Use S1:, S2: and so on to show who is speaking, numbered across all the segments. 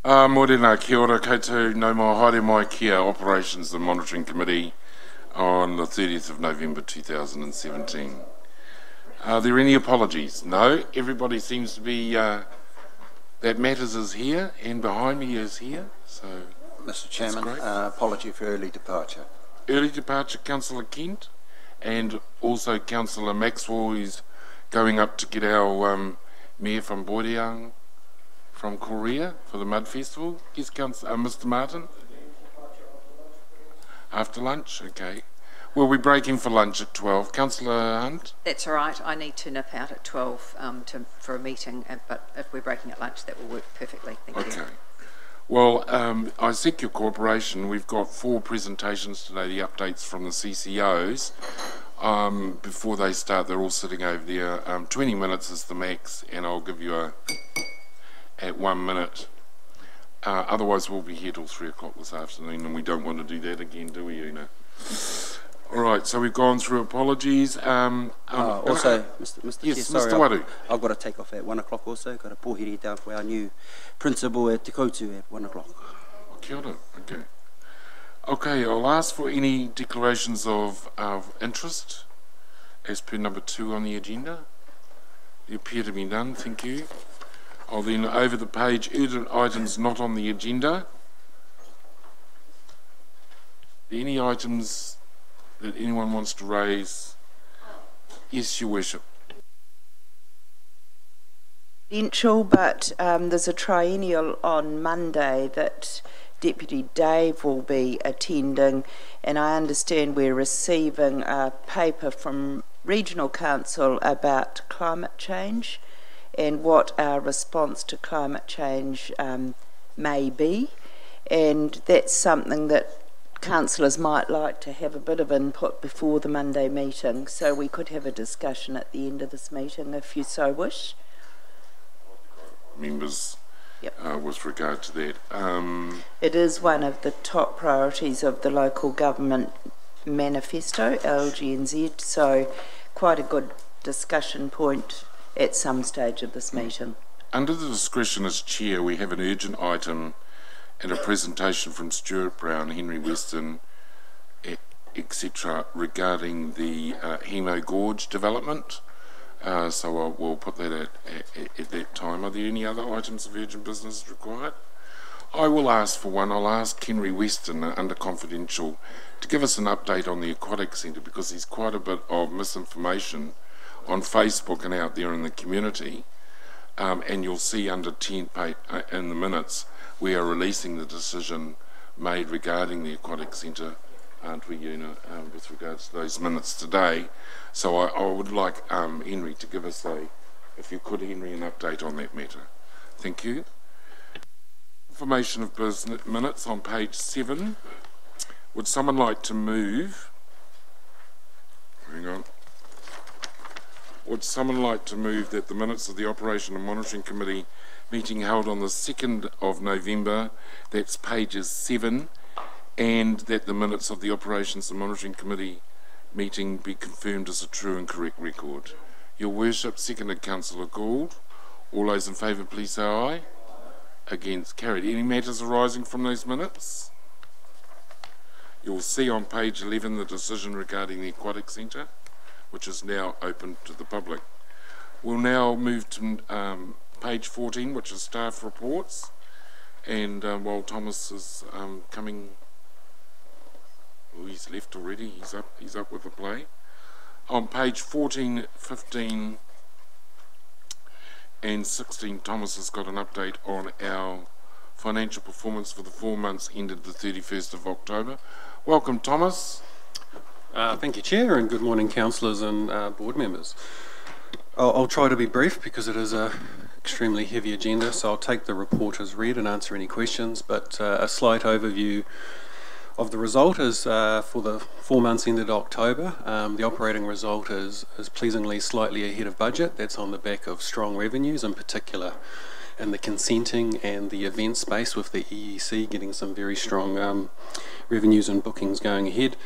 S1: Morena, kia ora koutou, no more haere mai kia Operations and Monitoring Committee on the 30th of November 2017. Are there any apologies? No, everybody seems to be, that Matters is here and behind me is here, so...
S2: Mr Chairman, apology for early departure.
S1: Early departure, Councillor Kent, and also Councillor Maxwell, who's going up to get our Mayor from Boireang from Korea for the Mud Festival. Yes, Mr Martin? After lunch? Okay. We'll be breaking for lunch at 12. Councillor Hunt?
S3: That's all right. I need to nip out at 12 for a meeting, but if we're breaking at lunch, that will work perfectly. Thank you.
S1: Okay. Well, I seek your cooperation. We've got 4 presentations today, the updates from the CCOs. Before they start, they're all sitting over there. 20 minutes is the max, and I'll give you at 1 minute. Otherwise, we'll be here till 3 o'clock this afternoon, and we don't want to do that again, do we, Una? All right, so we've gone through apologies.
S2: Also, Mr.
S1: Yes,
S2: Chair, sorry,
S1: Mr. Waru.
S2: I've got to take off at 1 o'clock also. Got a pōhiri down for our new principal at Te Koutu at 1 o'clock.
S1: Kia ora, okay. Okay, I'll ask for any declarations of interest as per number 2 on the agenda. There appear to be none, thank you. I'll then over the page, urgent items not on the agenda. Are there any items that anyone wants to raise? Yes, Your Worship.
S4: But there's a triennial on Monday that Deputy Dave will be attending, and I understand we're receiving a paper from Regional Council about climate change and what our response to climate change may be, and that's something that councillors might like to have a bit of input before the Monday meeting, so we could have a discussion at the end of this meeting if you so wish.
S1: Members,
S4: yep.
S1: With regard to that.
S4: It is one of the top priorities of the local government manifesto, LGNZ, so quite a good discussion point at some stage of this meeting.
S1: Under the discretion as chair, we have an urgent item and a presentation from Stuart Brown, Henry Weston, etc. regarding the Hemo Gorge development. So we'll put that at that time. Are there any other items of urgent business required? I will ask for one. I'll ask Henry Weston, under confidential, to give us an update on the Aquatic Centre, because there's quite a bit of misinformation on Facebook and out there in the community. And you'll see under 10 in the minutes, we are releasing the decision made regarding the Aquatic Centre, aren't we, Una, with regards to those minutes today. So I would like Henry to give us if you could, Henry, an update on that matter. Thank you. Information of business minutes on page 7. Would someone like to move? Hang on. Would someone like to move that the minutes of the Operation and Monitoring Committee meeting held on the 2nd of November, that's pages 7, and that the minutes of the Operations and Monitoring Committee meeting be confirmed as a true and correct record? Your Worship, seconded Councillor Gould. All those in favour please say aye. Against, carried. Any matters arising from those minutes? You'll see on page 11 the decision regarding the Aquatic Centre, which is now open to the public. We'll now move to page 14, which is staff reports, and while Thomas is coming, well, he's left already, he's up with the play. On page 14, 15 and 16, Thomas has got an update on our financial performance for the 4 months ended the 31st of October. Welcome, Thomas.
S5: Thank you, Chair, and good morning, councillors and board members. I'll try to be brief because it is an extremely heavy agenda, so I'll take the report as read and answer any questions, but a slight overview of the result is for the 4 months ended October. The operating result is pleasingly slightly ahead of budget. That's on the back of strong revenues, in particular in the consenting and the event space, with the EEC getting some very strong revenues and bookings going ahead.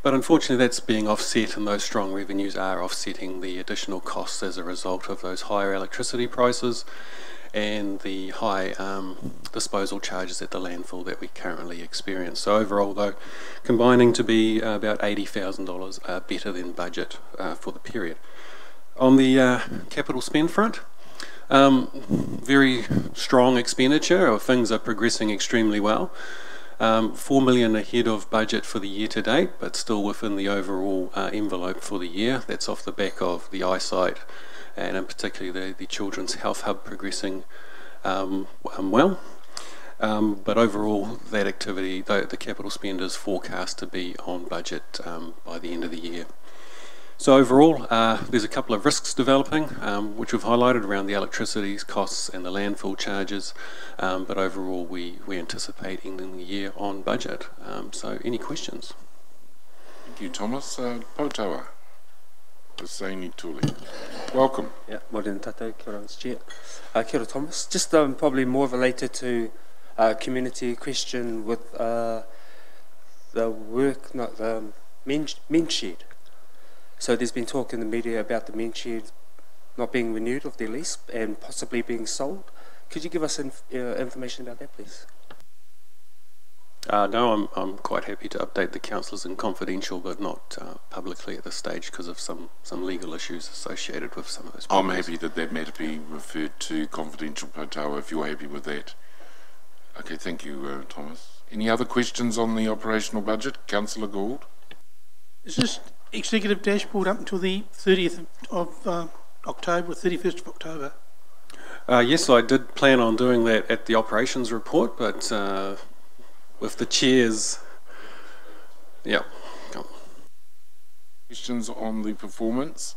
S5: But unfortunately that's being offset, and those strong revenues are offsetting the additional costs as a result of those higher electricity prices and the high disposal charges at the landfill that we currently experience. So overall, though, combining to be about $80,000 better than budget for the period. On the capital spend front, very strong expenditure. Things are progressing extremely well. 4 million ahead of budget for the year to date, but still within the overall envelope for the year. That's off the back of the eyesight and in particular the Children's Health Hub progressing well. But overall, that activity, the capital spend is forecast to be on budget by the end of the year. So overall, there's a couple of risks developing, which we've highlighted around the electricity costs and the landfill charges, but overall we anticipate ending the year on budget. So any questions?
S1: Thank you, Thomas. Potawa, Husseini Tuli. Welcome.
S6: Yeah, morning tātou, kia ora, Mr. Chair. Kia ora, Thomas. Just probably more related to community question with the work, not the men shed. So there's been talk in the media about the men shed not being renewed of their lease and possibly being sold. Could you give us information about that, please?
S5: No, I'm quite happy to update the councillors in confidential, but not publicly at this stage because of some legal issues associated with some of those problems.
S1: I'm happy that matter be referred to confidential, Potawa, if you're happy with that. Okay, thank you, Thomas. Any other questions on the operational budget? Councillor Gould?
S7: Is this executive dashboard up until the 30th of October, 31st of October?
S5: Yes, I did plan on doing that at the operations report, but with the chairs, yeah.
S1: Questions on the performance?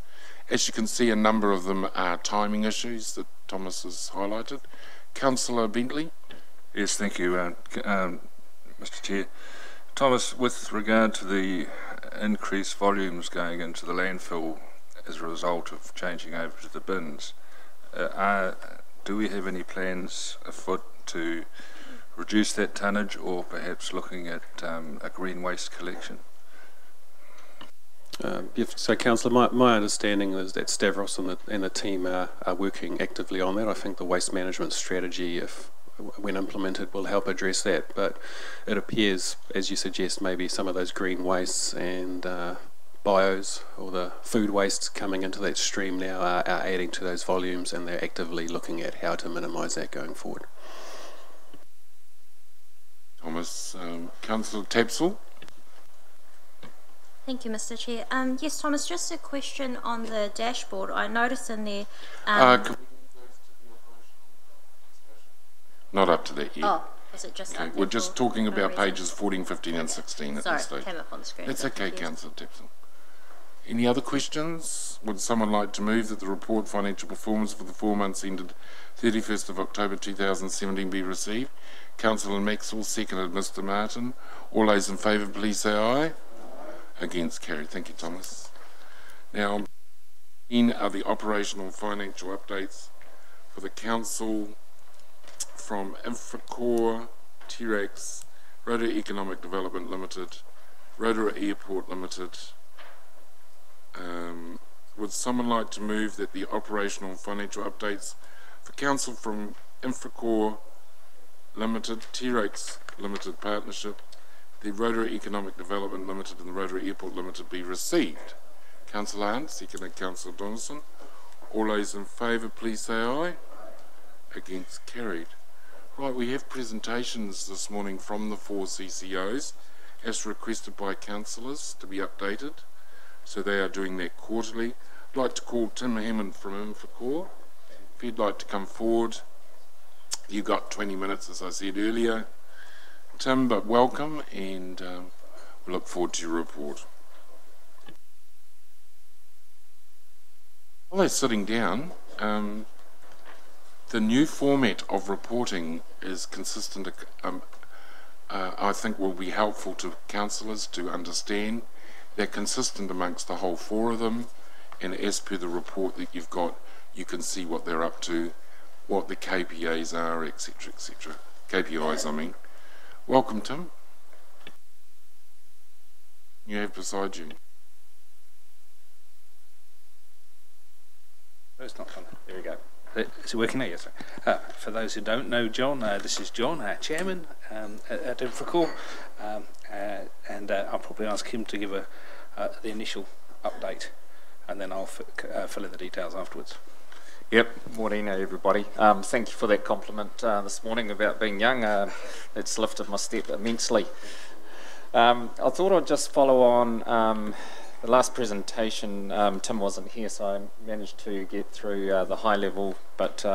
S1: As you can see, a number of them are timing issues that Thomas has highlighted. Councillor Bentley?
S8: Yes, thank you, Mr. Chair. Thomas, with regard to the increased volumes going into the landfill as a result of changing over to the bins, do we have any plans afoot to reduce that tonnage, or perhaps looking at a green waste collection?
S5: So, Councillor, my understanding is that Stavros and the team are working actively on that. I think the waste management strategy, when implemented, will help address that, but it appears, as you suggest, maybe some of those green wastes and bios or the food wastes coming into that stream now are adding to those volumes, and they're actively looking at how to minimise that going forward.
S1: Thomas. Councillor Tapsell?
S9: Thank you, Mr. Chair. Yes, Thomas, just a question on the dashboard. I noticed in there...
S1: Not up to that yet.
S9: Oh, is it just
S1: okay,
S9: up
S1: we're
S9: there
S1: just
S9: for
S1: talking
S9: no
S1: about
S9: reason?
S1: pages 14, 15 and 16 at
S9: Sorry,
S1: this stage.
S9: came up on the screen.
S1: That's okay,
S9: Yes.
S1: Councillor Tapsell. Any other questions? Would someone like to move that the report financial performance for the 4 months ended 31st of October 2017 be received? Councillor Maxwell, seconded Mr. Martin. All those in favour, please say aye. Against, carried. Thank you, Thomas. Now, in are the operational financial updates for the council from Infracore, T-Rex, Rotorua Economic Development Limited, Rotorua Airport Limited. Would someone like to move that the operational and financial updates for council from Infracore Limited, T-Rex Limited Partnership, the Rotorua Economic Development Limited and the Rotorua Airport Limited be received? Councillor Hunt, seconded Councillor Donaldson. All those in favour, please say aye. Against, carried. Right, we have presentations this morning from the 4 CCOs as requested by councillors to be updated. So they are doing that quarterly. I'd like to call Tim Hammond from Infracore. If you'd like to come forward. You've got 20 minutes, as I said earlier, Tim, but welcome, and we look forward to your report. While they're sitting down, the new format of reporting is consistent, I think will be helpful to councillors to understand. They're consistent amongst the whole 4 of them, and as per the report that you've got, you can see what they're up to, what the KPAs are, etc., etc. KPIs, I mean. Welcome, Tim. You have beside you.
S10: It's not fun. There we go. Is it working now? Yes. For those who don't know John, this is John, our chairman at Infracore, and I'll probably ask him to give the initial update, and then I'll fill in the details afterwards.
S11: Yep, morning everybody. Thank you for that compliment this morning about being young. It's lifted my step immensely. I thought I'd just follow on the last presentation. Tim wasn't here, so I managed to get through the high level, but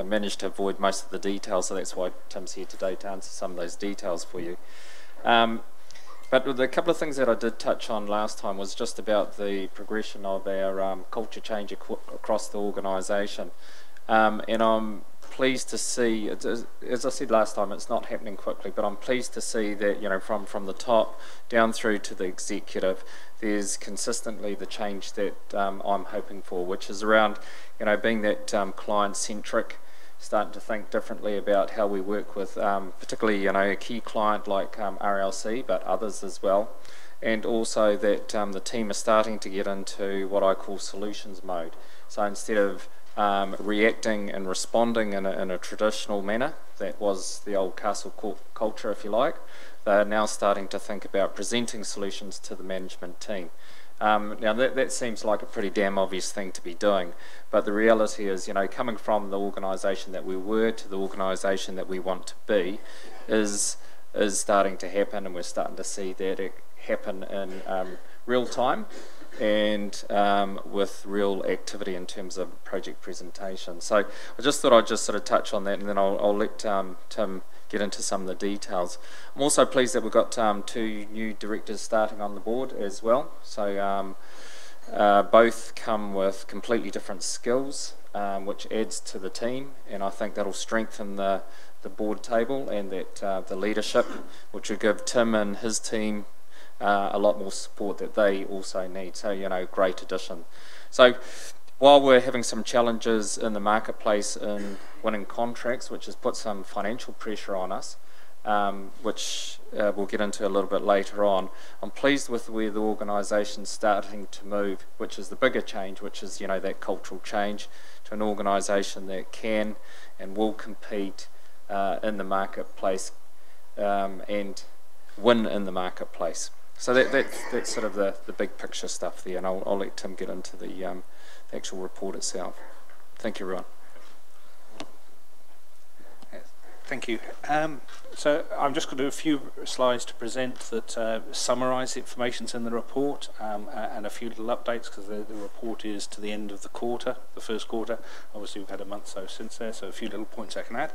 S11: managed to avoid most of the details, so that's why Tim's here today to answer some of those details for you. But the couple of things that I did touch on last time was just about the progression of our culture change across the organisation. And I'm pleased to see, as I said last time, it's not happening quickly, but I'm pleased to see that, you know, from the top down through to the executive, there's consistently the change that I'm hoping for, which is around, you know, being that client-centric, starting to think differently about how we work with particularly, you know, a key client like RLC, but others as well, and also that the team are starting to get into what I call solutions mode. So instead of reacting and responding in a traditional manner, that was the old castle culture, if you like, they're now starting to think about presenting solutions to the management team. Now that seems like a pretty damn obvious thing to be doing, but the reality is, you know, coming from the organisation that we were to the organisation that we want to be is starting to happen, and we're starting to see that it happen in real time and with real activity in terms of project presentation. So I just thought I'd just sort of touch on that, and then I'll let Tim get into some of the details. I'm also pleased that we've got 2 new directors starting on the board as well. So both come with completely different skills, which adds to the team, and I think that'll strengthen the board table and that the leadership, which will give Tim and his team a lot more support that they also need. So, you know, great addition. So while we're having some challenges in the marketplace in winning contracts, which has put some financial pressure on us, which we'll get into a little bit later on, I'm pleased with where the organisation's starting to move, which is the bigger change, which is, you know, that cultural change to an organisation that can and will compete in the marketplace and win in the marketplace. So that's sort of the big picture stuff there, and I'll let Tim get into the actual report itself. Thank you, everyone.
S10: Thank you. So I'm just going to do a few slides to present that summarise the information in the report and a few little updates, because the report is to the end of the quarter, the first quarter. Obviously we've had a month or so since there, so a few little points I can add.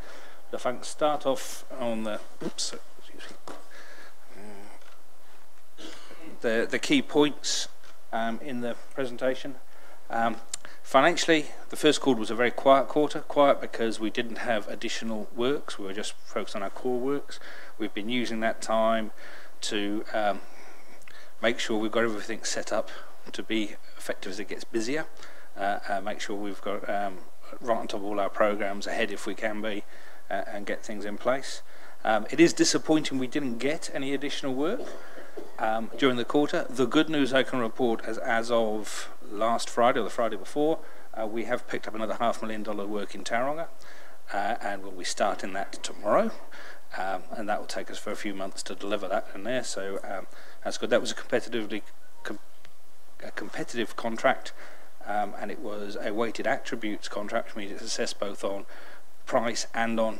S10: But if I can start off on the the key points in the presentation. Financially, the first quarter was a very quiet quarter. Quiet because we didn't have additional works. We were just focused on our core works. We've been using that time to make sure we've got everything set up to be effective as it gets busier. Make sure we've got right on top of all our programs ahead if we can be, and get things in place. It is disappointing we didn't get any additional work during the quarter. The good news I can report is, as of last Friday or the Friday before, we have picked up another $500,000 work in Tauranga, and we'll be starting that tomorrow, and that will take us for a few months to deliver that in there. So that's good. That was a competitive contract, and it was a weighted attributes contract, which means it's assessed both on price and on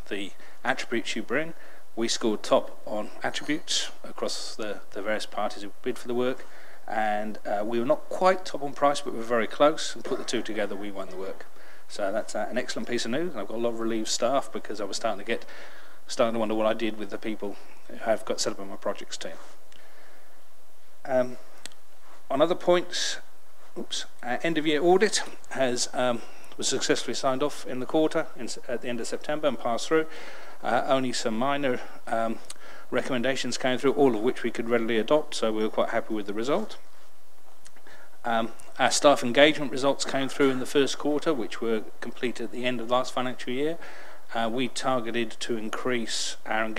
S10: the attributes you bring. We scored top on attributes across the various parties who bid for the work, and we were not quite top on price, but we were very close, and put the two together, we won the work. So that's an excellent piece of news. I've got a lot of relieved staff, because I was starting to wonder what I did with the people I've got set up on my projects team. On other points, end of year audit was successfully signed off in the quarter at the end of September and passed through. Only some minor recommendations came through, all of which we could readily adopt, so we were quite happy with the result. Our staff engagement results came through in the first quarter, which were completed at the end of last financial year. We targeted to increase our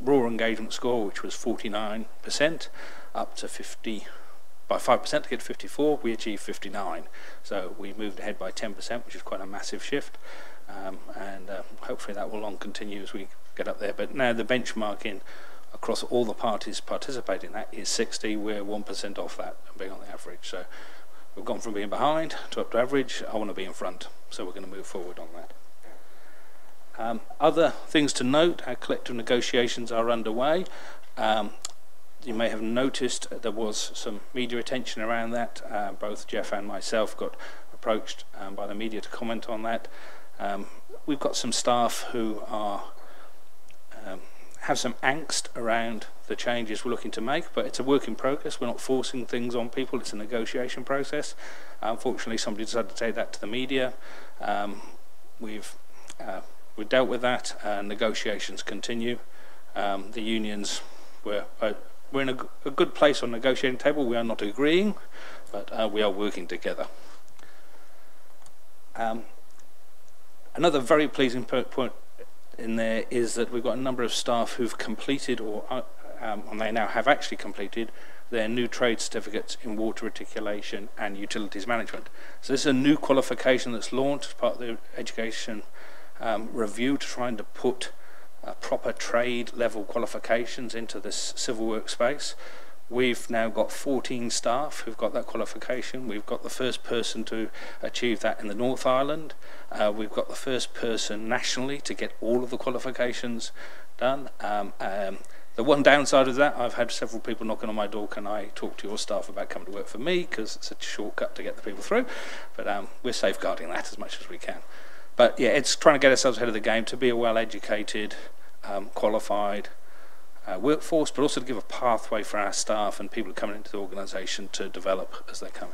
S10: raw engagement score, which was 49%, up to 50 by by 5% to get 54. We achieved 59. So we moved ahead by 10%, which is quite a massive shift. And hopefully that will long continue as we get up there. But now the benchmarking across all the parties participating in that is 60. We're 1% off that and being on the average. So we've gone from being behind to up to average. I want to be in front, so we're going to move forward on that. Other things to note, our collective negotiations are underway. You may have noticed there was some media attention around that. Both Jeff and myself got approached by the media to comment on that. We've got some staff who are have some angst around the changes we're looking to make, but it's a work in progress. We're not forcing things on people. It's a negotiation process. Unfortunately, somebody decided to take that to the media. We've dealt with that. Negotiations continue. The unions, we're in a good place on the negotiating table. We are not agreeing, but we are working together. Another very pleasing point in there is that we've got a number of staff who've completed and they now have actually completed their new trade certificates in water reticulation and utilities management. So this is a new qualification that's launched as part of the education review to try and to put proper trade level qualifications into this civil work space. We've now got 14 staff who've got that qualification. We've got the first person to achieve that in the North Island. We've got the first person nationally to get all of the qualifications done. The one downside of that, I've had several people knocking on my door, can I talk to your staff about coming to work for me, because it's a shortcut to get the people through. But we're safeguarding that as much as we can. But yeah, it's trying to get ourselves ahead of the game to be a well-educated, qualified workforce, but also to give a pathway for our staff and people coming into the organisation to develop as they come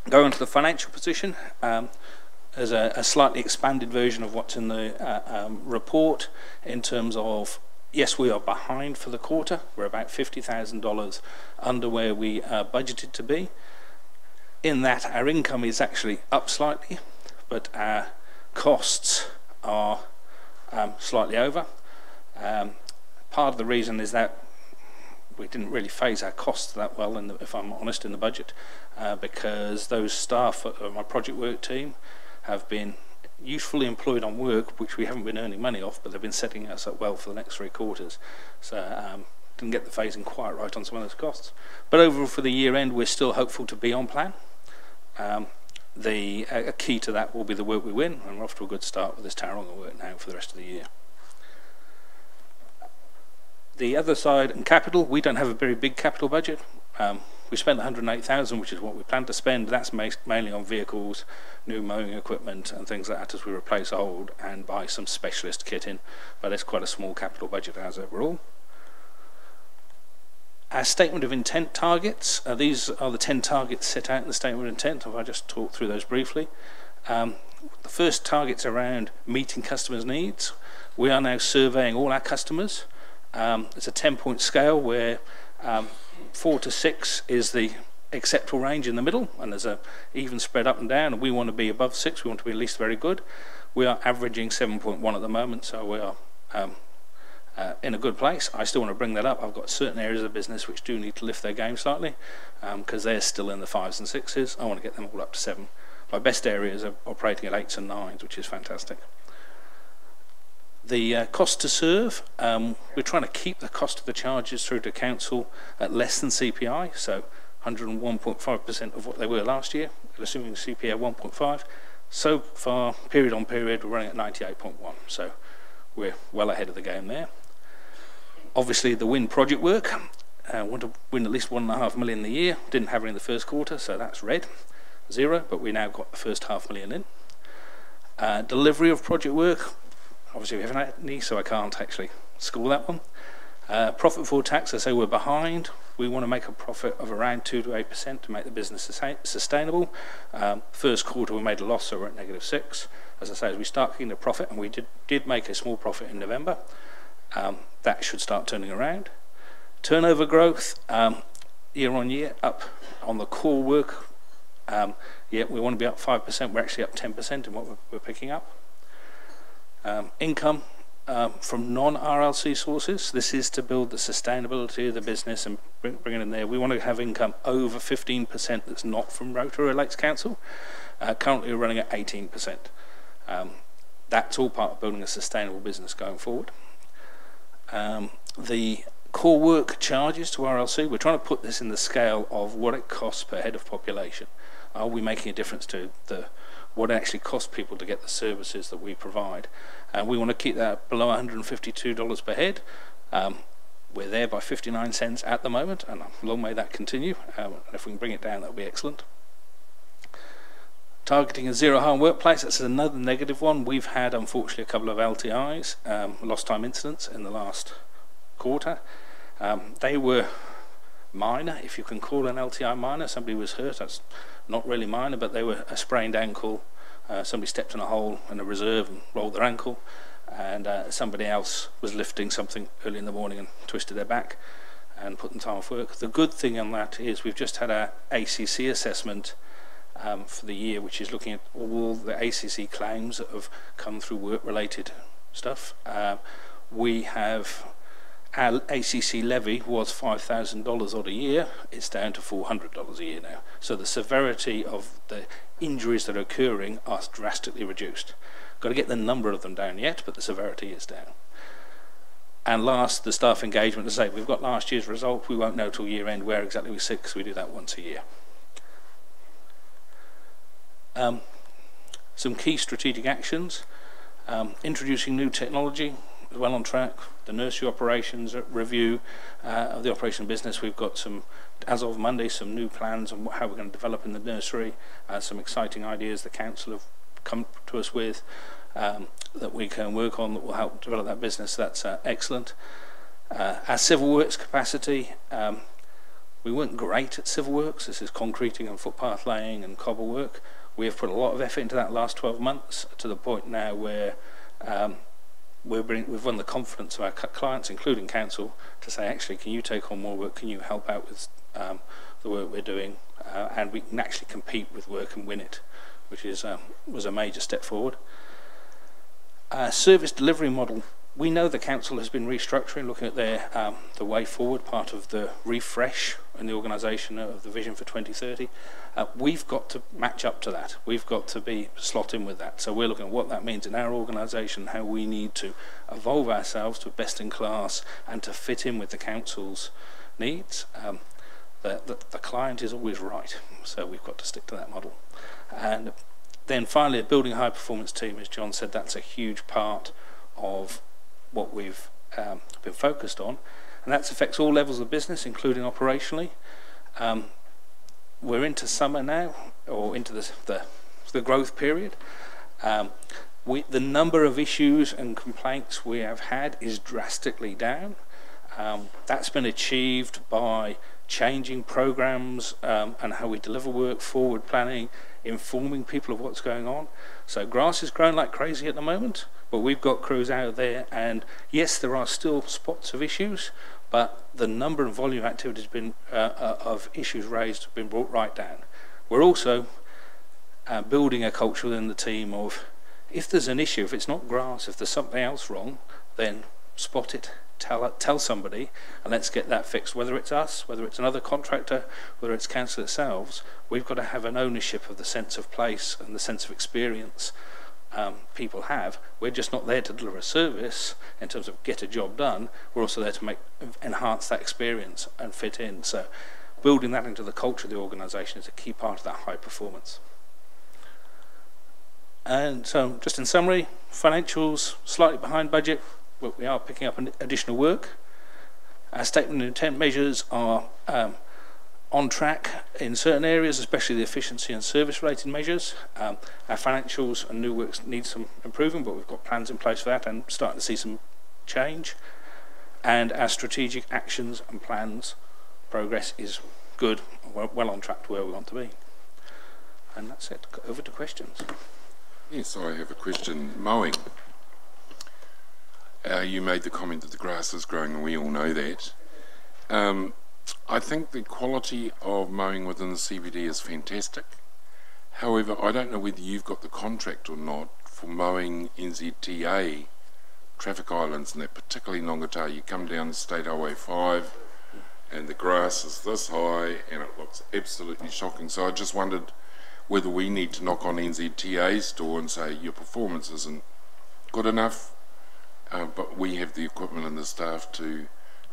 S10: in. Going to the financial position, there's a slightly expanded version of what's in the report in terms of, yes, we are behind for the quarter. We're about $50,000 under where we budgeted to be. In that, our income is actually up slightly, but our costs are slightly over. Part of the reason is that we didn't really phase our costs that well, if I'm honest, in the budget, because those staff of my project work team have been usefully employed on work which we haven't been earning money off, but they've been setting us up well for the next 3 quarters. So didn't get the phasing quite right on some of those costs. But overall for the year end, we're still hopeful to be on plan. A key to that will be the work we win, and we're off to a good start with this Tauranga work now for the rest of the year. The other side, in capital, we don't have a very big capital budget. We spent $108,000, which is what we planned to spend, but that's mainly on vehicles, new mowing equipment and things like that as we replace old and buy some specialist kit in, but it's quite a small capital budget as overall. Our statement of intent targets, these are the 10 targets set out in the statement of intent. If I just talk through those briefly. The first target's around meeting customers' needs. We are now surveying all our customers. It's a 10-point scale where 4 to 6 is the acceptable range in the middle, and there's a even spread up and down, and we want to be above 6. We want to be at least very good. We are averaging 7.1 at the moment, so we are in a good place. I still want to bring that up. I've got certain areas of the business which do need to lift their game slightly, because they're still in the 5s and 6s. I want to get them all up to 7. My best areas are operating at 8s and 9s, which is fantastic. The cost to serve, we're trying to keep the cost of the charges through to council at less than CPI, so 101.5% of what they were last year, assuming CPI 1.5. So far, period on period, we're running at 98.1, so we're well ahead of the game there. Obviously, the wind project work, want to win at least $1.5 million a year. Didn't have any in the first quarter, so that's red, 0, but we now got the first $500,000 in. Delivery of project work, obviously we haven't had any, so I can't actually score that one. Profit before tax, I say we're behind. We want to make a profit of around 2 to 8% to make the business sustainable. First quarter we made a loss, so we're at -6. As I say, as we start getting the profit, and we did make a small profit in November, that should start turning around. Turnover growth, year on year, up on the core work. Yeah, we want to be up 5%. We're actually up 10% in what we're picking up. Income, from non-RLC sources. This is to build the sustainability of the business and bring it in there. We want to have income over 15% that's not from Rotorua Lakes Council. Currently we're running at 18%. That's all part of building a sustainable business going forward. The core work charges to RLC, we're trying to put this in the scale of what it costs per head of population. Are we making a difference to what it actually costs people to get the services that we provide? And we want to keep that below $152 per head. We're there by 59 cents at the moment, and long may that continue. And if we can bring it down, that would be excellent. Targeting a zero harm workplace, that's another negative one. We've had, unfortunately, a couple of LTIs, lost time incidents, in the last quarter. They were minor, if you can call an LTI minor. Somebody was hurt, that's not really minor, but they were a sprained ankle. Somebody stepped in a hole in a reserve and rolled their ankle, and somebody else was lifting something early in the morning and twisted their back and put them time off work. The good thing on that is we've just had our ACC assessment for the year, which is looking at all the ACC claims that have come through work-related stuff. We have, our ACC levy was $5,000 odd a year. It's down to $400 a year now. So the severity of the injuries that are occurring are drastically reduced. Got to get the number of them down yet, but the severity is down. And last, the staff engagement. As I say, we've got last year's result. We won't know till year end where exactly we sit, because we do that once a year. Some key strategic actions. Introducing new technology, well on track. The nursery operations review of the operation business. We've got some, as of Monday, some new plans on how we're going to develop in the nursery. Some exciting ideas the council have come to us with that we can work on that will help develop that business. That's excellent. Our civil works capacity. We weren't great at civil works. This is concreting and footpath laying and cobble work. We have put a lot of effort into that last 12 months to the point now where we've won the confidence of our clients, including council, to say, actually, can you take on more work? Can you help out with the work we're doing? And we can actually compete with work and win it, which is was a major step forward. Service delivery model. We know the council has been restructuring, looking at their the way forward, part of the refresh in the organisation of the vision for 2030. We've got to match up to that. We've got to be slot in with that. So we're looking at what that means in our organisation, how we need to evolve ourselves to best in class and to fit in with the council's needs. The client is always right, so we've got to stick to that model. And then finally, building a high performance team, as John said, that's a huge part of what we've been focused on, and that affects all levels of business, including operationally. We're into summer now, or into the growth period. The number of issues and complaints we have had is drastically down. That's been achieved by changing programs and how we deliver work, forward planning, informing people of what's going on. So grass is growing like crazy at the moment, but we've got crews out there, and yes, there are still spots of issues, but the number and volume of activity has been of issues raised have been brought right down. We're also building a culture within the team of, if there's an issue, if it's not grass, if there's something else wrong, then spot it, tell somebody, and let's get that fixed. Whether it's us, whether it's another contractor, whether it's council itself, we've got to have an ownership of the sense of place and the sense of experience people have. We're just not there to deliver a service in terms of get a job done. We're also there to enhance that experience and fit in. So building that into the culture of the organisation is a key part of that high performance. And so just in summary, financials slightly behind budget, but we are picking up additional work. Our statement of intent measures are on track in certain areas, especially the efficiency and service related measures. Our financials and new works need some improving, but we've got plans in place for that and starting to see some change. And our strategic actions and plans progress is good, well on track to where we want to be. And that's it. Over to questions.
S1: Yes, I have a question. Mowing. You made the comment that the grass is growing, and we all know that. I think the quality of mowing within the CBD is fantastic. However, I don't know whether you've got the contract or not for mowing NZTA traffic islands and that, particularly Nongata. You come down State Highway 5 and the grass is this high and it looks absolutely shocking. So I just wondered whether we need to knock on NZTA's door and say your performance isn't good enough, but we have the equipment and the staff to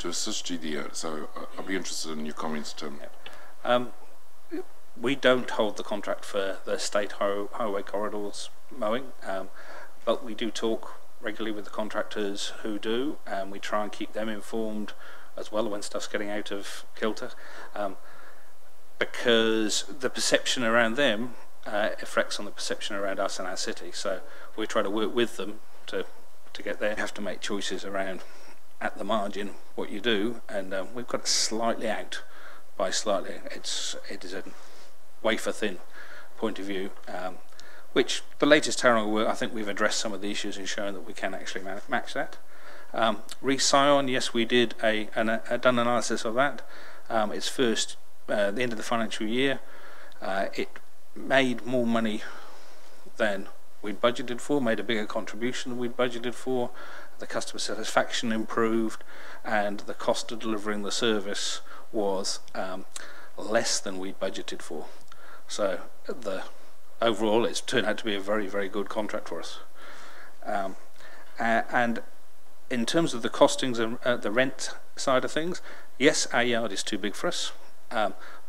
S1: assist you there. So I'd be interested in your comments, Tim.
S10: We don't hold the contract for the state highway corridors mowing, but we do talk regularly with the contractors who do, and we try and keep them informed as well when stuff's getting out of kilter, because the perception around them affects on the perception around us and our city. So we try to work with them to get there. You have to make choices around at the margin what you do, and we've got it slightly out by slightly. It is a wafer thin point of view, which the latest Tauranga work, I think we've addressed some of the issues and shown that we can actually match that. Re-Scion, yes, we did done analysis of that. It's first the end of the financial year. It made more money than we'd budgeted for, made a bigger contribution than we'd budgeted for. The customer satisfaction improved, and the cost of delivering the service was less than we'd budgeted for. So overall, it's turned out to be a very, very good contract for us. And in terms of the costings and the rent side of things, yes, our yard is too big for us,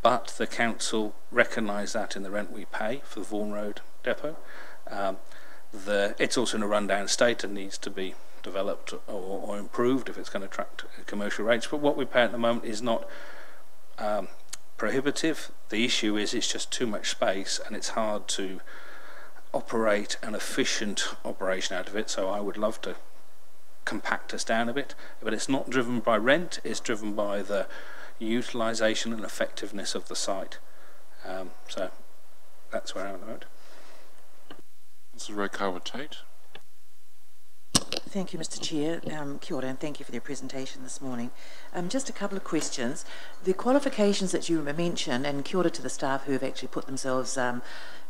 S10: but the council recognise that in the rent we pay for the Vaughan Road depot. It's also in a rundown state and needs to be developed or improved if it's going to attract commercial rates. But what we pay at the moment is not prohibitive. The issue is it's just too much space and it's hard to operate an efficient operation out of it. So I would love to compact us down a bit, but it's not driven by rent, it's driven by the utilisation and effectiveness of the site. So that's where I'm at the moment.
S1: Mr. Rokawa Tate.
S12: Thank you, Mr. Chair. Kia ora, and thank you for your presentation this morning. Just a couple of questions. The qualifications that you mentioned, and kia ora to the staff who have actually put themselves there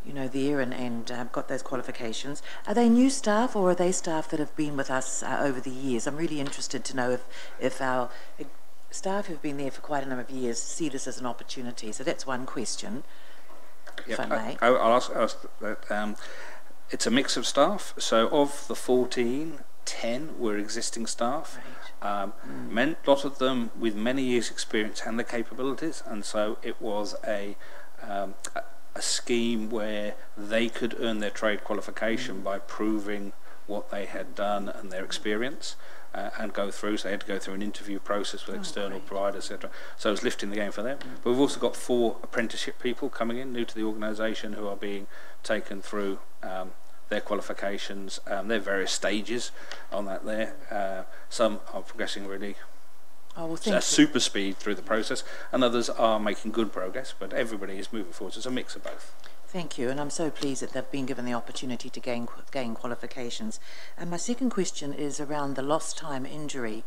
S12: and got those qualifications. Are they new staff or are they staff that have been with us over the years? I'm really interested to know if our staff who've been there for quite a number of years see this as an opportunity. So that's one question, if I may.
S10: I'll ask that. It's a mix of staff. So of the 14, 10 were existing staff. Right. A lot of them with many years' experience and the capabilities, and so it was a scheme where they could earn their trade qualification by proving what they had done and their experience, and go through. So they had to go through an interview process with external providers, etc. So it was lifting the game for them. But we've also got 4 apprenticeship people coming in, new to the organisation, who are being taken through their qualifications. There are various stages on that there. Some are progressing really super speed through the process, and others are making good progress, but everybody is moving forward. So it's a mix of both.
S12: Thank you, and I'm so pleased that they've been given the opportunity to gain qualifications. And my second question is around the lost time injury,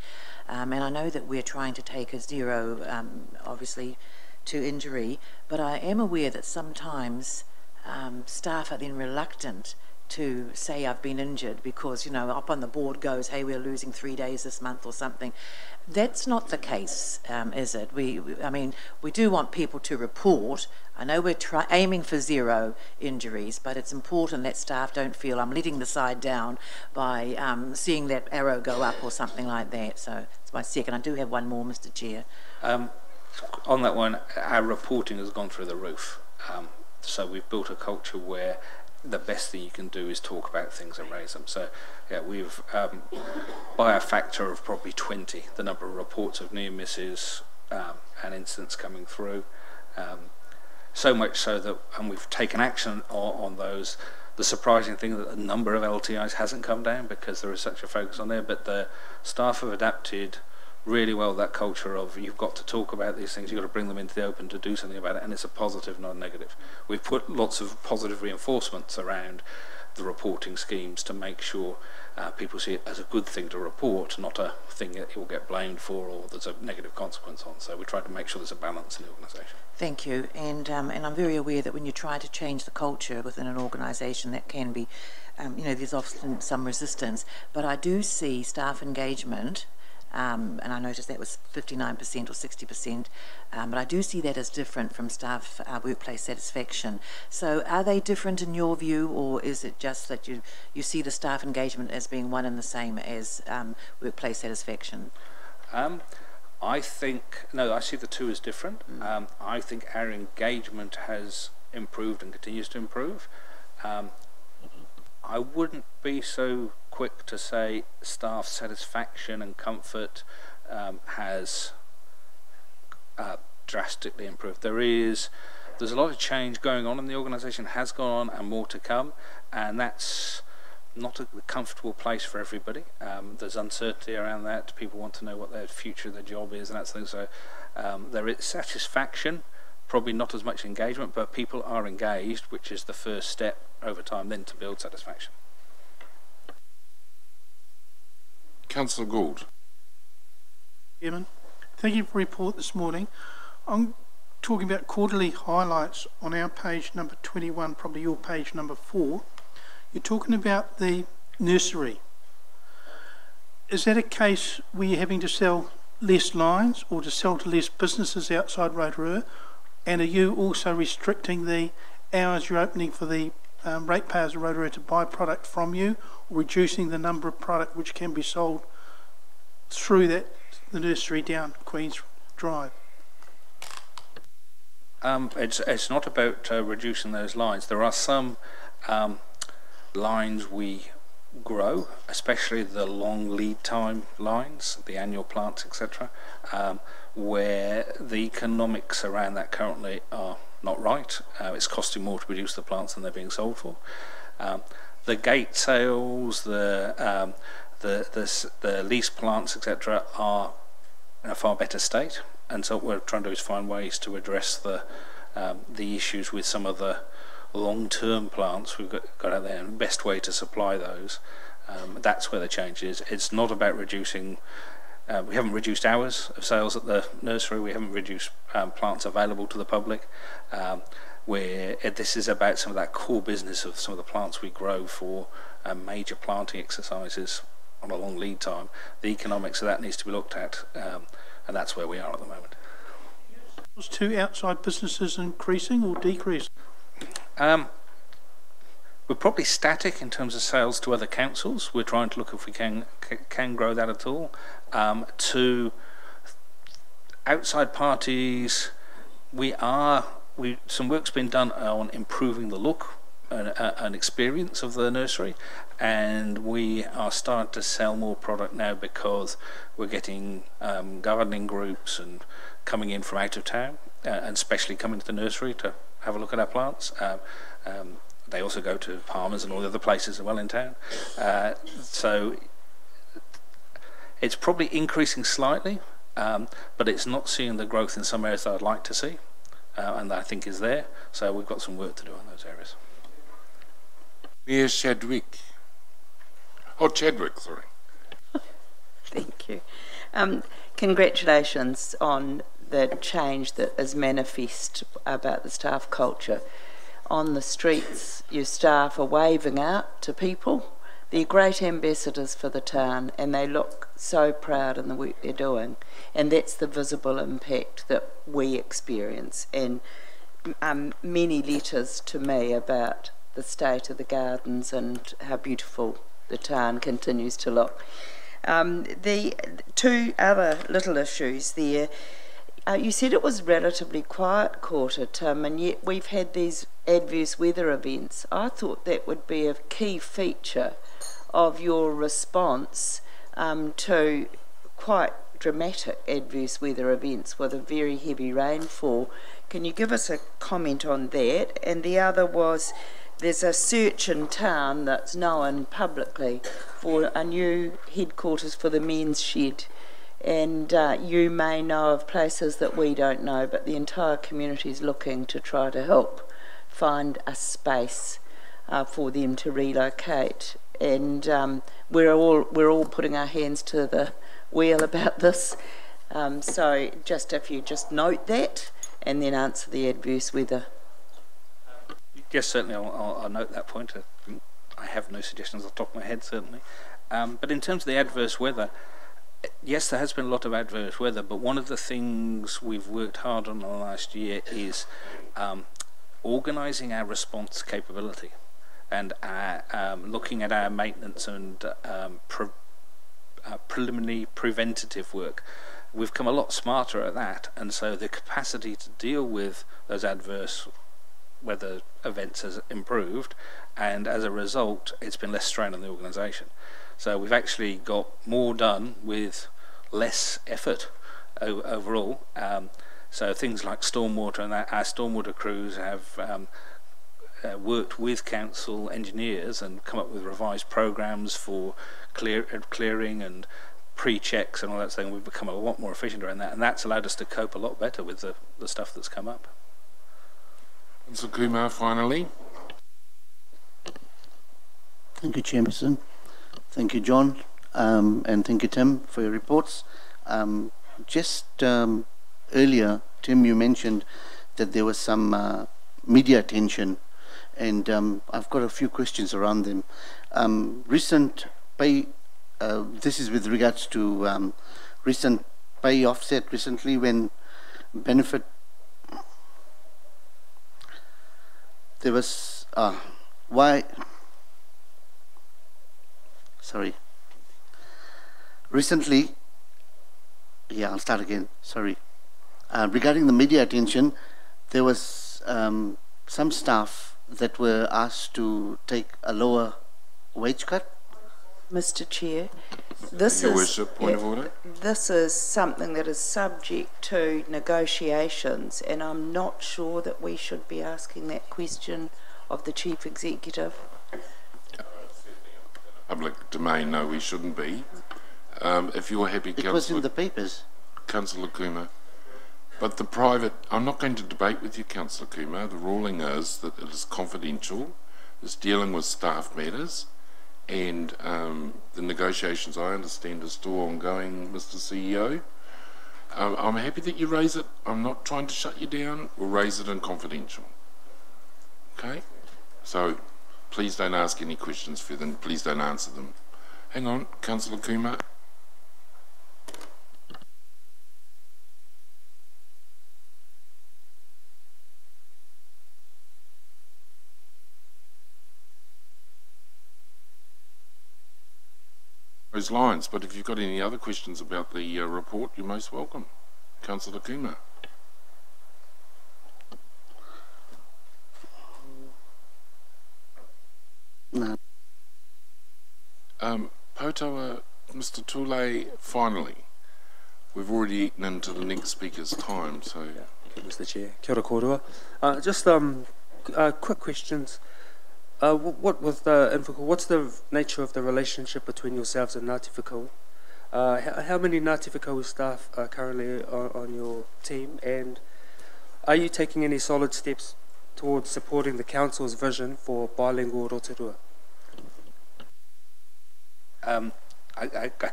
S12: and I know that we're trying to take a zero, obviously, to injury, but I am aware that sometimes staff are then reluctant to say I've been injured because, up on the board goes, hey, we're losing 3 days this month or something. That's not the case, is it? I mean, we do want people to report. I know we're aiming for 0 injuries, but it's important that staff don't feel I'm letting the side down by seeing that arrow go up or something like that. So it's my second. I do have one more, Mr. Chair.
S10: On that one, our reporting has gone through the roof. So we've built a culture where the best thing you can do is talk about things and raise them. So yeah, we've by a factor of probably 20 the number of reports of near misses and incidents coming through, so much so that, and we've taken action on those. The surprising thing that the number of LTIs hasn't come down because there is such a focus on there, but the staff have adapted really well that culture of you've got to talk about these things, you've got to bring them into the open to do something about it, and it's a positive, not a negative. We've put lots of positive reinforcements around the reporting schemes to make sure people see it as a good thing to report, not a thing that you'll get blamed for or there's a negative consequence on. So we try to make sure there's a balance in the organisation.
S12: Thank you, and I'm very aware that when you try to change the culture within an organisation, that can be there's often some resistance, but I do see staff engagement, and I noticed that was 59% or 60%, but I do see that as different from staff workplace satisfaction. So are they different in your view, or is it just that you see the staff engagement as being one and the same as workplace satisfaction?
S10: I see the two as different. I think our engagement has improved and continues to improve. I wouldn't be so quick to say staff satisfaction and comfort has drastically improved. There's a lot of change going on in the organisation, has gone on and more to come, and that's not a comfortable place for everybody. There's uncertainty around that. People want to know what their future of their job is and that sort of thing. So there is satisfaction, probably not as much engagement, but people are engaged, which is the first step over time then to build satisfaction.
S1: Councillor Gould.
S7: Chairman, thank you for the report this morning. I'm talking about quarterly highlights on our page number 21, probably your page number 4. You're talking about the nursery. Is that a case where you're having to sell less lines or to sell to less businesses outside Rotorua? And are you also restricting the hours you're opening for the ratepayers of Rotorua to buy product from you, or reducing the number of product which can be sold through the nursery down Queen's Drive?
S10: It's not about reducing those lines. There are some lines we grow, especially the long lead time lines, the annual plants, etc., where the economics around that currently are not right. It's costing more to produce the plants than they're being sold for. The gate sales, the lease plants, etc., are in a far better state, and so what we're trying to do is find ways to address the issues with some of the long-term plants we've got out there, and the best way to supply those. That's where the change is. It's not about reducing. We haven't reduced hours of sales at the nursery. We haven't reduced plants available to the public. Where this is about some of that core business of some of the plants we grow for major planting exercises on a long lead time. The economics of that needs to be looked at, and that's where we are at the moment.
S7: Was two outside businesses increasing or decreasing?
S10: We're probably static in terms of sales to other councils. We're trying to look if we can grow that at all. To outside parties, some work's been done on improving the look and experience of the nursery, and we are starting to sell more product now because we're getting gardening groups and coming in from out of town, and especially coming to the nursery to have a look at our plants. They also go to Palmer's and all the other places as well in town. So it's probably increasing slightly, but it's not seeing the growth in some areas that I'd like to see, and that I think is there. So we've got some work to do in those areas.
S1: Mayor Chadwick. Oh, Chadwick, sorry.
S4: Thank you. Congratulations on the change that is manifest about the staff culture. On the streets, your staff are waving out to people. They're great ambassadors for the town, and they look so proud in the work they're doing. And that's the visible impact that we experience. And many letters to me about the state of the gardens and how beautiful the town continues to look. The two other little issues there. You said it was relatively quiet quarter, Tim, and yet we've had these adverse weather events. I thought that would be a key feature of your response to quite dramatic adverse weather events with a very heavy rainfall. Can you give us a comment on that? And the other was, there's a search in town that's known publicly for a new headquarters for the men's shed. And you may know of places that we don't know, but the entire community is looking to try to help find a space for them to relocate. And we're all putting our hands to the wheel about this. So just if you just note that and then answer the adverse weather.
S10: Yes, certainly I'll note that point. I have no suggestions off the top of my head, certainly. But in terms of the adverse weather, yes, there has been a lot of adverse weather, but one of the things we've worked hard on in the last year is organising our response capability and looking at our maintenance and preliminary preventative work. We've come a lot smarter at that, and so the capacity to deal with those adverse weather events has improved, and as a result it's been less strain on the organisation. So we've actually got more done with less effort overall. So things like stormwater, and our stormwater crews have worked with council engineers and come up with revised programs for clearing and pre-checks and all that thing. We've become a lot more efficient around that, and that's allowed us to cope a lot better with the stuff that's come up.
S1: Councillor Kumar, finally.
S13: Thank you, Chairperson. Thank you, John, and thank you, Tim, for your reports. Just earlier, Tim, you mentioned that there was some media attention, and I've got a few questions around them. Recent pay, this is with regards to recent pay offset recently when benefit, there was, recently, I'll start again, sorry. Regarding the media attention, there was some staff that were asked to take a lower wage cut.
S4: Mr. Chair, this
S1: Your
S4: is
S1: worship, point of order.
S4: This is something that is subject to negotiations, and I'm not sure that we should be asking that question of the Chief Executive.
S1: Public domain, no, we shouldn't be. If you're happy,
S13: It was in the papers.
S1: Councillor Kumar. But the private, I'm not going to debate with you, Councillor Kumar. The ruling is that it is confidential, it's dealing with staff matters, and the negotiations, I understand, are still ongoing, Mr. CEO. I'm happy that you raise it. I'm not trying to shut you down. We'll raise it in confidential. Okay? So please don't ask any questions further, and please don't answer them. Hang on, Councillor Kumar. Those lines, but if you've got any other questions about the report, you're most welcome. Councillor Kumar.
S13: No.
S1: Potoa, Mr. Tule, finally. We've already eaten into the next speaker's time, so...
S6: Yeah, Mr. Chair. Kia ora kōrua. Just quick questions. What's the nature of the relationship between yourselves and Ngāti Whakao? How many Ngāti Whakao staff are currently on your team, and are you taking any solid steps towards supporting the Council's vision for bilingual Rotorua?
S10: I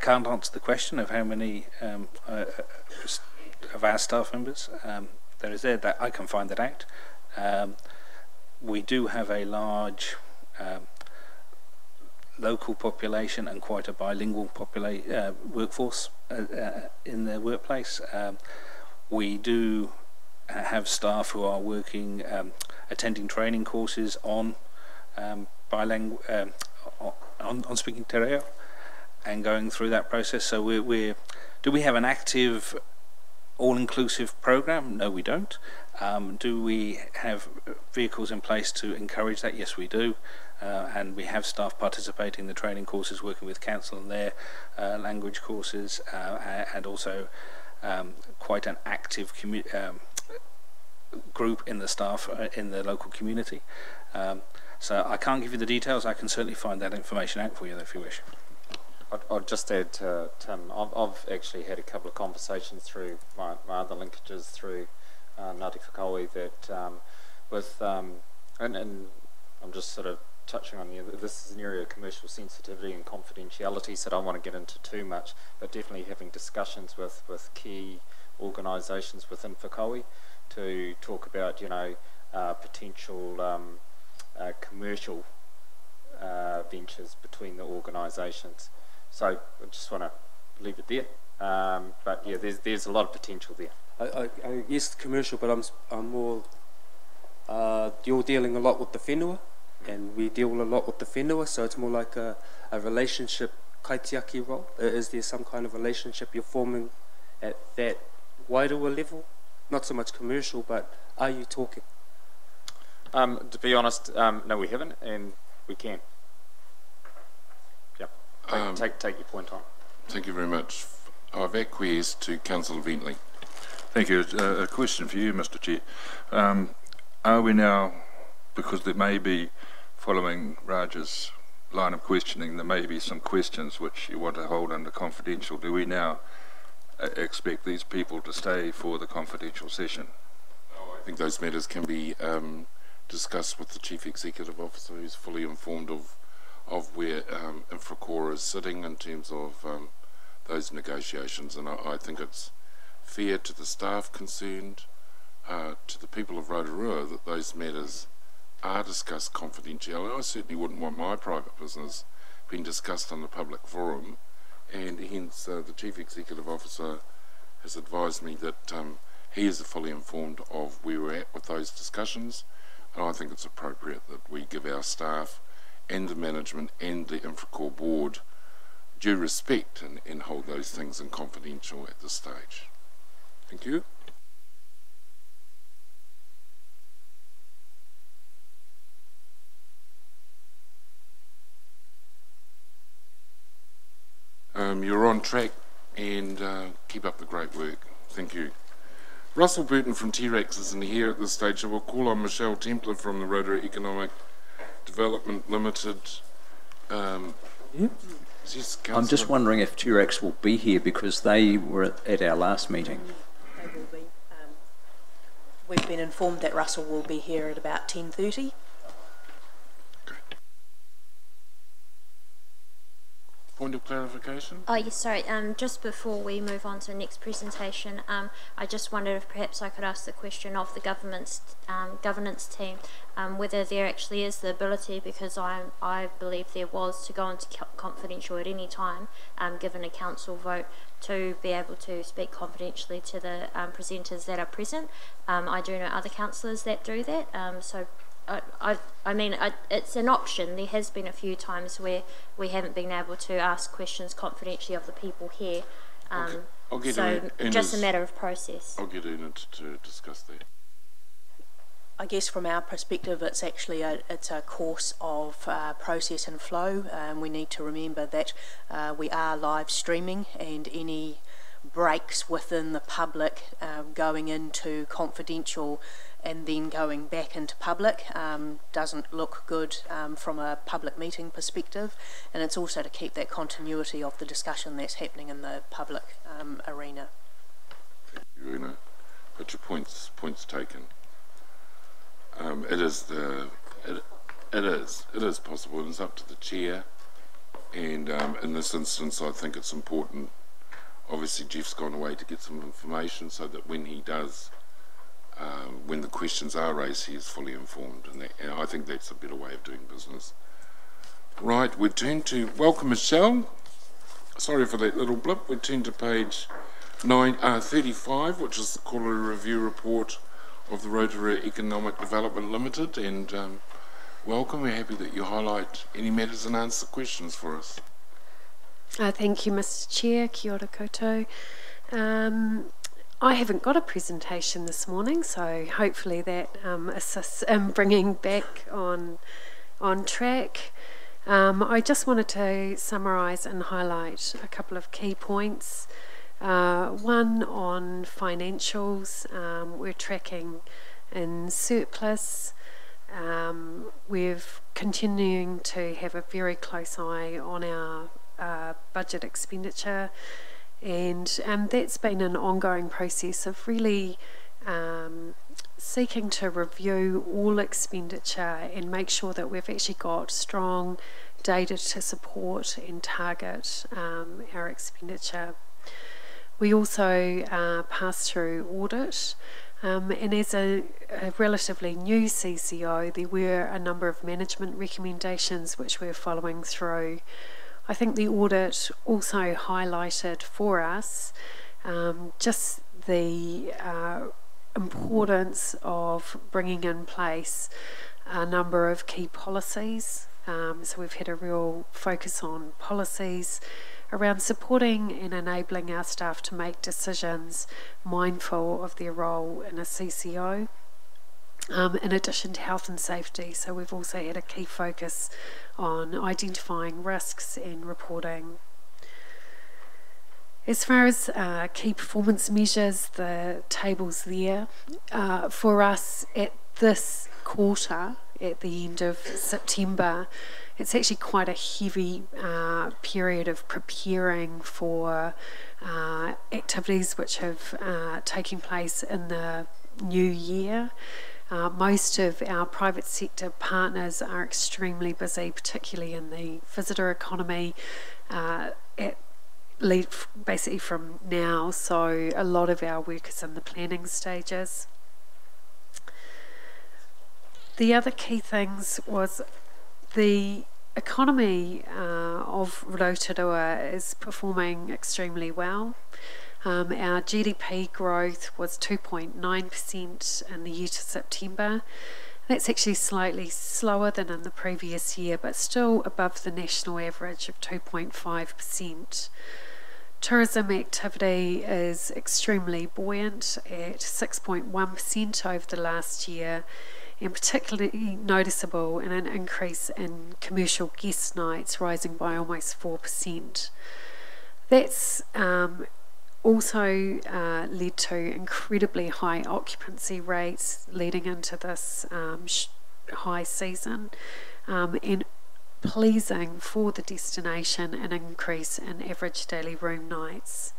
S10: can't answer the question of how many of our staff members there is there. That I can find that out. We do have a large local population and quite a bilingual workforce in the workplace. We do have staff who are working, attending training courses on bilingual, on speaking te reo, and going through that process. So do we have an active all-inclusive program? No, we don't. Do we have vehicles in place to encourage that? Yes, we do. And we have staff participating in the training courses, working with council on their language courses, and also quite an active group in the staff in the local community. So I can't give you the details. I can certainly find that information out for you, if you wish.
S11: I'll just add to Tim. I've actually had a couple of conversations through my other linkages through Ngāti Whakao that and I'm just sort of touching on this is an area of commercial sensitivity and confidentiality, so I don't want to get into too much, but definitely having discussions with key organisations within Whakao to talk about potential commercial ventures between the organisations. So I just want to leave it there. But yeah, there's a lot of potential there.
S6: I guess commercial, but I'm more. You're dealing a lot with the whenua, and we deal a lot with the whenua, so it's more like a relationship kaitiaki role. Is there some kind of relationship you're forming at that wider level? Not so much commercial, but are you talking?
S11: To be honest, no, we haven't, and we can. Yeah, take your point on.
S1: Thank you very much. I've acquiesced to Councillor Bentley.
S8: Thank you. A question for you, Mr. Chair. Are we now, because there may be, following Raj's line of questioning, there may be some questions which you want to hold under confidential, do we now expect these people to stay for the confidential session?
S1: I think those matters can be discussed with the Chief Executive Officer, who's fully informed of where Infracore is sitting in terms of those negotiations, and I think it's fair to the staff concerned, to the people of Rotorua, that those matters are discussed confidentially. I certainly wouldn't want my private business being discussed on the public forum, and hence the Chief Executive Officer has advised me that he is fully informed of where we're at with those discussions, and I think it's appropriate that we give our staff and the management and the Infracore board due respect and hold those things in confidential at this stage. Thank you. You're on track, and keep up the great work. Thank you. Russell Burton from T-Rex isn't here at this stage, so we'll call on Michelle Templer from the Rotorua Economic Development Limited. Yes,
S14: I'm just wondering if T-Rex will be here, because they were at our last meeting.
S15: They will be. We've been informed that Russell will be here at about 10:30.
S1: Point of clarification?
S9: Oh, yes, sorry. Just before we move on to the next presentation, I just wondered if perhaps I could ask the question of the governance team, whether there actually is the ability, because I believe there was, to go into confidential at any time, given a council vote, to be able to speak confidentially to the presenters that are present. I do know other councillors that do that, so I mean, it's an option. There has been a few times where we haven't been able to ask questions confidentially of the people here.
S1: Okay. I'll get
S15: so just a matter of process.
S1: I'll get in to discuss that.
S15: I guess from our perspective, it's actually it's a course of process and flow. We need to remember that we are live streaming, and any breaks within the public going into confidential and then going back into public doesn't look good from a public meeting perspective, and it's also to keep that continuity of the discussion that's happening in the public arena.
S1: Thank you, Una. But your point's taken. It is possible, and it's up to the chair, and in this instance I think it's important. Obviously Jeff's gone away to get some information, so that when he does, when the questions are raised, he is fully informed, and I think that's a better way of doing business. Right, we turn to, welcome Michelle, sorry for that little blip, we turn to page 35, which is the quarterly review report of the Rotorua Economic Development Limited, and welcome, we're happy that you highlight any matters and answer questions for us.
S16: Thank you, Mr. Chair. Kia ora koutou. I haven't got a presentation this morning, so hopefully that assists in bringing back on track. I just wanted to summarise and highlight a couple of key points. One on financials. We're tracking in surplus. We're continuing to have a very close eye on our budget expenditure, and that's been an ongoing process of really seeking to review all expenditure and make sure that we've actually got strong data to support and target our expenditure. We also pass through audit And as a relatively new CCO, there were a number of management recommendations which we're following through. I think the audit also highlighted for us just the importance of bringing in place a number of key policies. So we've had a real focus on policies around supporting and enabling our staff to make decisions mindful of their role in a CCO. In addition to health and safety, so we've also had a key focus on identifying risks and reporting. As far as key performance measures, the tables there, for us at this quarter, at the end of September, it's actually quite a heavy period of preparing for activities which have taken place in the new year. Most of our private sector partners are extremely busy, particularly in the visitor economy, basically from now, so a lot of our work is in the planning stages. The other key things was the economy of Rotorua is performing extremely well. Our GDP growth was 2.9% in the year to September. That's actually slightly slower than in the previous year, but still above the national average of 2.5%. Tourism activity is extremely buoyant at 6.1% over the last year, and particularly noticeable in an increase in commercial guest nights, rising by almost 4%. That's also led to incredibly high occupancy rates leading into this high season, and pleasing for the destination an increase in average daily room nights.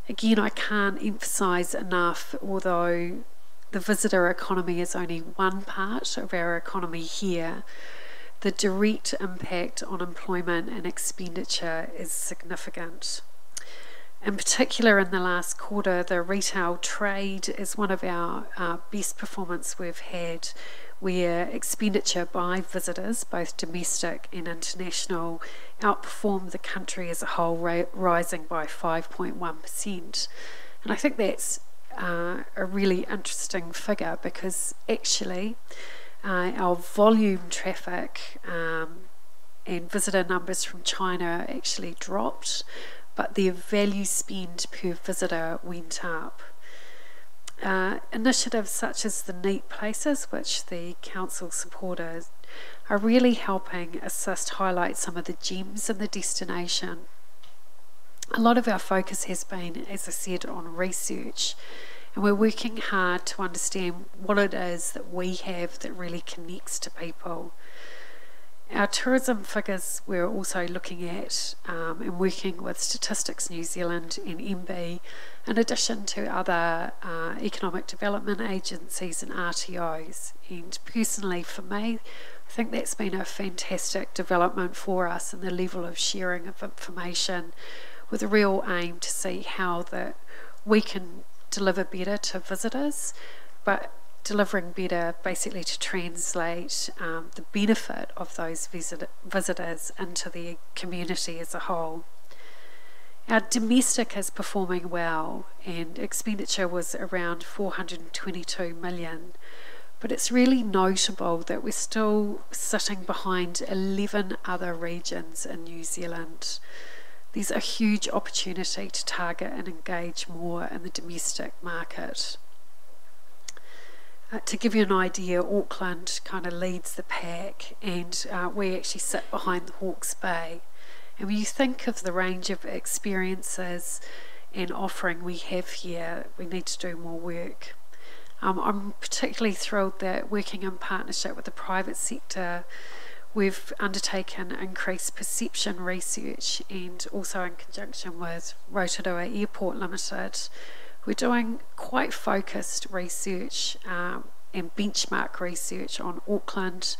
S16: Again, I can't emphasise enough, although the visitor economy is only one part of our economy here, the direct impact on employment and expenditure is significant. In particular, in the last quarter, the retail trade is one of our best performance we've had, where expenditure by visitors, both domestic and international, outperformed the country as a whole, rising by 5.1%. And I think that's a really interesting figure, because actually our volume traffic and visitor numbers from China actually dropped, but their value spend per visitor went up. Initiatives such as the Neat Places, which the council supported, are really helping highlight some of the gems in the destination. A lot of our focus has been, as I said, on research, and we're working hard to understand what it is that we have that really connects to people. Our tourism figures we're also looking at and working with Statistics New Zealand and MB, in addition to other economic development agencies and RTOs. And personally for me, I think that's been a fantastic development for us in the level of sharing of information, with a real aim to see how that we can deliver better to visitors, but delivering better basically to translate the benefit of those visitors into the community as a whole. Our domestic is performing well, and expenditure was around 422 million, but it's really notable that we're still sitting behind 11 other regions in New Zealand. There's a huge opportunity to target and engage more in the domestic market. To give you an idea, Auckland kind of leads the pack, and we actually sit behind the Hawke's Bay. And when you think of the range of experiences and offering we have here, we need to do more work. I'm particularly thrilled that, working in partnership with the private sector, we've undertaken increased perception research, and also in conjunction with Rotorua Airport Limited, we're doing quite focused research and benchmark research on Auckland,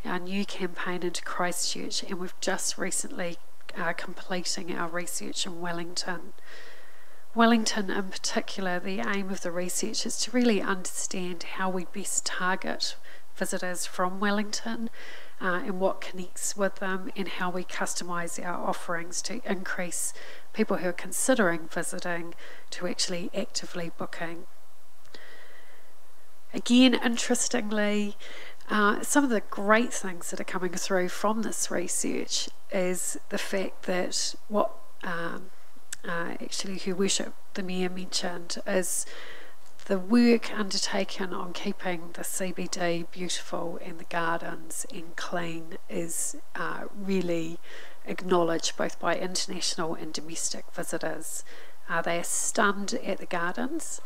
S16: our new campaign into Christchurch, and we've just recently completing our research in Wellington. Wellington in particular, the aim of the research is to really understand how we best target visitors from Wellington and what connects with them, and how we customise our offerings to increase people who are considering visiting to actually actively booking. Again, interestingly, some of the great things that are coming through from this research is the fact that what actually Her Worship the Mayor mentioned is the work undertaken on keeping the CBD beautiful and the gardens and clean is really acknowledged both by international and domestic visitors. They are stunned at the gardens.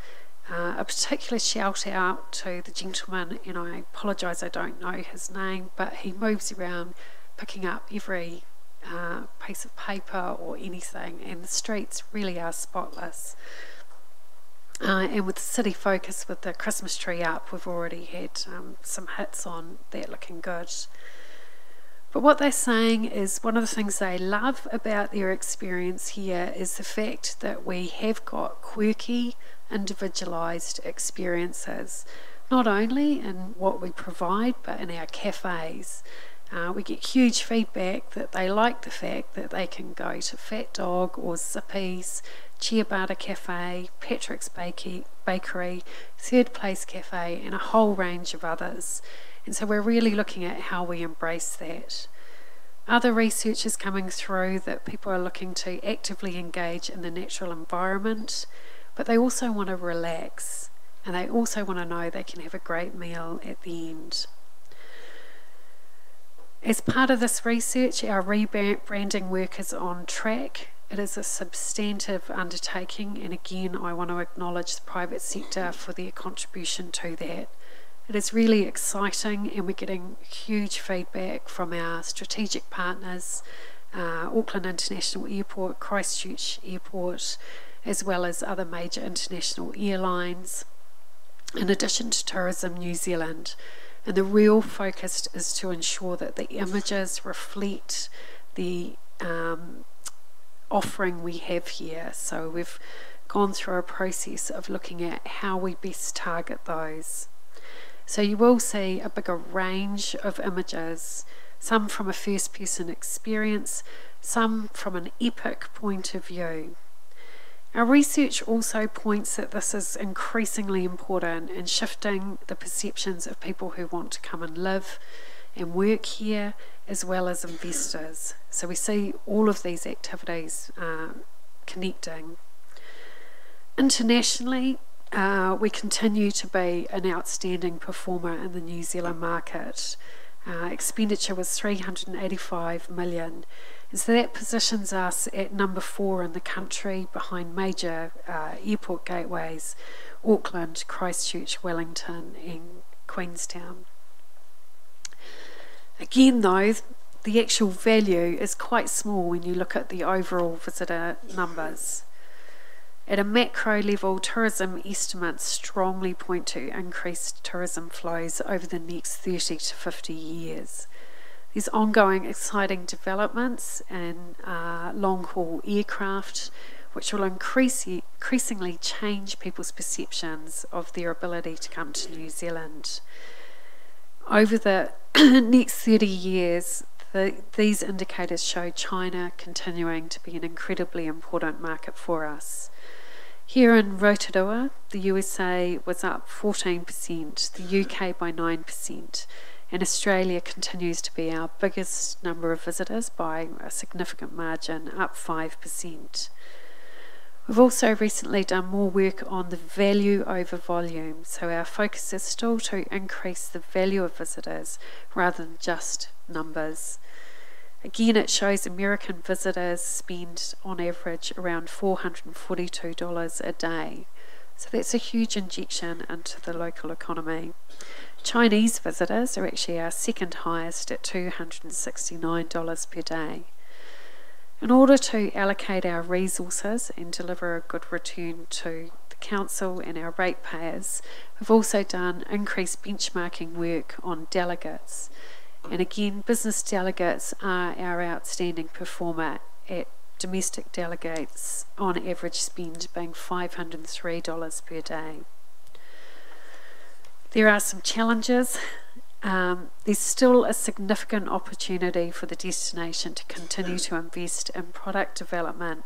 S16: A particular shout out to the gentleman, and I apologise I don't know his name, but he moves around picking up every piece of paper or anything, and the streets really are spotless. And with the city focus with the Christmas tree up, we've already had some hits on that looking good. But what they're saying is one of the things they love about their experience here is the fact that we have got quirky, individualised experiences, not only in what we provide, but in our cafes. We get huge feedback that they like the fact that they can go to Fat Dog or Zippy's, Ciabatta Cafe, Patrick's Bakery, Third Place Cafe, and a whole range of others. And so we're really looking at how we embrace that. Other research is coming through that people are looking to actively engage in the natural environment, but they also want to relax, and they also want to know they can have a great meal at the end. As part of this research, our rebranding work is on track. It is a substantive undertaking, and again, I want to acknowledge the private sector for their contribution to that. It is really exciting, and we're getting huge feedback from our strategic partners, Auckland International Airport, Christchurch Airport, as well as other major international airlines, in addition to Tourism New Zealand. And the real focus is to ensure that the images reflect the offering we have here. So we've gone through a process of looking at how we best target those. So you will see a bigger range of images, some from a first-person experience, some from an epic point of view. Our research also points that this is increasingly important in shifting the perceptions of people who want to come and live and work here, as well as investors. So we see all of these activities connecting. Internationally, we continue to be an outstanding performer in the New Zealand market. Expenditure was $385 million. And so that positions us at number 4 in the country, behind major airport gateways, Auckland, Christchurch, Wellington and Queenstown. Again though, the actual value is quite small when you look at the overall visitor numbers. At a macro level, tourism estimates strongly point to increased tourism flows over the next 30 to 50 years. There's ongoing exciting developments in long-haul aircraft, which will increasingly change people's perceptions of their ability to come to New Zealand. Over the next 30 years, these indicators show China continuing to be an incredibly important market for us. Here in Rotorua, the USA was up 14%, the UK by 9%, and Australia continues to be our biggest number of visitors by a significant margin, up 5%. We've also recently done more work on the value over volume, so our focus is still to increase the value of visitors rather than just numbers. Again, it shows American visitors spend on average around $442 a day. So that's a huge injection into the local economy. Chinese visitors are actually our second highest at $269 per day. In order to allocate our resources and deliver a good return to the council and our ratepayers, we've also done increased benchmarking work on delegates. And again, business delegates are our outstanding performer at domestic delegates on average spend being $503 per day. There are some challenges. There's still a significant opportunity for the destination to continue to invest in product development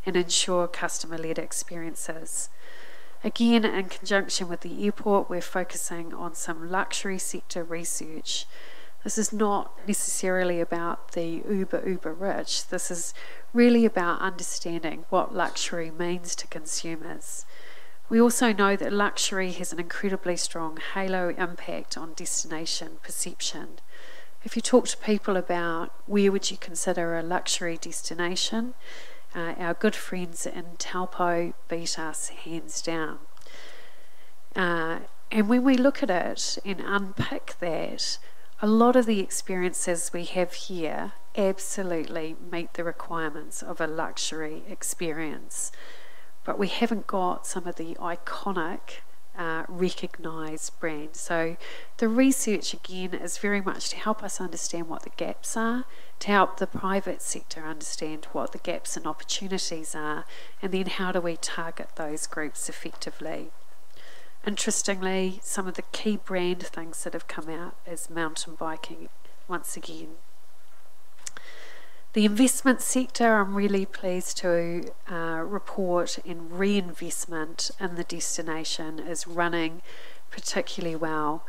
S16: and ensure customer-led experiences. Again, in conjunction with the airport, we're focusing on some luxury sector research. This is not necessarily about the uber rich. This is really about understanding what luxury means to consumers. We also know that luxury has an incredibly strong halo impact on destination perception. If you talk to people about where would you consider a luxury destination, our good friends in Taupo beat us hands down. And when we look at it and unpick that, a lot of the experiences we have here absolutely meet the requirements of a luxury experience. But we haven't got some of the iconic, recognised brands. So the research, again, is very much to help us understand what the gaps are, to help the private sector understand what the gaps and opportunities are, and then how do we target those groups effectively. Interestingly, some of the key brand things that have come out is mountain biking once again. The investment sector, I'm really pleased to report in reinvestment in the destination is running particularly well.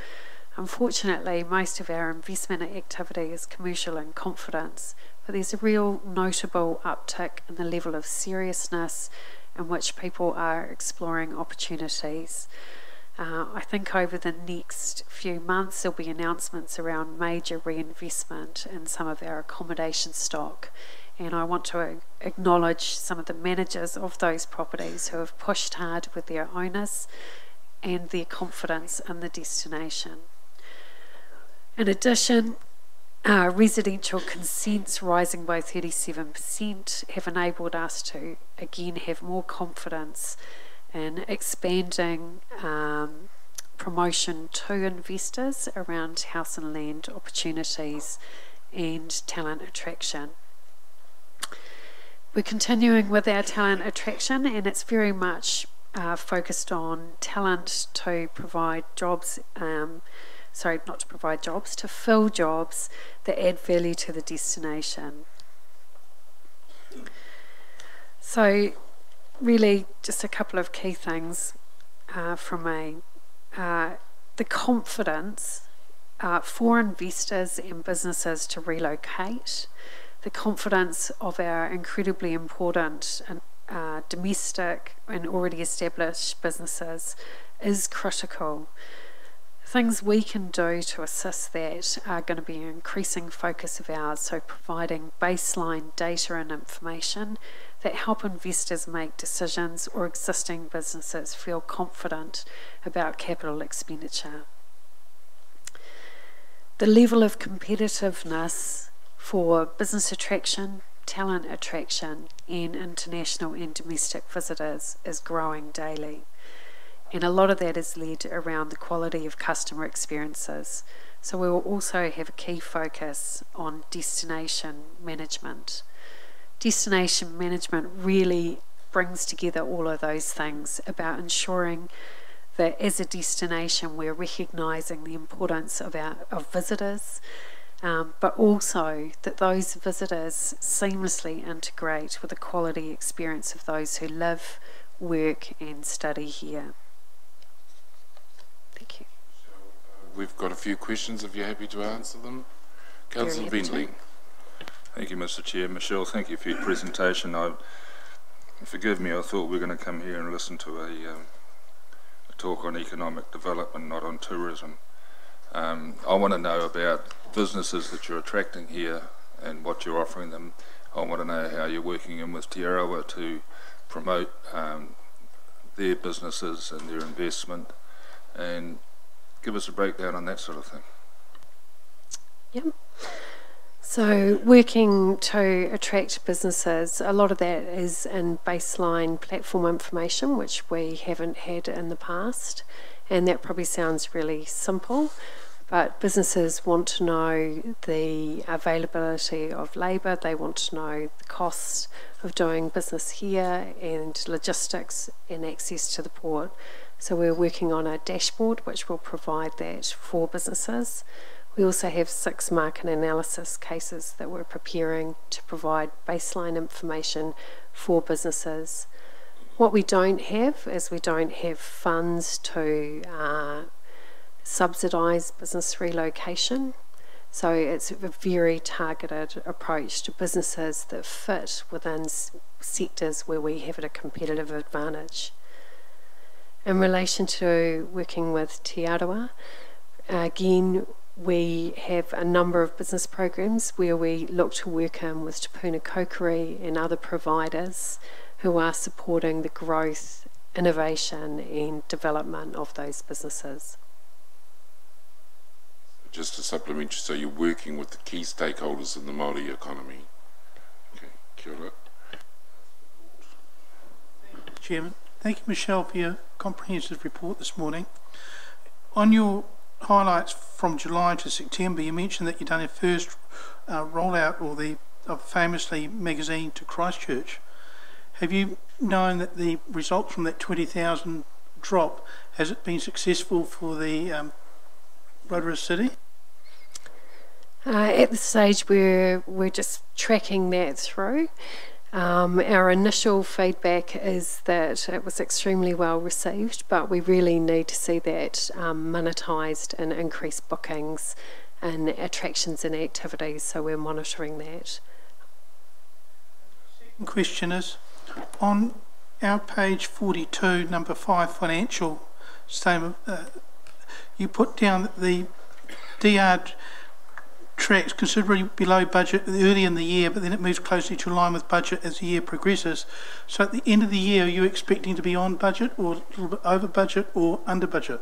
S16: Unfortunately, most of our investment activity is commercial in confidence, but there's a real notable uptick in the level of seriousness in which people are exploring opportunities. I think over the next few months there'll be announcements around major reinvestment in some of our accommodation stock, and I want to acknowledge some of the managers of those properties who have pushed hard with their owners and their confidence in the destination. In addition, residential consents rising by 37% have enabled us to again have more confidence in expanding promotion to investors around house and land opportunities and talent attraction. We're continuing with our talent attraction, and it's very much focused on talent to provide jobs, not to provide jobs, to fill jobs that add value to the destination. So really just a couple of key things from me. The confidence for investors and businesses to relocate, the confidence of our incredibly important domestic and already established businesses is critical. Things we can do to assist that are going to be an increasing focus of ours, so providing baseline data and information that help investors make decisions or existing businesses feel confident about capital expenditure. The level of competitiveness for business attraction, talent attraction, and international and domestic visitors is growing daily. And a lot of that is led around the quality of customer experiences. So we will also have a key focus on destination management. Destination management really brings together all of those things about ensuring that as a destination we're recognising the importance of visitors, but also that those visitors seamlessly integrate with the quality experience of those who live, work and study here. Thank you.
S1: We've got a few questions if you're happy to answer them. Councillor Bentley.
S8: Thank you, Mr. Chair. Michelle, thank you for your presentation. Forgive me, I thought we were going to come here and listen to a talk on economic development, not on tourism. I want to know about businesses that you're attracting here and what you're offering them. I want to know how you're working in with Te Arawa to promote their businesses and their investment, and give us a breakdown on that sort of thing.
S16: Yep. So working to attract businesses, a lot of that is in baseline platform information, which we haven't had in the past, and that probably sounds really simple, but businesses want to know the availability of labour, they want to know the costs of doing business here and logistics and access to the port. So we're working on a dashboard which will provide that for businesses. We also have 6 market analysis cases that we're preparing to provide baseline information for businesses. What we don't have is we don't have funds to subsidise business relocation. So it's a very targeted approach to businesses that fit within sectors where we have a competitive advantage. In relation to working with Te Arawa, again, we have a number of business programs where we look to work in with Te Puna Koukuri and other providers who are supporting the growth, innovation and development of those businesses.
S1: Just to supplement, so you're working with the key stakeholders in the Māori economy. Okay, kia ora.
S7: Chairman, thank you, Michelle, for your comprehensive report this morning. On your highlights from July to September, you mentioned that you've done your first rollout of Famously magazine to Christchurch. Have you known that the results from that 20,000 drop, has it been successful for the Rotorua City?
S16: At this stage, we're just tracking that through. Our initial feedback is that it was extremely well received, but we really need to see that monetised and increased bookings and attractions and activities, so we're monitoring that.
S7: Second question is, on our page 42, number 5, financial statement, you put down that the DR tracks considerably below budget early in the year, but then it moves closely to line with budget as the year progresses. So at the end of the year, are you expecting to be on budget or a little bit over budget or under budget?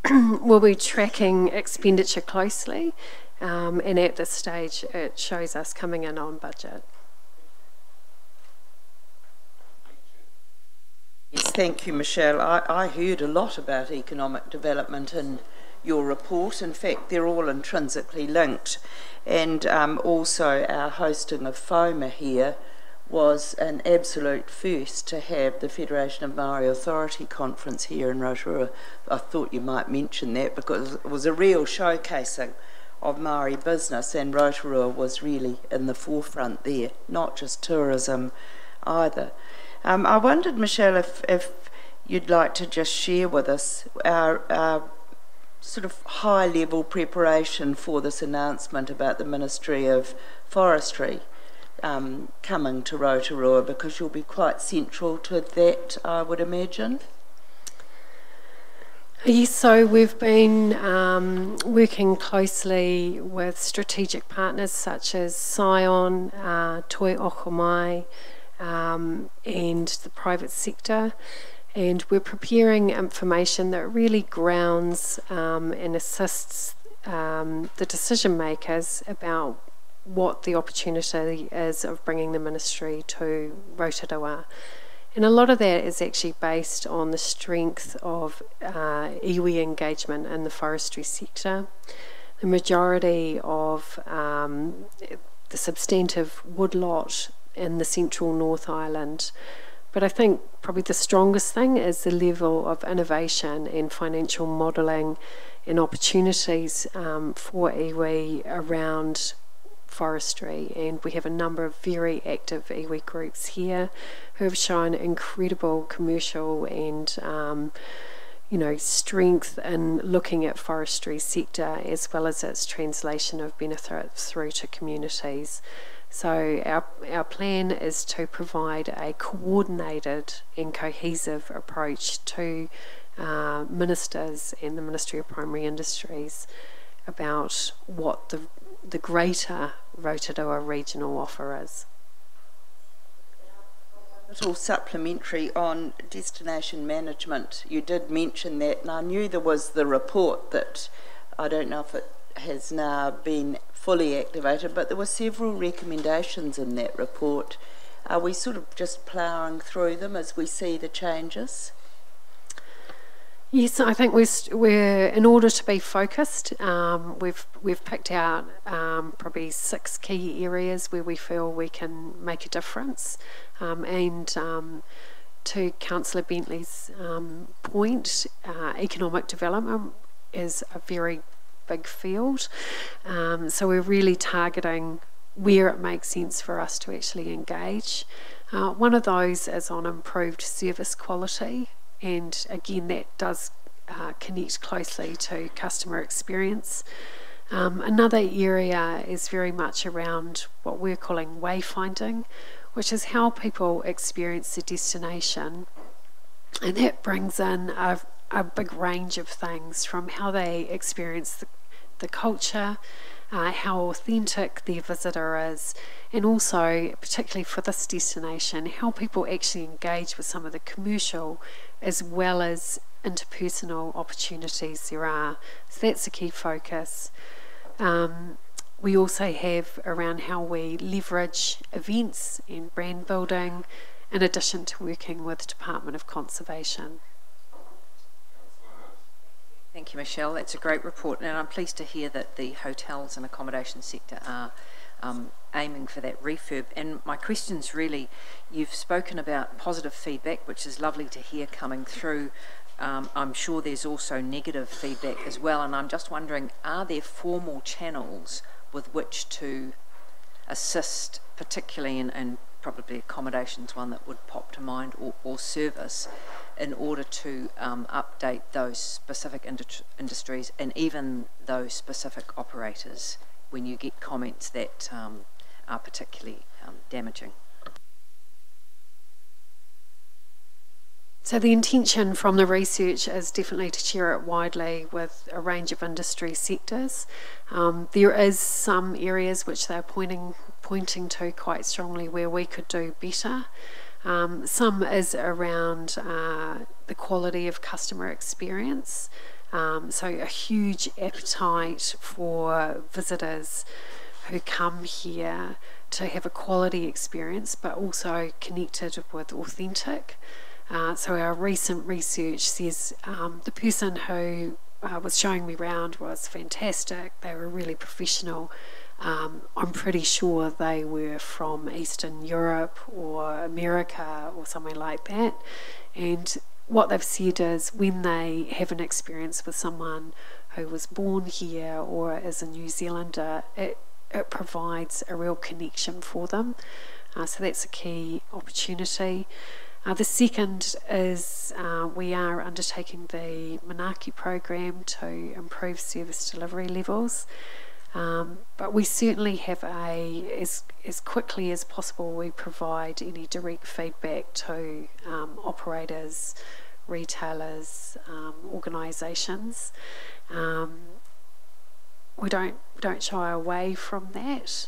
S16: We'll be tracking expenditure closely, and at this stage it shows us coming in on budget.
S4: Yes, thank you, Michelle. I heard a lot about economic development in your report. In fact, they're all intrinsically linked. And also our hosting of FOMA here was an absolute first to have the Federation of Māori Authority Conference here in Rotorua. I thought you might mention that because it was a real showcasing of Māori business, and Rotorua was really in the forefront there, not just tourism either. I wondered, Michelle, if you'd like to just share with us our sort of high-level preparation for this announcement about the Ministry of Forestry coming to Rotorua, because you'll be quite central to that, I would imagine.
S16: Yes, so we've been working closely with strategic partners such as Scion, Toi Okomai, and the private sector, and we're preparing information that really grounds and assists the decision makers about what the opportunity is of bringing the ministry to Rotorua. And a lot of that is actually based on the strength of iwi engagement in the forestry sector. The majority of the substantive woodlot in the central North Island. But I think probably the strongest thing is the level of innovation and financial modelling and opportunities for iwi around forestry, and we have a number of very active iwi groups here who have shown incredible commercial and strength in looking at forestry sector as well as its translation of benefits through to communities. So our plan is to provide a coordinated and cohesive approach to ministers and the Ministry of Primary Industries about what the greater Rotorua regional offer is.
S4: A little supplementary on destination management. You did mention that, and I knew there was the report that, I don't know if it has now been fully activated, but there were several recommendations in that report. Are we sort of just ploughing through them as we see the changes?
S16: Yes, I think we're in order to be focused, we've picked out probably 6 key areas where we feel we can make a difference, and to Councillor Bentley's point, economic development is a very big field, so we're really targeting where it makes sense for us to actually engage. One of those is on improved service quality, and again that does connect closely to customer experience. Another area is very much around what we're calling wayfinding, which is how people experience the destination, and that brings in a big range of things, from how they experience the culture, how authentic their visitor is, and also, particularly for this destination, how people actually engage with some of the commercial as well as interpersonal opportunities there are. So that's a key focus. We also have around how we leverage events and brand building, in addition to working with the Department of Conservation.
S3: Thank you, Michelle. That's a great report, and I'm pleased to hear that the hotels and accommodation sector are aiming for that refurb. And my question's really, you've spoken about positive feedback, which is lovely to hear coming through. I'm sure there's also negative feedback as well, and I'm just wondering, are there formal channels with which to assist, particularly in probably accommodations, one that would pop to mind, or service, in order to update those specific industries and even those specific operators when you get comments that are particularly damaging?
S16: So the intention from the research is definitely to share it widely with a range of industry sectors. There is some areas which they're pointing to quite strongly where we could do better. Some is around the quality of customer experience. So a huge appetite for visitors who come here to have a quality experience, but also connected with authentic. So our recent research says the person who was showing me around was fantastic. They were really professional. I'm pretty sure they were from Eastern Europe or America or somewhere like that. And what they've said is when they have an experience with someone who was born here or is a New Zealander, it provides a real connection for them. So that's a key opportunity. The second is we are undertaking the Manaaki program to improve service delivery levels. But we certainly have as quickly as possible, we provide any direct feedback to operators, retailers, organisations. We don't shy away from that.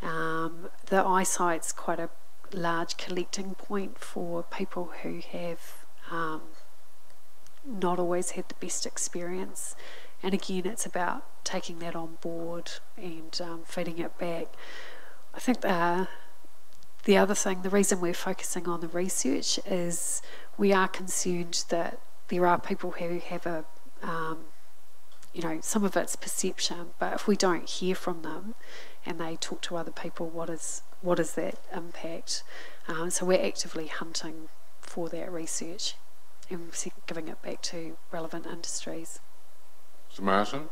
S16: The eyesight's quite a large collecting point for people who have not always had the best experience, and again it's about taking that on board and feeding it back. I think the other thing, the reason we're focusing on the research is we are concerned that there are people who have some of it's perception, but if we don't hear from them and they talk to other people, what is that impact? So we're actively hunting for that research and giving it back to relevant industries.
S1: Mr. Martin?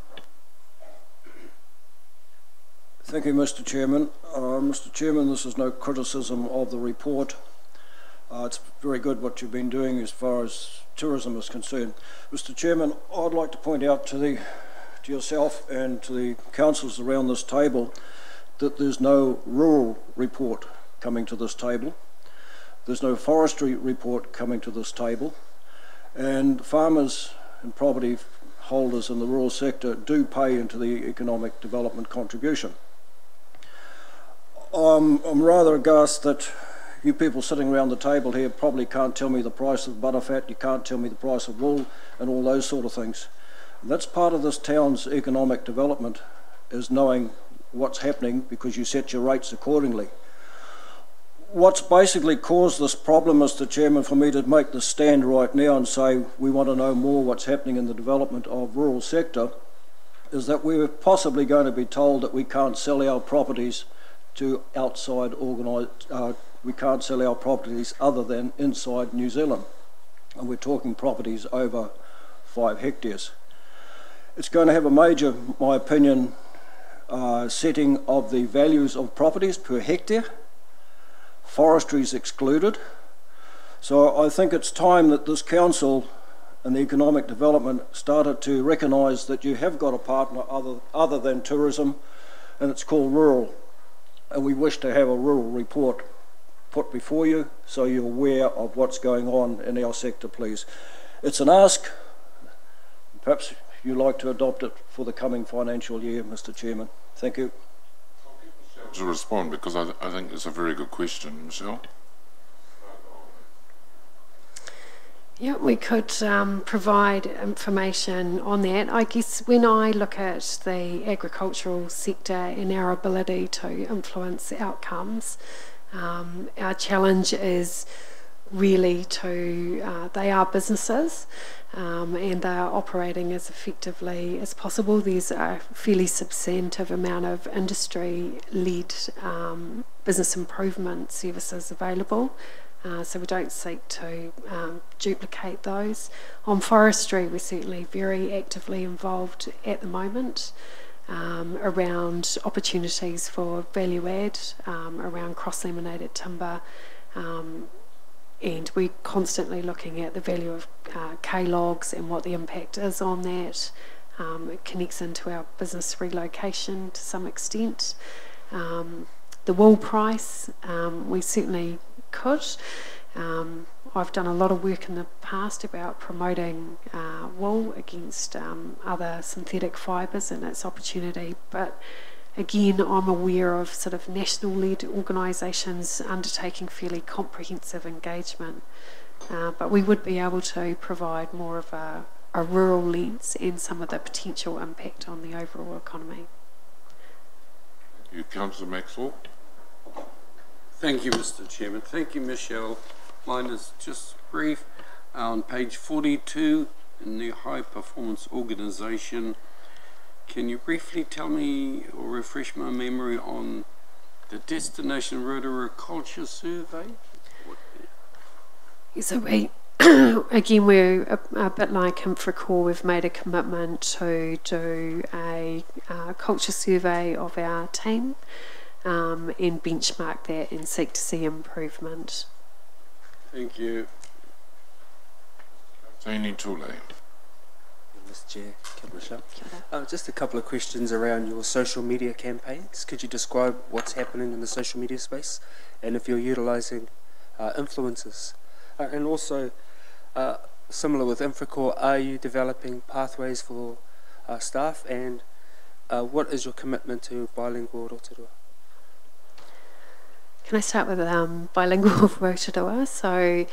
S17: Thank you, Mr. Chairman. Mr. Chairman, this is no criticism of the report. It's very good what you've been doing as far as tourism is concerned. Mr. Chairman, I'd like to point out to yourself and to the councillors around this table that there's no rural report coming to this table. There's no forestry report coming to this table. And farmers and property holders in the rural sector do pay into the economic development contribution. I'm rather aghast that you people sitting around the table here probably can't tell me the price of butterfat, you can't tell me the price of wool and all those sort of things. And that's part of this town's economic development, is knowing what's happening because you set your rates accordingly. what's basically caused this problem, Mr. Chairman, for me to make this stand right now and say we want to know more what's happening in the development of rural sector, is that we're possibly going to be told that we can't sell our properties to outside we can't sell our properties other than inside New Zealand. And we're talking properties over 5 hectares. It's going to have a major, my opinion, setting of the values of properties per hectare. Forestry is excluded. So I think it's time that this council and the economic development started to recognise that you have got a partner other than tourism, and it's called rural. And we wish to have a rural report put before you so you're aware of what's going on in our sector, please. It's an ask. Perhaps you'd like to adopt it for the coming financial year, Mr. Chairman. Thank you.
S1: To respond, because I think it's a very good question, Michelle.
S16: Yeah, we could provide information on that. I guess when I look at the agricultural sector and our ability to influence outcomes, our challenge is really to, they are businesses and they are operating as effectively as possible. There's a fairly substantive amount of industry-led business improvement services available. So we don't seek to duplicate those. On forestry, we're certainly very actively involved at the moment around opportunities for value add, around cross-laminated timber, and we're constantly looking at the value of K-logs and what the impact is on that. It connects into our business relocation to some extent. The wool price, we certainly could. I've done a lot of work in the past about promoting wool against other synthetic fibres and its opportunity, but again, I'm aware of sort of national-led organisations undertaking fairly comprehensive engagement, but we would be able to provide more of a rural lens and some of the potential impact on the overall economy.
S1: Thank you, Councillor Maxwell.
S18: Thank you, Mr. Chairman. Thank you, Michelle. Mine is just brief. On page 42 in the High Performance Organisation, can you briefly tell me or refresh my memory on the Destination Rotorua Culture Survey?
S16: So we, again, we're a bit like Infracore. We've made a commitment to do a culture survey of our team and benchmark that and seek to see improvement.
S18: Thank you.
S1: Tony Tule.
S6: Mr. Chair, Michelle. Just a couple of questions around your social media campaigns. Could you describe what's happening in the social media space and if you're utilising influencers? And also, similar with Infracore, are you developing pathways for staff, and what is your commitment to bilingual Rotorua?
S16: Can I start with bilingual Rotorua? So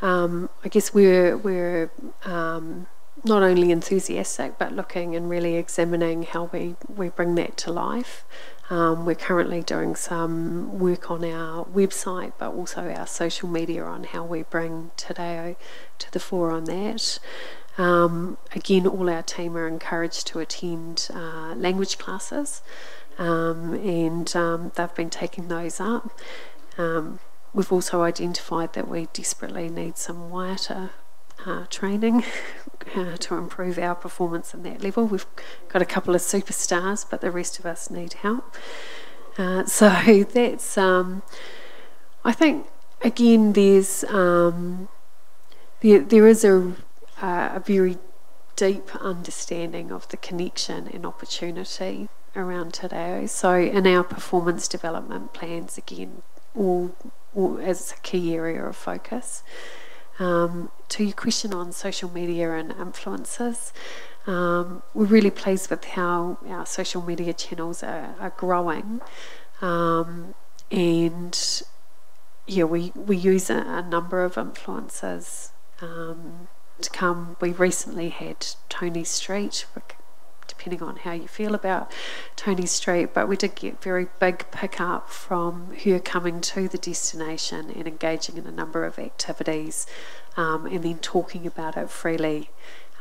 S16: I guess we're not only enthusiastic but looking and really examining how we bring that to life. We're currently doing some work on our website but also our social media on how we bring Te Reo to the fore on that. Again, all our team are encouraged to attend language classes. And they've been taking those up. We've also identified that we desperately need some waiata training to improve our performance in that level. We've got a couple of superstars, but the rest of us need help. So that's, I think, again, there's there is a very deep understanding of the connection and opportunity around Te Reo. So in our performance development plans, again, all as a key area of focus. To your question on social media and influencers, we're really pleased with how our social media channels are growing, and yeah, we use a number of influencers to come. We recently had Tony Street depending on how you feel about Tony Street, but we did get very big pick-up from her coming to the destination and engaging in a number of activities, and then talking about it freely,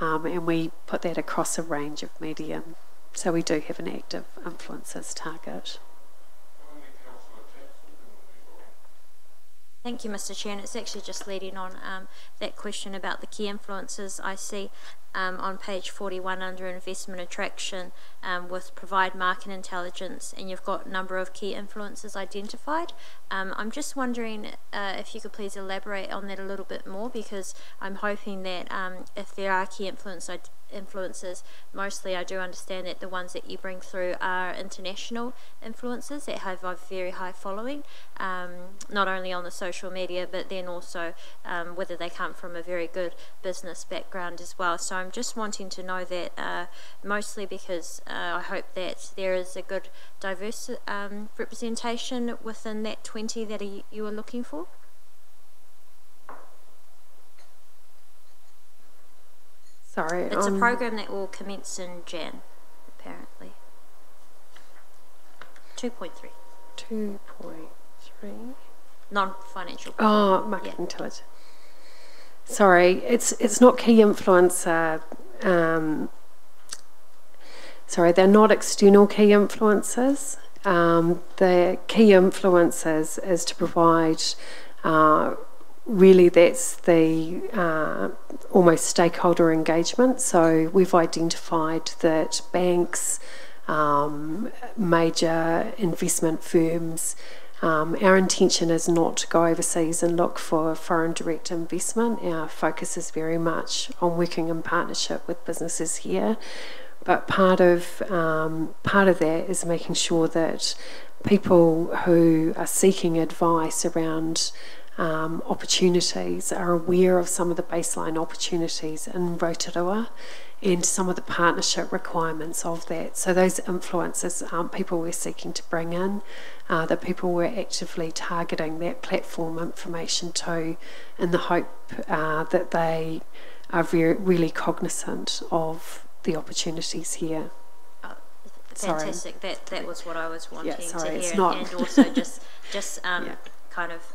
S16: and we put that across a range of medium. So we do have an active influencers target.
S9: Thank you, Mr. Chair, and it's actually just leading on that question about the key influencers. I see on page 41 under investment attraction with provide market intelligence, and you've got a number of key influencers identified. I'm just wondering if you could please elaborate on that a little bit more, because I'm hoping that if there are key influencers, mostly I do understand that the ones that you bring through are international influencers that have a very high following, not only on the social media, but then also whether they come from a very good business background as well. So I'm just wanting to know that, mostly because I hope that there is a good diverse representation within that 20 that you are looking for.
S16: Sorry.
S9: It's a program that will commence in Jan, apparently. 2.3.
S16: 2.3.
S9: Non-financial.
S16: Oh, market intelligence. Sorry, it's not key influencer. Sorry, they're not external key influencers. The key influencers is to provide. Really, that's the almost stakeholder engagement. So we've identified that banks, major investment firms, our intention is not to go overseas and look for foreign direct investment. Our focus is very much on working in partnership with businesses here. But part of that is making sure that people who are seeking advice around opportunities are aware of some of the baseline opportunities in Rotorua and some of the partnership requirements of that. So those influencers aren't people we're seeking to bring in, the people we're actively targeting that platform information to, in the hope that they are really cognizant of the oppositions here.
S9: Fantastic. That was what I was wanting to hear, and also just kind of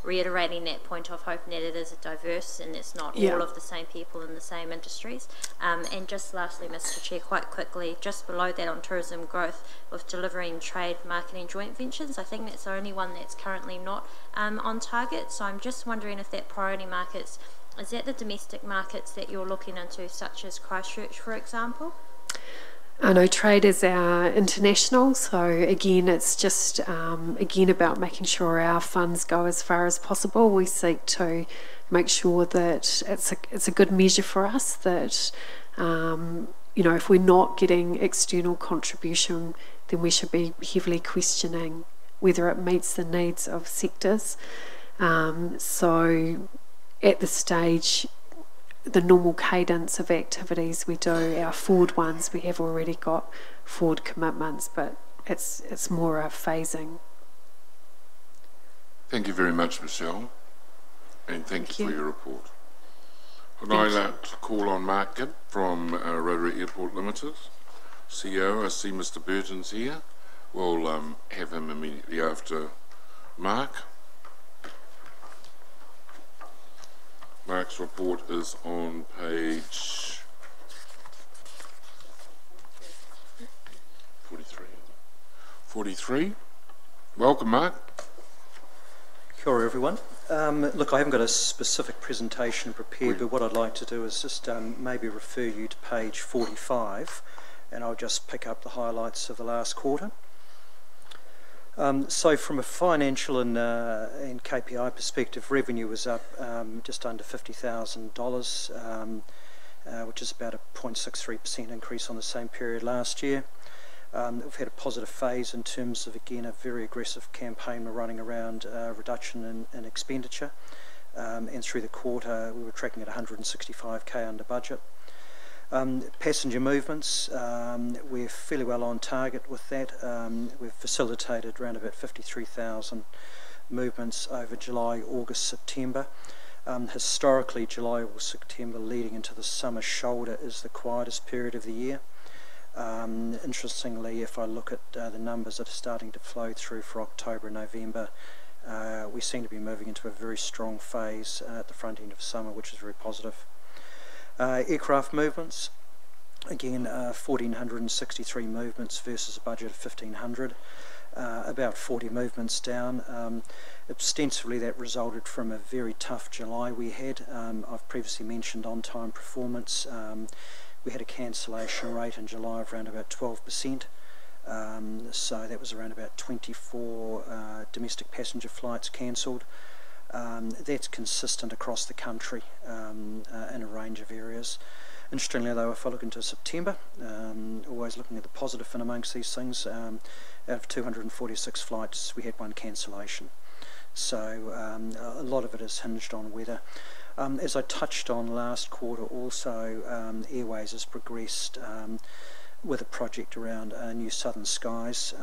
S9: reiterating that point of hoping that it is diverse and it's not all of the same people in the same industries. And just lastly, Mr. Chair, quite quickly, just below that on tourism growth with delivering trade, marketing, joint ventures, I think that's the only one that's currently not on target. So I'm just wondering if that priority markets, is that the domestic markets that you're looking into, such as Christchurch, for example?
S16: I know trade is our international, so again, it's just again about making sure our funds go as far as possible. We seek to make sure that it's a good measure for us that if we're not getting external contribution, then we should be heavily questioning whether it meets the needs of sectors. So at the stage, the normal cadence of activities we do, our forward ones, we have already got forward commitments, but it's more a phasing.
S1: Thank you very much, Michelle, and thank you for your report. I'd like to call on Mark Gibb from Rotorua Airport Limited, CEO. I see Mr. Burton's here. We'll have him immediately after Mark. Mark's report is on page 43. Welcome, Mark.
S19: Kia ora, everyone. Look, I haven't got a specific presentation prepared, but what I'd like to do is just maybe refer you to page 45, and I'll just pick up the highlights of the last quarter. So from a financial and KPI perspective, revenue was up just under $50,000, which is about a 0.63% increase on the same period last year. We've had a positive phase in terms of, again, a very aggressive campaign we're running around reduction in expenditure. And through the quarter, we were tracking at 165k under budget. Passenger movements, we're fairly well on target with that. We've facilitated around about 53,000 movements over July, August, September. Historically, July or September leading into the summer shoulder is the quietest period of the year. Interestingly, if I look at the numbers that are starting to flow through for October and November, we seem to be moving into a very strong phase at the front end of summer, which is very positive. Aircraft movements, again 1,463 movements versus a budget of 1,500. About 40 movements down. Ostensibly that resulted from a very tough July we had. I've previously mentioned on-time performance. We had a cancellation rate in July of around about 12%. So that was around about 24 domestic passenger flights cancelled. That's consistent across the country in a range of areas. Interestingly though, if I look into September, always looking at the positive in amongst these things, out of 246 flights we had one cancellation. So a lot of it is hinged on weather. As I touched on last quarter also, Airways has progressed with a project around New Southern Skies,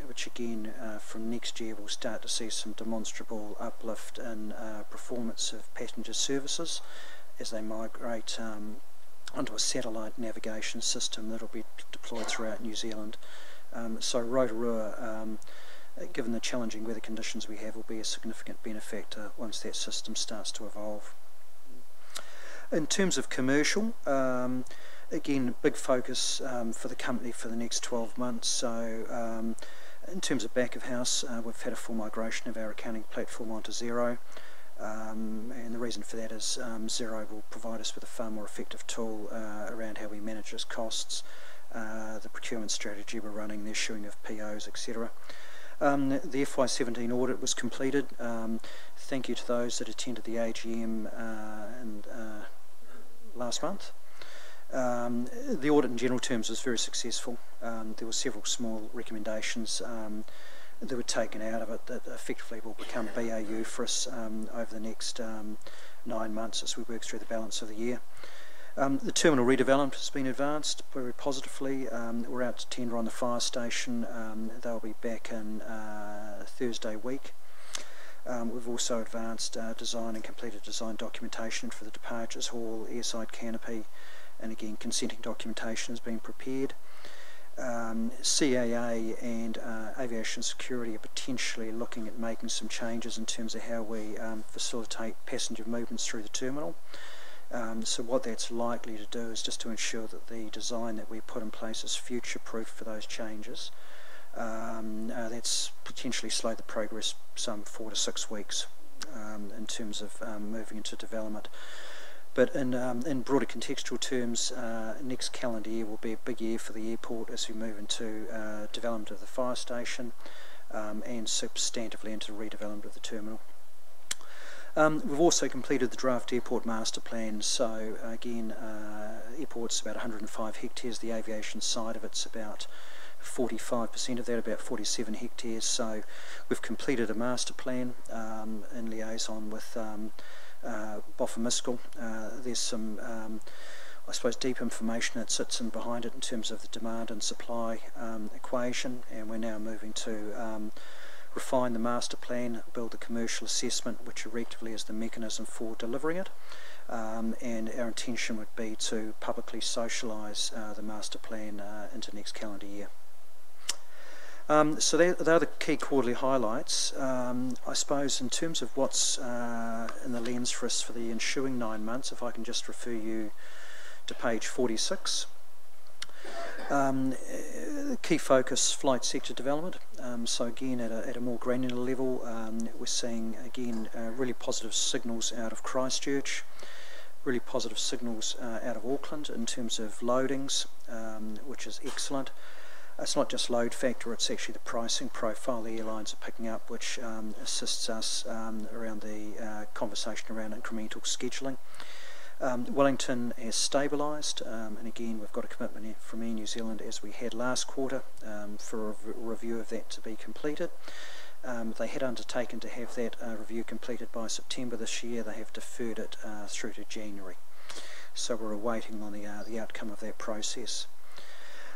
S19: which again from next year we'll start to see some demonstrable uplift in performance of passenger services as they migrate onto a satellite navigation system that will be deployed throughout New Zealand. So Rotorua, given the challenging weather conditions we have, will be a significant benefactor once that system starts to evolve. In terms of commercial, again, big focus for the company for the next 12 months. So in terms of back of house, we've had a full migration of our accounting platform onto Xero. And the reason for that is Xero will provide us with a far more effective tool around how we manage its costs, the procurement strategy we're running, the issuing of POs, etc. The FY17 audit was completed. Thank you to those that attended the AGM last month. The audit in general terms was very successful. There were several small recommendations that were taken out of it that effectively will become BAU for us over the next 9 months as we work through the balance of the year. The terminal redevelopment has been advanced very positively. We're out to tender on the fire station. They'll be back in Thursday week. We've also advanced design and completed design documentation for the departures hall, airside canopy, and again consenting documentation has been prepared. CAA and aviation security are potentially looking at making some changes in terms of how we facilitate passenger movements through the terminal. So what that's likely to do is just to ensure that the design that we put in place is future-proof for those changes. That's potentially slowed the progress some 4 to 6 weeks in terms of moving into development. But in broader contextual terms, next calendar year will be a big year for the airport as we move into development of the fire station and substantively into redevelopment of the terminal. We've also completed the draft airport master plan. So again, airport's about 105 hectares. The aviation side of it's about 45% of that, about 47 hectares. So we've completed a master plan in liaison with Boffa-Miskel. There's some, I suppose, deep information that sits in behind it in terms of the demand and supply equation, and we're now moving to refine the master plan, build the commercial assessment, which effectively is the mechanism for delivering it, and our intention would be to publicly socialise the master plan into next calendar year. So they're the key quarterly highlights. I suppose in terms of what's in the lens for us for the ensuing 9 months, if I can just refer you to page 46. Key focus, flight sector development. So again, at a more granular level, we're seeing again really positive signals out of Christchurch, really positive signals out of Auckland in terms of loadings, which is excellent. It's not just load factor, it's actually the pricing profile the airlines are picking up, which assists us around the conversation around incremental scheduling. Wellington has stabilised, and again we've got a commitment from Air New Zealand, as we had last quarter, for a review of that to be completed. They had undertaken to have that review completed by September this year. They have deferred it through to January. So we're awaiting on the outcome of that process.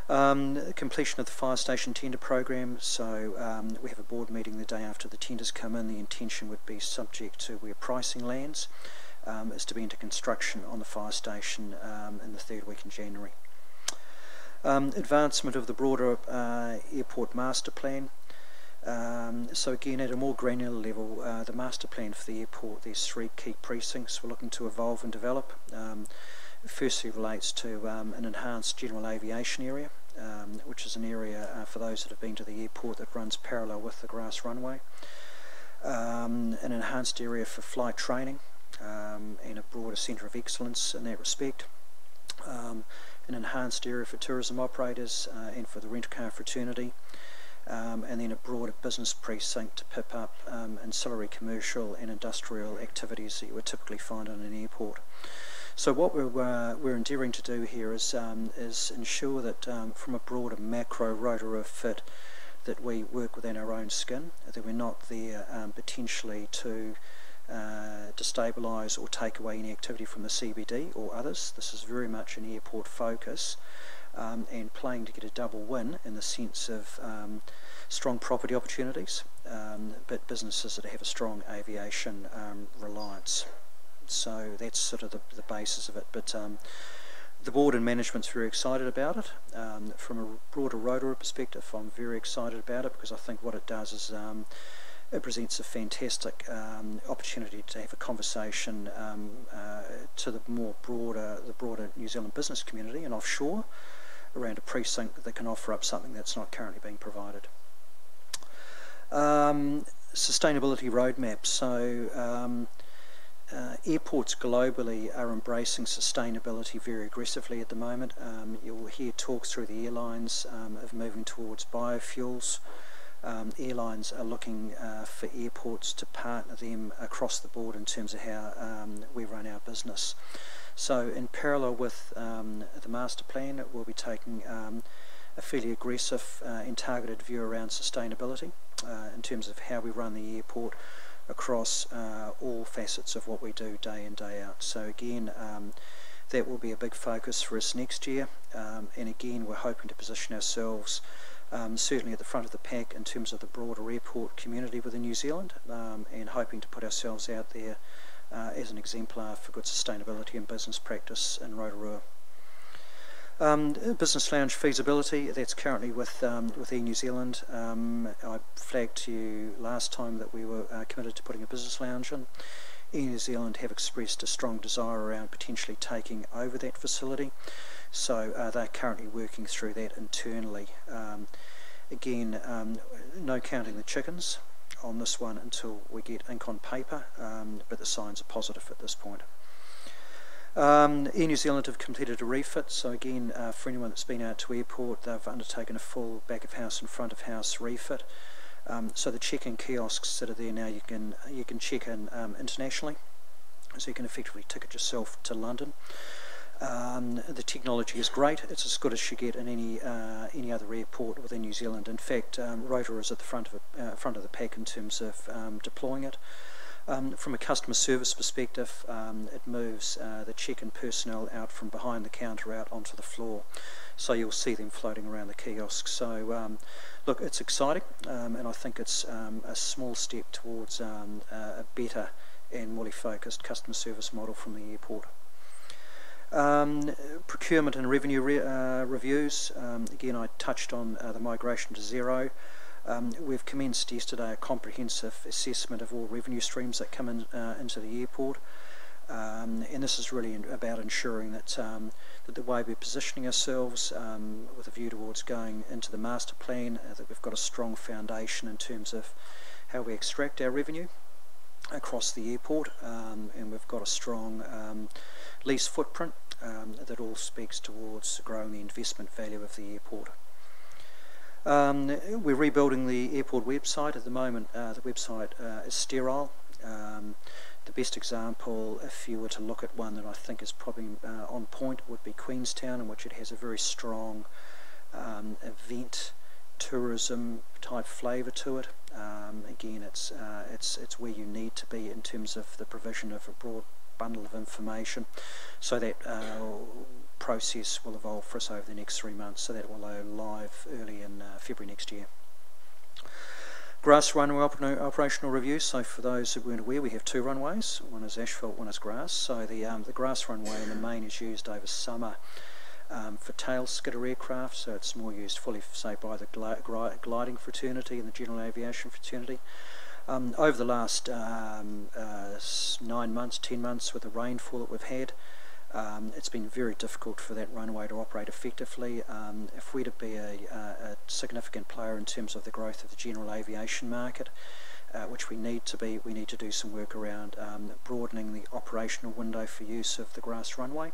S19: Completion of the fire station tender program. So we have a board meeting the day after the tenders come in. The intention would be, subject to where pricing lands, is to be into construction on the fire station in the 3rd week in January. Advancement of the broader airport master plan. So again, at a more granular level, the master plan for the airport, there's 3 key precincts we're looking to evolve and develop. Firstly relates to an enhanced general aviation area, which is an area for those that have been to the airport that runs parallel with the grass runway. An enhanced area for flight training and a broader centre of excellence in that respect. An enhanced area for tourism operators and for the rent-a-car fraternity. And then a broader business precinct to pip up ancillary commercial and industrial activities that you would typically find on an airport. So what we're endeavouring to do here is ensure that from a broader macro Rotorua fit, that we work within our own skin, that we're not there potentially to destabilise or take away any activity from the CBD or others. This is very much an airport focus. And playing to get a double win in the sense of strong property opportunities, but businesses that have a strong aviation reliance. So that's sort of the basis of it. But the board and management's very excited about it. From a broader Rotorua perspective, I'm very excited about it because I think what it does is it presents a fantastic opportunity to have a conversation to the broader New Zealand business community and offshore, around a precinct that can offer up something that's not currently being provided. Sustainability roadmap. So airports globally are embracing sustainability very aggressively at the moment. You'll hear talks through the airlines of moving towards biofuels. Airlines are looking for airports to partner them across the board in terms of how we run our business. So in parallel with the master plan, we'll be taking a fairly aggressive and targeted view around sustainability in terms of how we run the airport across all facets of what we do day in, day out. So again, that will be a big focus for us next year. And again, we're hoping to position ourselves certainly at the front of the pack in terms of the broader airport community within New Zealand, and hoping to put ourselves out there as an exemplar for good sustainability and business practice in Rotorua. Business lounge feasibility, that's currently with Air New Zealand. I flagged to you last time that we were committed to putting a business lounge in. Air New Zealand have expressed a strong desire around potentially taking over that facility, so they're currently working through that internally. Again, no counting the chickens on this one until we get ink on paper, but the signs are positive at this point. Air New Zealand have completed a refit, so again, for anyone that's been out to airport, they've undertaken a full back of house and front of house refit. So the check-in kiosks that are there now, you can check in internationally, so you can effectively ticket yourself to London. The technology is great. It's as good as you get in any other airport within New Zealand. In fact, Rotorua is at the front of the pack in terms of deploying it. From a customer service perspective, it moves the check-in personnel out from behind the counter out onto the floor, so you'll see them floating around the kiosks. So look, it's exciting, and I think it's a small step towards a better and more focused customer service model from the airport. Procurement and revenue reviews. Again, I touched on the migration to zero. We've commenced yesterday a comprehensive assessment of all revenue streams that come into the airport, and this is really about ensuring that that the way we're positioning ourselves with a view towards going into the master plan, that we've got a strong foundation in terms of how we extract our revenue across the airport, and we've got a strong lease footprint that all speaks towards growing the investment value of the airport. We're rebuilding the airport website. At the moment, the website is sterile. The best example, if you were to look at one that I think is probably on point, would be Queenstown, in which it has a very strong event tourism type flavour to it. Again, it's where you need to be in terms of the provision of a broad bundle of information, so that process will evolve for us over the next 3 months, so that will go live early in February next year. Grass runway operational review. So for those who weren't aware, we have 2 runways. One is asphalt, one is grass. So the grass runway in the main is used over summer for tail skidder aircraft, so it's more used fully, say, by the gliding fraternity and the general aviation fraternity. Over the last 9 months, 10 months, with the rainfall that we've had, it's been very difficult for that runway to operate effectively. If we're to be a significant player in terms of the growth of the general aviation market, which we need to be, we need to do some work around broadening the operational window for use of the grass runway.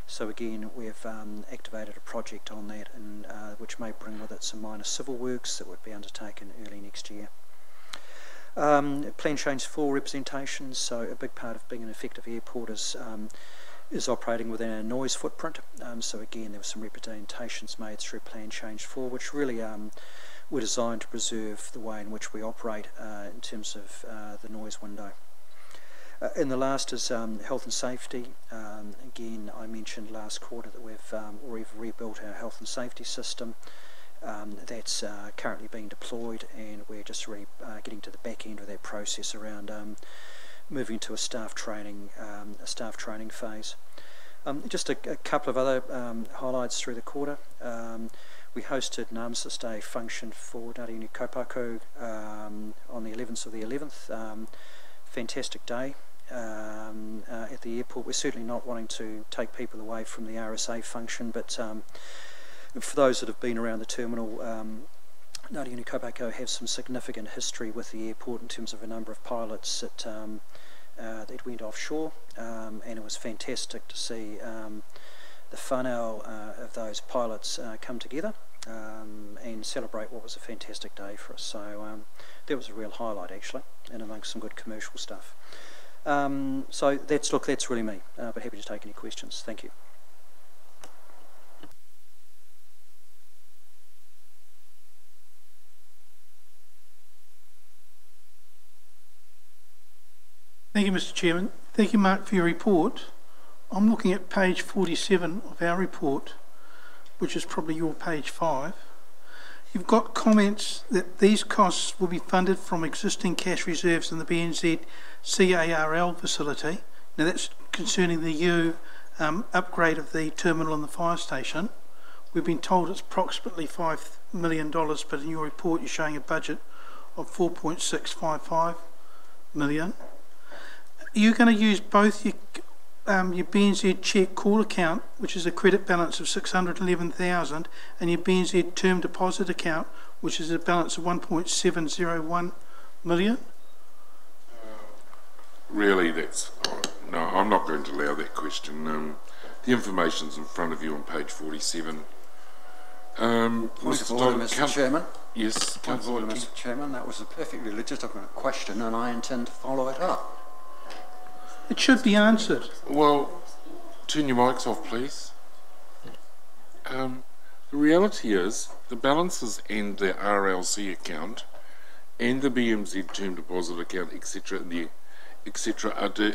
S19: So again, we've activated a project on that, and which may bring with it some minor civil works that would be undertaken early next year. Plan change 4 representations, so a big part of being an effective airport is operating within a noise footprint. So again, there were some representations made through Plan Change 4, which really were designed to preserve the way in which we operate in terms of the noise window. In the last is health and safety. Again, I mentioned last quarter that we've rebuilt our health and safety system. That's currently being deployed, and we're just really getting to the back end of that process around moving to a staff training phase. Just a couple of other highlights through the quarter. We hosted an Armistice Day function for Ngāti Kaupako on the 11th of the 11th. Fantastic day at the airport. We're certainly not wanting to take people away from the RSA function, but for those that have been around the terminal, Ngāti Kaupako have some significant history with the airport in terms of a number of pilots that went offshore, and it was fantastic to see the whānau of those pilots come together and celebrate what was a fantastic day for us. So that was a real highlight, actually, and amongst some good commercial stuff. So that's really me, but happy to take any questions. Thank you.
S7: Thank you, Mr. Chairman. Thank you, Mark, for your report. I'm looking at page 47 of our report, which is probably your page 5. You've got comments that these costs will be funded from existing cash reserves in the BNZ CARL facility. Now that's concerning the new upgrade of the terminal and the fire station. We've been told it's approximately $5 million, but in your report you're showing a budget of $4.655 million. Are you going to use both your BNZ cheque call account, which is a credit balance of $611,000, and your BNZ term deposit account, which is a balance of $1.701 million?
S1: Really, no, I'm not going to allow that question. The information's in front of you on page 47.
S20: Point of order, Mr. Chairman.
S1: Yes,
S20: Point of order, Mr. Chairman. That was a perfectly legitimate question, and I intend to follow it up.
S7: It should be answered.
S1: Well, turn your mics off, please. The reality is the balances and the RLC account and the BMZ term deposit account, etc.,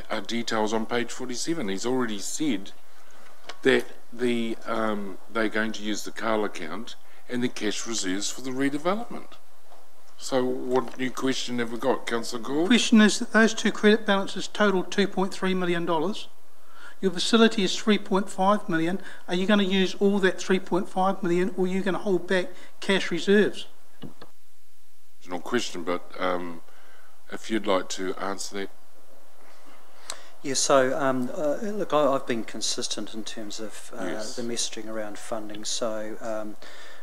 S1: are details on page 47. He's already said that they're going to use the CARL account and the cash reserves for the redevelopment. So what new question have we got, Councillor Gore?
S7: The question is that those two credit balances total $2.3 million. Your facility is $3.5 million. Are you going to use all that $3.5 million, or are you going to hold back cash reserves?
S1: It's no question, but if you'd like to answer that.
S19: Yeah, so look, I've been consistent in terms of
S1: Yes.
S19: the messaging around funding. So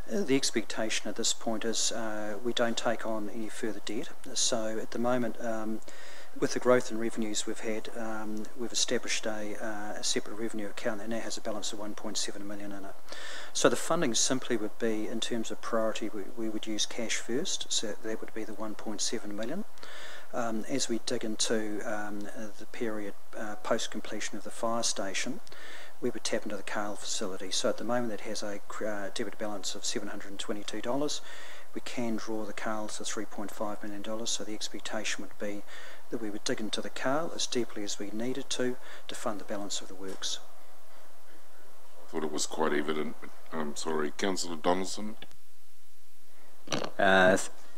S19: the expectation at this point is we don't take on any further debt. So at the moment, with the growth in revenues we've had, we've established a separate revenue account that now has a balance of $1.7 million in it. So the funding simply would be, in terms of priority, we would use cash first, so that would be the $1.7 million. As we dig into the period post-completion of the fire station, we would tap into the CARL facility. So at the moment it has a debit balance of $722. We can draw the CARL to $3.5 million, so the expectation would be that we would dig into the CARL as deeply as we needed to fund the balance of the works.
S1: I thought it was quite evident, but I'm sorry. Councillor Donaldson?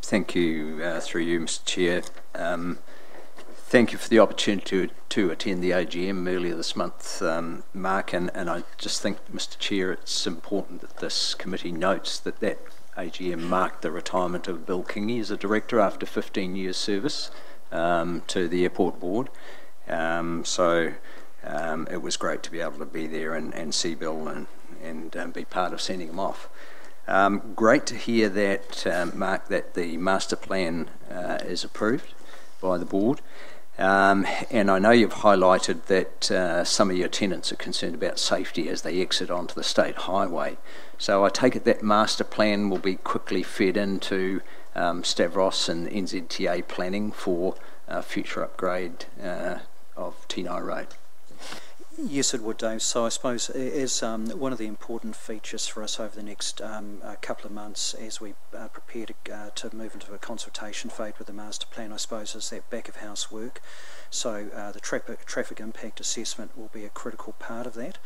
S14: Thank you, through you, Mr. Chair. Thank you for the opportunity to attend the AGM earlier this month, Mark, and I just think, Mr Chair, it's important that this committee notes that that AGM marked the retirement of Bill Kingy as a director after 15 years service to the airport board. It was great to be able to be there and see Bill and be part of sending him off. Great to hear that, Mark, that the master plan is approved by the board. And I know you've highlighted that some of your tenants are concerned about safety as they exit onto the state highway. So I take it that master plan will be quickly fed into Stavros and NZTA planning for future upgrade of Tenai Road.
S19: Yes, it would, Dave. So I suppose as one of the important features for us over the next couple of months as we prepare to move into a consultation phase with the master plan, I suppose, is that back of house work. So the traffic impact assessment will be a critical part of that.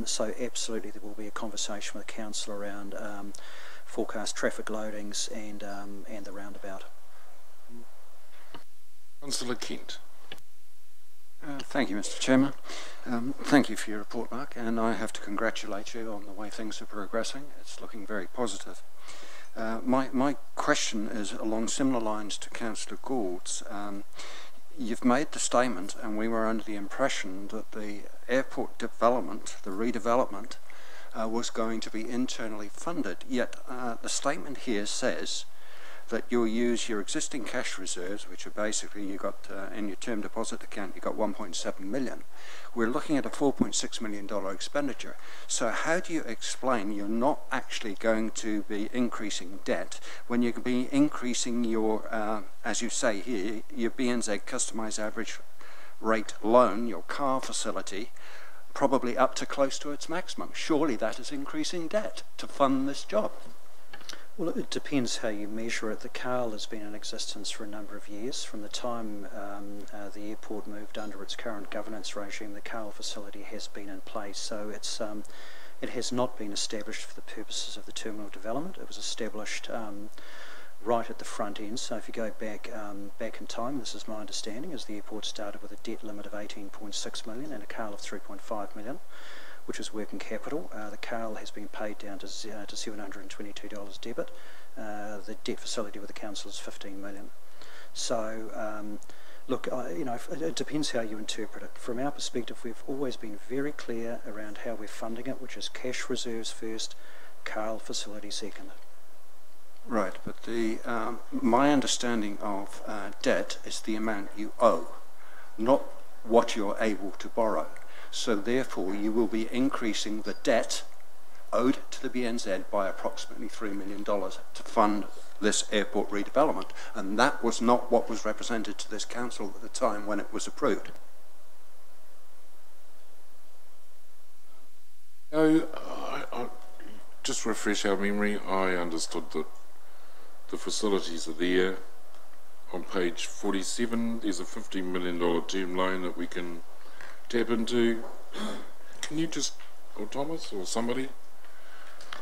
S19: So absolutely there will be a conversation with the council around forecast traffic loadings and the roundabout.
S1: Councillor Kent.
S20: Thank you, Mr Chairman. Thank you for your report, Mark, and I have to congratulate you on the way things are progressing. It's looking very positive. My question is along similar lines to Councillor Gould's. You've made the statement, and we were under the impression that the airport development, the redevelopment, was going to be internally funded, yet the statement here says that you'll use your existing cash reserves, which are basically you got in your term deposit account, you got 1.7 million. We're looking at a $4.6 million expenditure. So how do you explain you're not actually going to be increasing debt when you can be increasing your, as you say here, your BNZ customised average rate loan, your car facility, probably up to close to its maximum? Surely that is increasing debt to fund this job.
S19: Well, it depends how you measure it. The CARL has been in existence for a number of years. From the time the airport moved under its current governance regime, the CARL facility has been in place. So it has not been established for the purposes of the terminal development. It was established right at the front end. So if you go back in time, this is my understanding, is the airport started with a debt limit of 18.6 million and a CARL of 3.5 million. Which is working capital. The CARL has been paid down to $722 debit. The debt facility with the council is 15 million. So, look, it depends how you interpret it. From our perspective, we've always been very clear around how we're funding it, which is cash reserves first, CARL facility second.
S20: Right, but my understanding of debt is the amount you owe, not what you're able to borrow. So therefore you will be increasing the debt owed to the BNZ by approximately $3 million to fund this airport redevelopment, and that was not what was represented to this council at the time when it was approved.
S1: Just refresh our memory, I understood that the facilities are there. On page 47 there's a $15 million term loan that we can tap into. Can you just, or Thomas or somebody?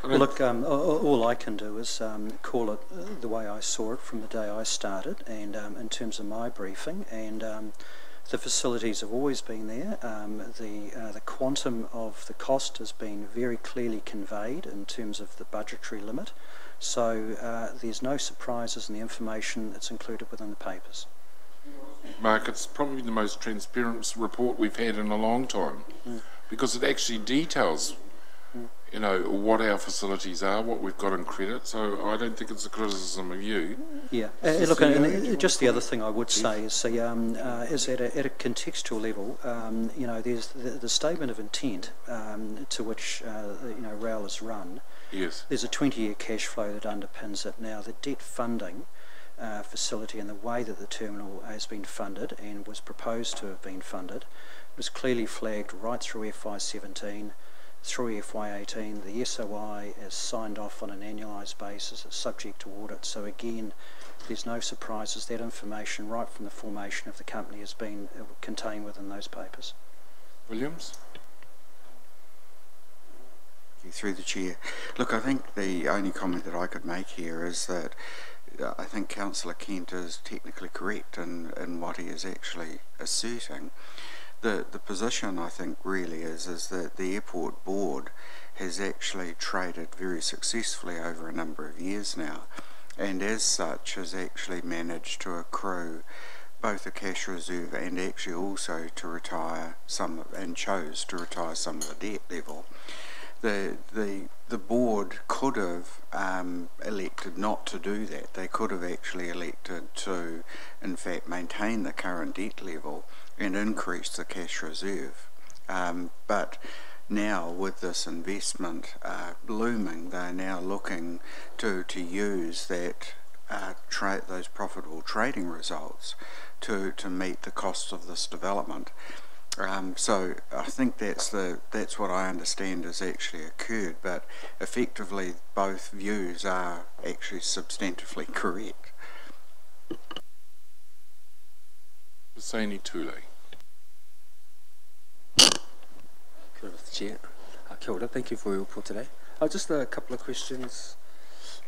S19: Look, all I can do is call it the way I saw it from the day I started, and in terms of my briefing, and the facilities have always been there. The quantum of the cost has been very clearly conveyed in terms of the budgetary limit, so there's no surprises in the information that's included within the papers.
S1: Mark, it's probably the most transparent report we've had in a long time, because it actually details, you know, what our facilities are, what we've got in credit. So I don't think it's a criticism of you.
S19: Yeah. Look, and just the other thing I would say is, is at a contextual level, you know, there's the statement of intent to which RAL is run.
S1: Yes.
S19: There's a 20-year cash flow that underpins it. Now, the debt funding facility and the way that the terminal has been funded and was proposed to have been funded was clearly flagged right through FY17, through FY18. The SOI is signed off on an annualised basis. It's subject to audit. So again, there's no surprises. That information right from the formation of the company has been contained within those papers.
S1: Williams?
S21: Through the chair. Look, I think the only comment that I could make here is that
S20: I think Councillor Kent is technically correct in what he is actually asserting. The position, I think, really is that the airport board has actually traded very successfully over a number of years now, and as such has actually managed to accrue both a cash reserve and actually also to retire some, and chose to retire some of the debt level. The board could have elected not to do that. They could have actually elected to, in fact, maintain the current debt level and increase the cash reserve. But now, with this investment looming, they're now looking to use that those profitable trading results to meet the costs of this development. So I think that's what I understand has actually occurred, but effectively both views are actually substantively correct.
S1: Hussaini Tule.
S6: Kia ora, Mr. Chair. Kia ora, thank you for your report today. Just a couple of questions.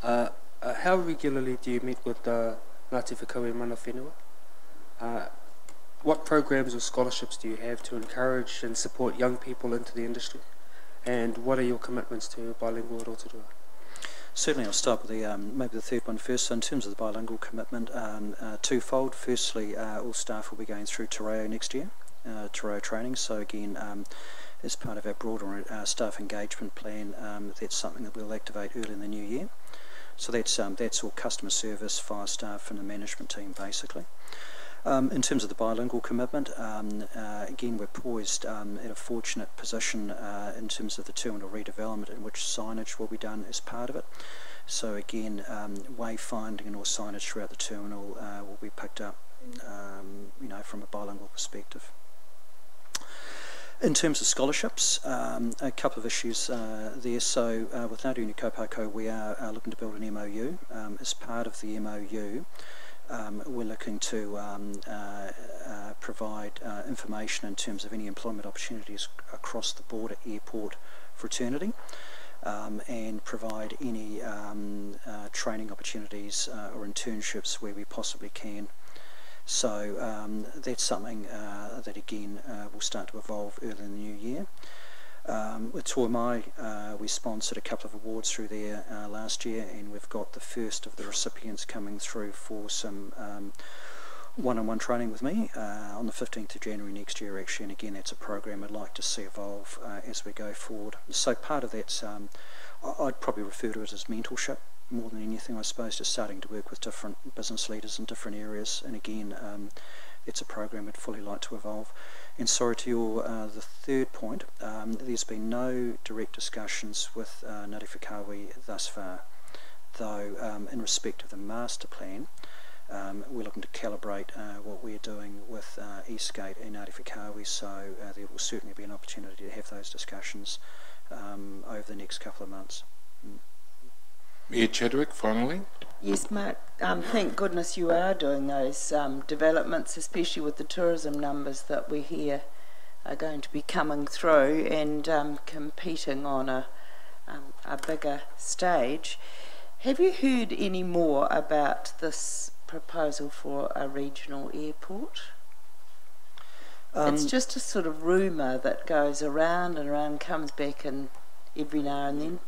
S6: How regularly do you meet with Ngāti Whakaue Mana Whenua? What programs or scholarships do you have to encourage and support young people into the industry? And what are your commitments to bilingual Rotorua?
S19: Certainly, I'll start with maybe the third one first. So in terms of the bilingual commitment, twofold. Firstly, all staff will be going through Te Reo next year, Te Reo training. So again, as part of our broader staff engagement plan, that's something that we'll activate early in the new year. So that's all customer service, fire staff and the management team basically. In terms of the bilingual commitment, again we're poised in a fortunate position in terms of the terminal redevelopment in which signage will be done as part of it. So again, wayfinding and all signage throughout the terminal will be picked up, from a bilingual perspective. In terms of scholarships, a couple of issues there. So with Ngāti Uni Kaupako, we are looking to build an MOU. As part of the MOU, we're looking to provide information in terms of any employment opportunities across the border airport fraternity, and provide any training opportunities or internships where we possibly can. So that's something that again will start to evolve early in the new year. With Toimai, we sponsored a couple of awards through there last year, and we've got the first of the recipients coming through for some one-on-one training with me on the 15th of January next year actually, and again that's a program I'd like to see evolve as we go forward. So part of that's, I'd probably refer to it as mentorship more than anything, I suppose, just starting to work with different business leaders in different areas, and again it's a program I'd fully like to evolve. And sorry to your the third point, there's been no direct discussions with Ngāti Whakaue thus far, though in respect of the master plan, we're looking to calibrate what we're doing with Eastgate and Ngāti Whakaue, so there will certainly be an opportunity to have those discussions over the next couple of months.
S1: Mayor Chadwick, finally.
S4: Yes, Mark, thank goodness you are doing those developments, especially with the tourism numbers that we hear are going to be coming through and competing on a bigger stage. Have you heard any more about this proposal for a regional airport? It's just a sort of rumour that goes around and around, comes back and every now and then.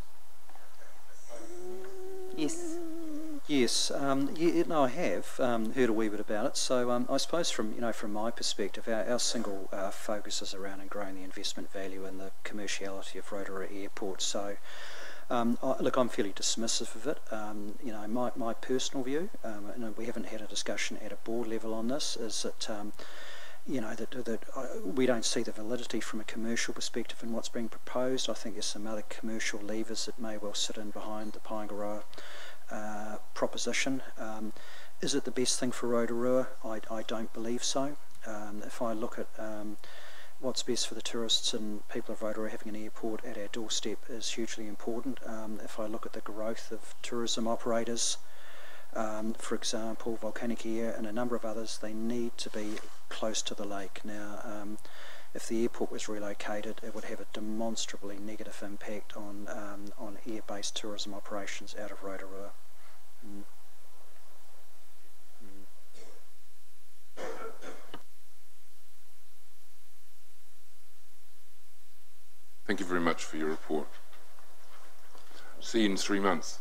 S4: Yes.
S19: Yes, I have heard a wee bit about it. So I suppose from my perspective, our single focus is around growing the investment value and the commerciality of Rotorua Airport. So look, I'm fairly dismissive of it. My personal view, and we haven't had a discussion at a board level on this, is that that we don't see the validity from a commercial perspective in what's being proposed. I think there's some other commercial levers that may well sit in behind the Paengaroa proposition. Is it the best thing for Rotorua? I don't believe so. If I look at what's best for the tourists and people of Rotorua, having an airport at our doorstep is hugely important. If I look at the growth of tourism operators, for example, Volcanic Air and a number of others, they need to be close to the lake. Now, if the airport was relocated, it would have a demonstrably negative impact on air-based tourism operations out of Rotorua.
S1: Thank you very much for your report. See you in 3 months.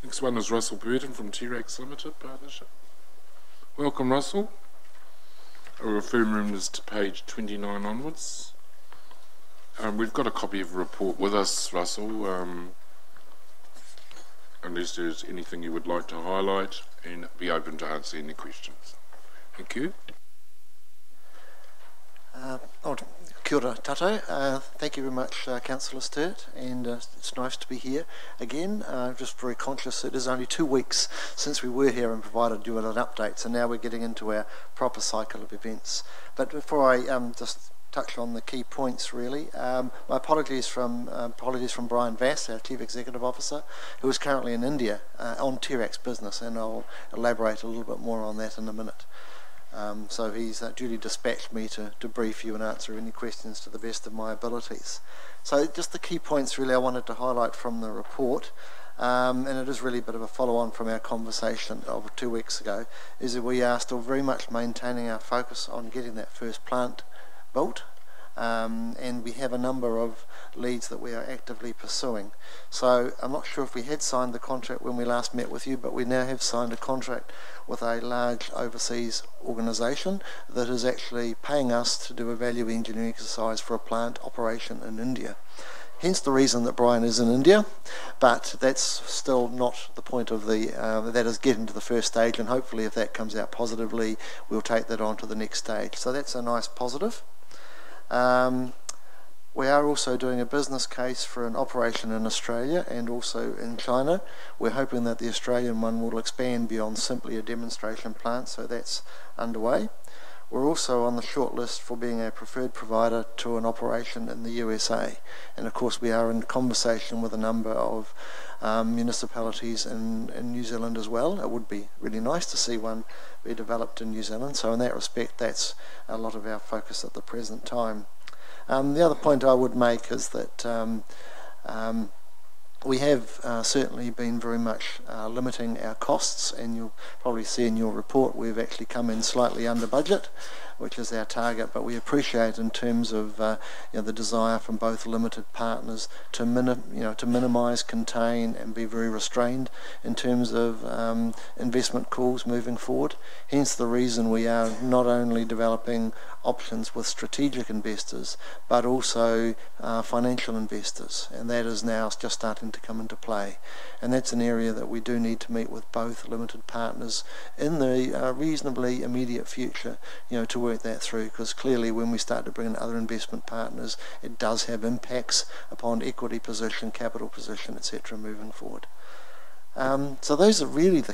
S1: Next one is Russell Burton from T-Rex Limited Partnership. Welcome, Russell. I'll refer members to page 29 onwards. We've got a copy of the report with us, Russell, unless there's anything you would like to highlight, and be open to answer any questions. Thank you.
S21: Kia ora tātou. Thank you very much, Councillor Sturt, and it's nice to be here again. Just very conscious it is only 2 weeks since we were here and provided you with an update, so now we're getting into our proper cycle of events. But before I just touch on the key points, really, my apologies from Brian Vass, our Chief Executive Officer, who is currently in India on T-Rex business, and I'll elaborate a little bit more on that in a minute. So he's duly dispatched me to brief you and answer any questions to the best of my abilities. So just the key points really I wanted to highlight from the report, and it is really a bit of a follow-on from our conversation of 2 weeks ago, is that we are still very much maintaining our focus on getting that first plant built, and we have a number of leads that we are actively pursuing. So I'm not sure if we had signed the contract when we last met with you, but we now have signed a contract with a large overseas organisation that is actually paying us to do a value engineering exercise for a plant operation in India. Hence the reason that Brian is in India, but that's still not the point of the, that is getting to the first stage, and hopefully if that comes out positively, we'll take that on to the next stage. So that's a nice positive. We are also doing a business case for an operation in Australia and also in China. We're hoping that the Australian one will expand beyond simply a demonstration plant, so that's underway. We're also on the short list for being a preferred provider to an operation in the USA. And of course we are in conversation with a number of municipalities in New Zealand as well. It would be really nice to see one be developed in New Zealand. So in that respect, that's a lot of our focus at the present time. The other point I would make is that we have certainly been very much limiting our costs, and you'll probably see in your report we've actually come in slightly under budget, which is our target, but we appreciate in terms of the desire from both limited partners to minimise, contain and be very restrained in terms of investment calls moving forward. Hence the reason we are not only developing options with strategic investors but also financial investors, and that is now just starting to come into play, and that's an area that we do need to meet with both limited partners in the reasonably immediate future, to work that through, because clearly when we start to bring in other investment partners it does have impacts upon equity position, capital position, etc. moving forward. So those are really the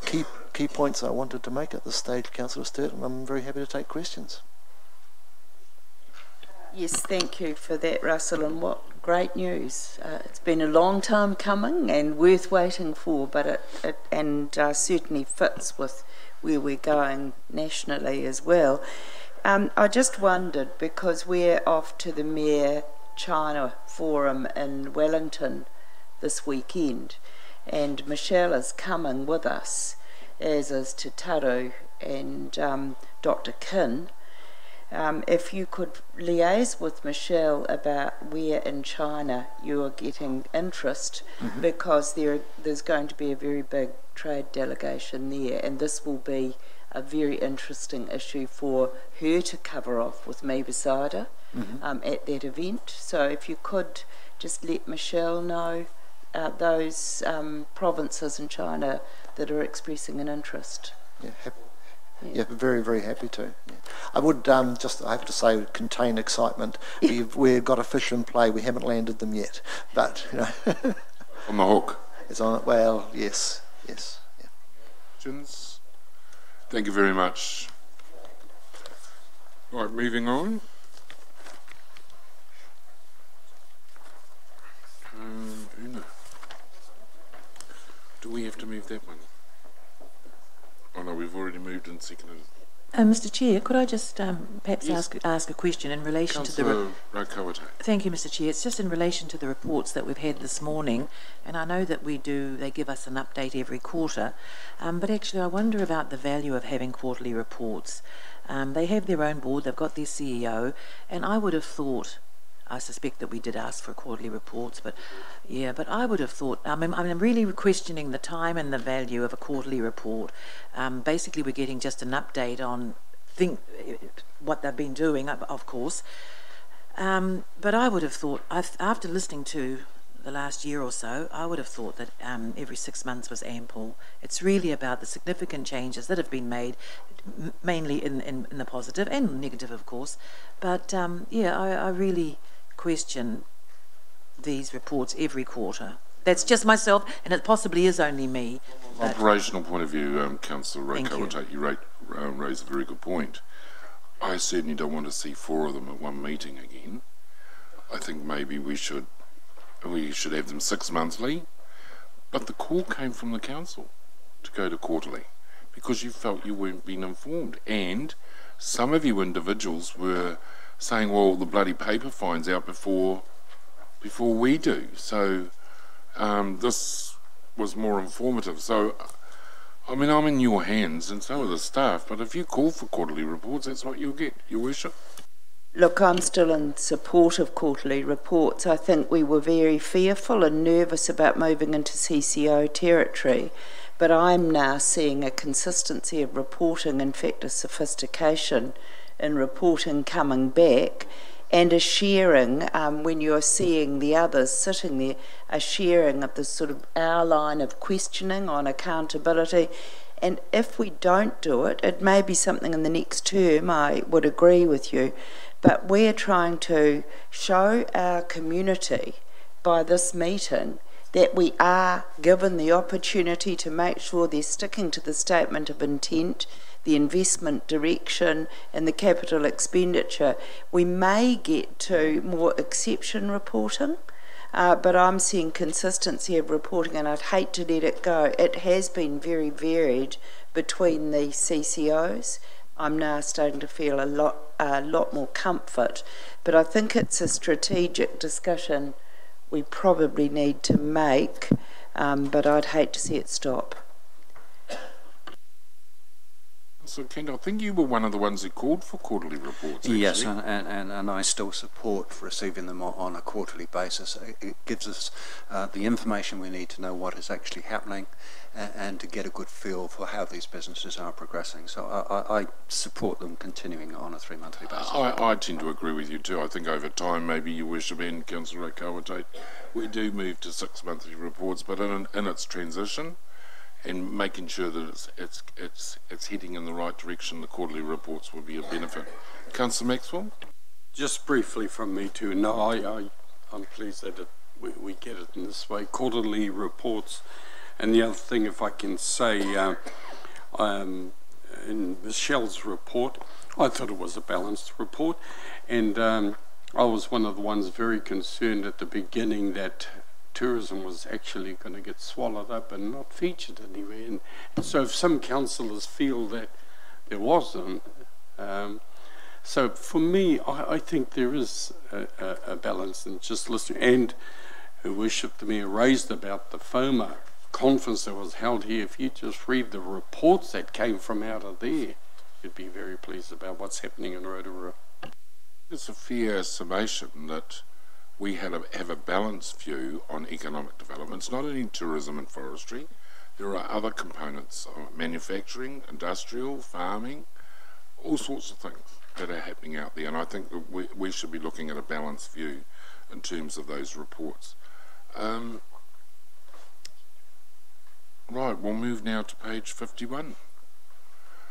S21: key points I wanted to make at this stage, Councillor Sturt, and I'm very happy to take questions.
S4: Yes, thank you for that, Russell, and what great news. It's been a long time coming and worth waiting for, but it certainly fits with where we're going nationally as well. I just wondered, because we're off to the Mayor China Forum in Wellington this weekend, and Michelle is coming with us, as is Tataru and Dr. Kin. If you could liaise with Michelle about where in China you are getting interest, because there's going to be a very big trade delegation there, and this will be a very interesting issue for her to cover off with me beside her at that event. So if you could just let Michelle know those provinces in China that are expressing an interest.
S21: Yeah, very, very happy to. Yeah. I would I have to say, contain excitement. We've got a fish in play. We haven't landed them yet, but
S1: on the hook.
S21: It's on. Well, yes. Yeah.
S1: Questions? Thank you very much. Right, moving on. Una. Do we have to move that one? Oh no, we've already moved and seconded.
S12: Mr. Chair, could I just perhaps ask a question in relation to the... Thank you, Mr. Chair. It's just in relation to the reports that we've had this morning, and I know that they give us an update every quarter, but actually I wonder about the value of having quarterly reports. They have their own board, they've got their CEO, and I would have thought, I suspect that we did ask for quarterly reports, but yeah, but I would have thought, I'm really questioning the time and the value of a quarterly report. Basically, we're getting just an update on what they've been doing, of course. But I would have thought, after listening to the last year or so, I would have thought that every 6 months was ample. It's really about the significant changes that have been made, mainly in the positive and negative, of course. But yeah, I really question these reports every quarter. That's just myself, and it possibly is only me.
S1: Operational point of view, Councillor Rotorua, you raise a very good point. I certainly don't want to see 4 of them at one meeting again. I think maybe we should have them 6 monthly, but the call came from the council to go to quarterly because you felt you weren't being informed, and some of you individuals were saying, well, the bloody paper finds out before we do. So this was more informative. So I mean, I'm in your hands and so are the staff, but if you call for quarterly reports, that's what you'll get, Your Worship.
S4: Look, I'm still in support of quarterly reports. I think we were very fearful and nervous about moving into CCO territory, but I'm now seeing a consistency of reporting, in fact a sophistication in reporting coming back, and a sharing, when you're seeing the others sitting there, a sharing of this sort of our line of questioning on accountability. And if we don't do it, it may be something in the next term, I would agree with you, but we're trying to show our community by this meeting that we are given the opportunity to make sure they're sticking to the statement of intent, the investment direction and the capital expenditure. We may get to more exception reporting, but I'm seeing consistency of reporting, and I'd hate to let it go. It has been very varied between the CCOs. I'm now starting to feel a lot more comfort, but I think it's a strategic discussion we probably need to make, but I'd hate to see it stop.
S1: So, Kent, I think you were one of the ones who called for quarterly reports, actually.
S20: Yes, and I still support receiving them on a quarterly basis. It gives us the information we need to know what is actually happening and to get a good feel for how these businesses are progressing. So I support them continuing on a 3-monthly basis.
S1: I tend to agree with you too. I think over time, maybe Your Worship and Councillor Rotorua, we do move to 6 monthly reports, but in its transition, and making sure that it's heading in the right direction, the quarterly reports will be a benefit. Councillor Maxwell?
S18: Just briefly from me too. No, I'm pleased that we get it in this way. Quarterly reports. And the other thing, if I can say, in Michelle's report, I thought it was a balanced report. And I was one of the ones very concerned at the beginning that tourism was actually going to get swallowed up and not featured anywhere. And so if some councillors feel that there wasn't, so for me, I think there is a balance in just listening. And Her Worship, the Mayor raised about the FOMA conference that was held here. If you just read the reports that came from out of there, you'd be very pleased about what's happening in Rotorua.
S1: It's a fair summation that we have a balanced view on economic development. It's not only tourism and forestry. There are other components of manufacturing, industrial, farming, all sorts of things that are happening out there. And I think that we should be looking at a balanced view in terms of those reports. Right, we'll move now to page 51.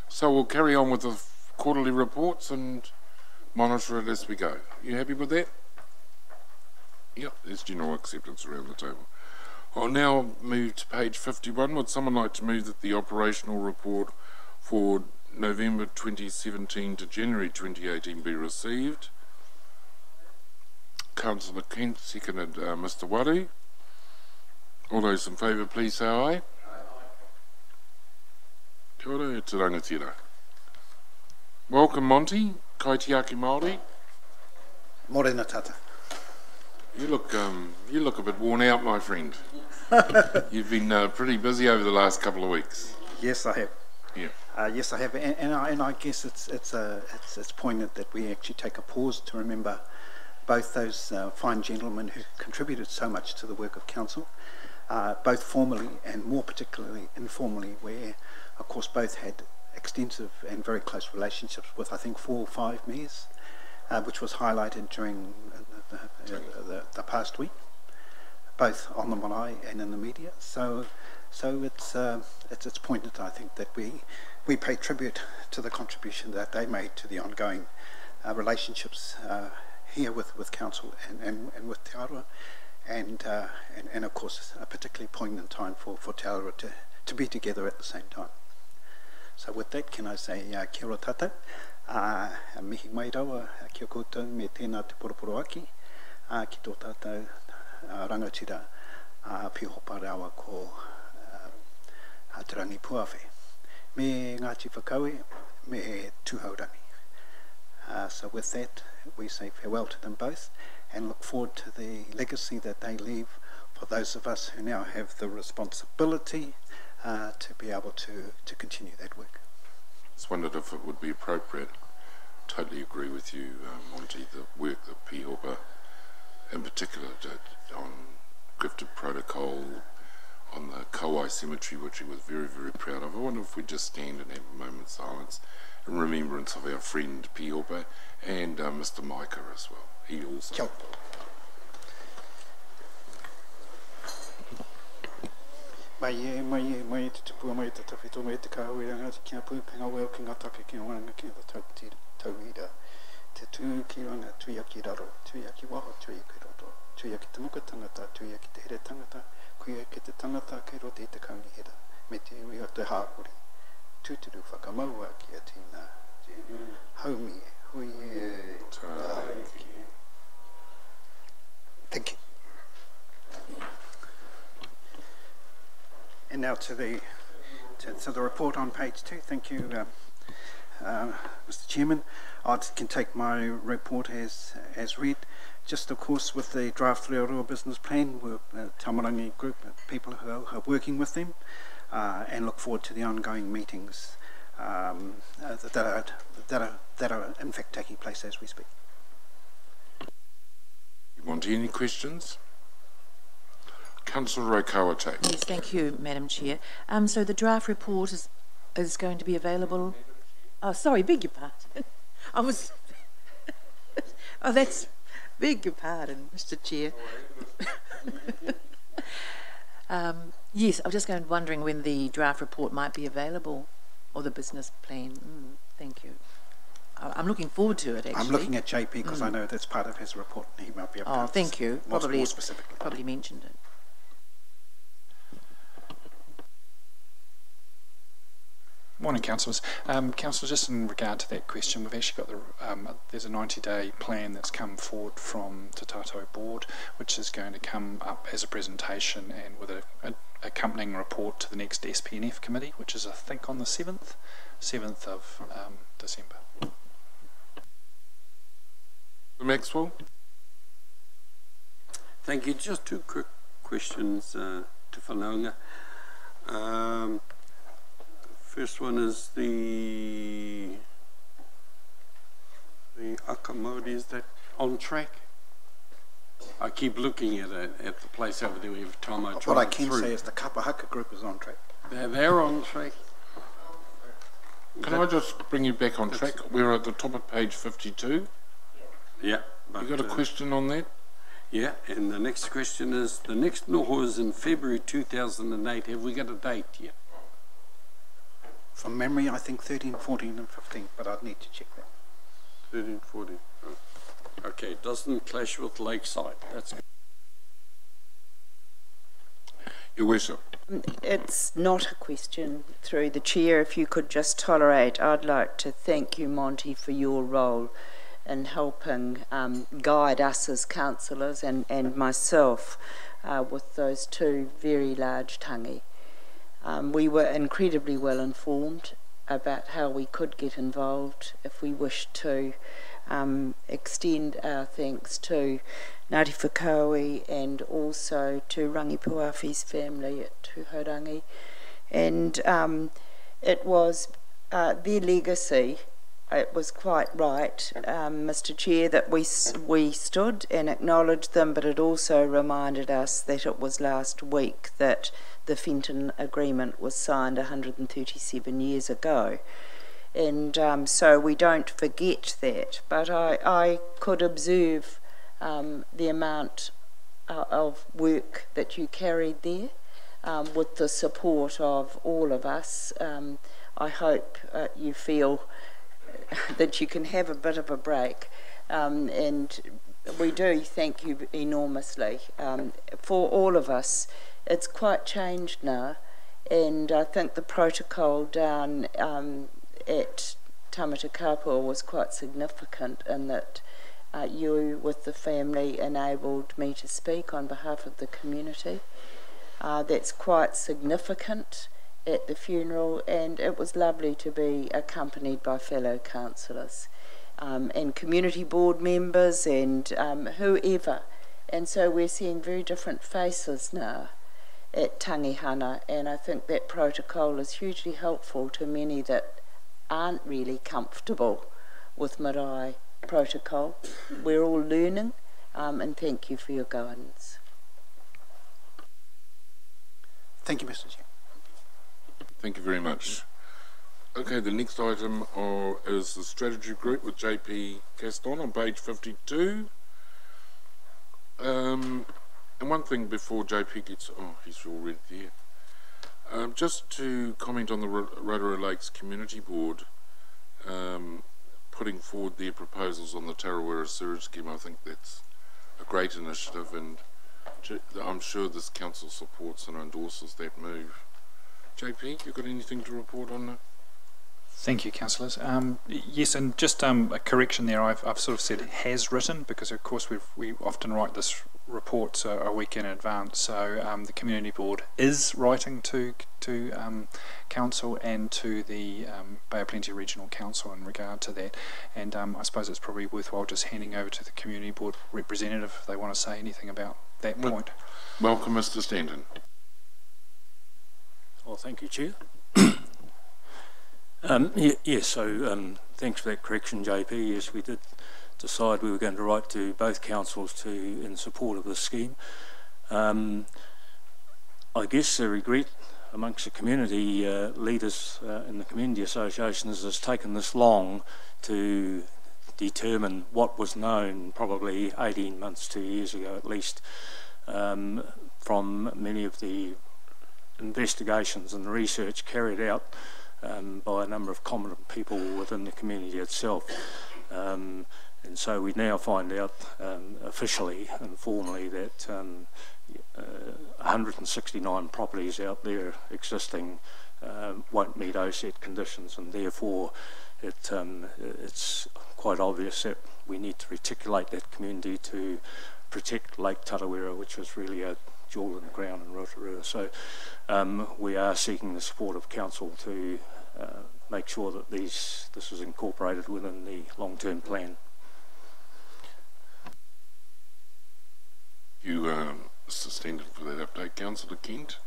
S1: So we'll carry on with the quarterly reports and monitor it as we go. You happy with that? Yep, there's general acceptance around the table. I'll now move to page 51. Would someone like to move that the operational report for November 2017 to January 2018 be received? Councillor Kent, seconded Mr. Waru. All those in favour, please say aye. Kia ora, te rangatira. Welcome, Monty. Kai te ake Māori.
S2: Morena tata.
S1: You look a bit worn out, my friend. You've been pretty busy over the last couple of weeks.
S2: Yes, I have.
S1: Yeah.
S2: Yes, I have, and I guess it's poignant that we actually take a pause to remember both those fine gentlemen who contributed so much to the work of council, both formally and more particularly informally, where, of course, both had extensive and very close relationships with, I think, 4 or 5 mayors, which was highlighted during the past week, both on the marae and in the media. So it's poignant, I think, that we pay tribute to the contribution that they made to the ongoing relationships here with council and with Te Aroha, and of course a particularly poignant time for Te Aroha to be together at the same time. So with that, can I say kia ora tātou, mihi mai rawa kia koutou me tēnā te poroporo aki, ki tō tātou rangatira pihopa rawa ko te rangi puawhi. Me Ngāti Whakaue, me Tūhaurangi. So with that, we say farewell to them both and look forward to the legacy that they leave for those of us who now have the responsibility to be able to continue that work.
S1: I just wondered if it would be appropriate. Totally agree with you, Monty, the work that Pihopa in particular did on Grifted Protocol, on the Kauai Cemetery, which he was very, very proud of. I wonder if we just stand and have a moment's silence in remembrance of our friend Pihopa and Mr. Micah as well. He also.
S2: Kia. Mai te tupua mai te tawhito mai te kahui ranga te kia pūpenga weo ki ngā take ki ngā wanga ki ngā tauhira. Te tū ki ranga tuia ki raro, tuia ki waho, tuia ki roto, tuia ki te muka tangata, tuia ki te here tangata, kuia ki te tangata kei roti te kaungi hera, me te iwi o te hāpuri, tūturu whakamaua ki a tīnā, haumi e, hui e, tāiki. Thank you. And now to the report on page 2. Thank you, Mr. Chairman. I can take my report as read. Just, of course, with the draft Rotorua business plan, we're a Tamarangi group of people who are working with them, and look forward to the ongoing meetings that are in fact taking place as we speak.
S1: You want any questions? Councillor Rokawate.
S12: Yes, thank you, Madam Chair. So the draft report is going to be available. Oh, sorry, beg your pardon. I was. Oh, that's. Beg your pardon, Mr. Chair. Yes, I was just wondering when the draft report might be available, or the business plan. Thank you. I'm looking forward to it, actually.
S2: I'm looking at JP because I know that's part of his report, and he might be able to.
S12: Oh, thank you. Probably
S2: more specifically.
S12: Probably mentioned it.
S5: Morning, councillors. Councillors, just in regard to that question, we've actually got there's a 90-day plan that's come forward from Te Tātou Board, which is going to come up as a presentation and with an accompanying report to the next SPNF committee, which is, I think, on the 7th of December.
S1: Maxwell?
S18: Thank you. Just 2 quick questions to Whanaunga. First one is the Akamori, is that on track? I keep looking at it at the place over there every time I drive through.
S2: What I can say is the Kapahaka group is on track.
S18: They're on track.
S1: Can I just bring you back on track? We're at the top of page 52.
S18: Yeah.
S1: You got a question on that?
S18: Yeah, and the next question is, the next noho is in February 2008. Have we got a date yet?
S2: From memory, I think 13, 14 and 15, but I'd need to check that.
S18: 13, 14. Oh. Okay, doesn't clash with Lakeside. That's good.
S1: Your Worship.
S4: It's not a question through the Chair. If you could just tolerate, I'd like to thank you, Monty, for your role in helping guide us as councillors and myself with those 2 very large tangi. We were incredibly well informed about how we could get involved if we wished to. Extend our thanks to Ngāti Whakaue and also to Rangipuawhi's family at Tūhaurangi. And it was their legacy, it was quite right, Mr. Chair, that we stood and acknowledged them, but it also reminded us that it was last week that the Fenton Agreement was signed 137 years ago. And so we don't forget that. But I could observe the amount of work that you carried there with the support of all of us. I hope you feel that you can have a bit of a break, and we do thank you enormously. For all of us, it's quite changed now, and I think the protocol down at Tamata Kapua was quite significant in that you with the family enabled me to speak on behalf of the community. That's quite significant at the funeral, and it was lovely to be accompanied by fellow councillors and community board members and whoever. And so we're seeing very different faces now at Tangihana, and I think that protocol is hugely helpful to many that aren't really comfortable with marae protocol. We're all learning, and thank you for your guidance.
S2: Thank you, Mr. Chair.
S1: Thank you very much. Okay, the next item is the strategy group with JP Gaston on page 52. And one thing before JP gets, he's already there. Just to comment on the Rotorua Lakes Community Board putting forward their proposals on the Tarawera sewage scheme. I think that's a great initiative, and I'm sure this council supports and endorses that move. JP, you got anything to report on that?
S5: Thank you, councillors. Yes, and just a correction there. I've sort of said has written, because of course we often write this report a week in advance. So the community board is writing to council and to the Bay of Plenty Regional Council in regard to that. And I suppose it's probably worthwhile just handing over to the community board representative if they want to say anything about that point.
S1: Welcome, Mr. Stanton.
S13: Well, thank you, Chair. Yes, so thanks for that correction, JP. Yes, we did decide we were going to write to both councils in support of this scheme. I guess the regret amongst the community leaders in the community associations has taken this long to determine what was known probably 18 months, 2 years ago at least, from many of the investigations and research carried out by a number of competent people within the community itself. And so we now find out officially and formally that 169 properties out there existing won't meet OSET conditions, and therefore it's quite obvious that we need to reticulate that community to protect Lake Tarawera, which is really a jewel in the crown in Rotorua. So we are seeking the support of council to make sure that this is incorporated within the long-term plan.
S1: You, Mr. Stanton, for that update. Councillor Kent?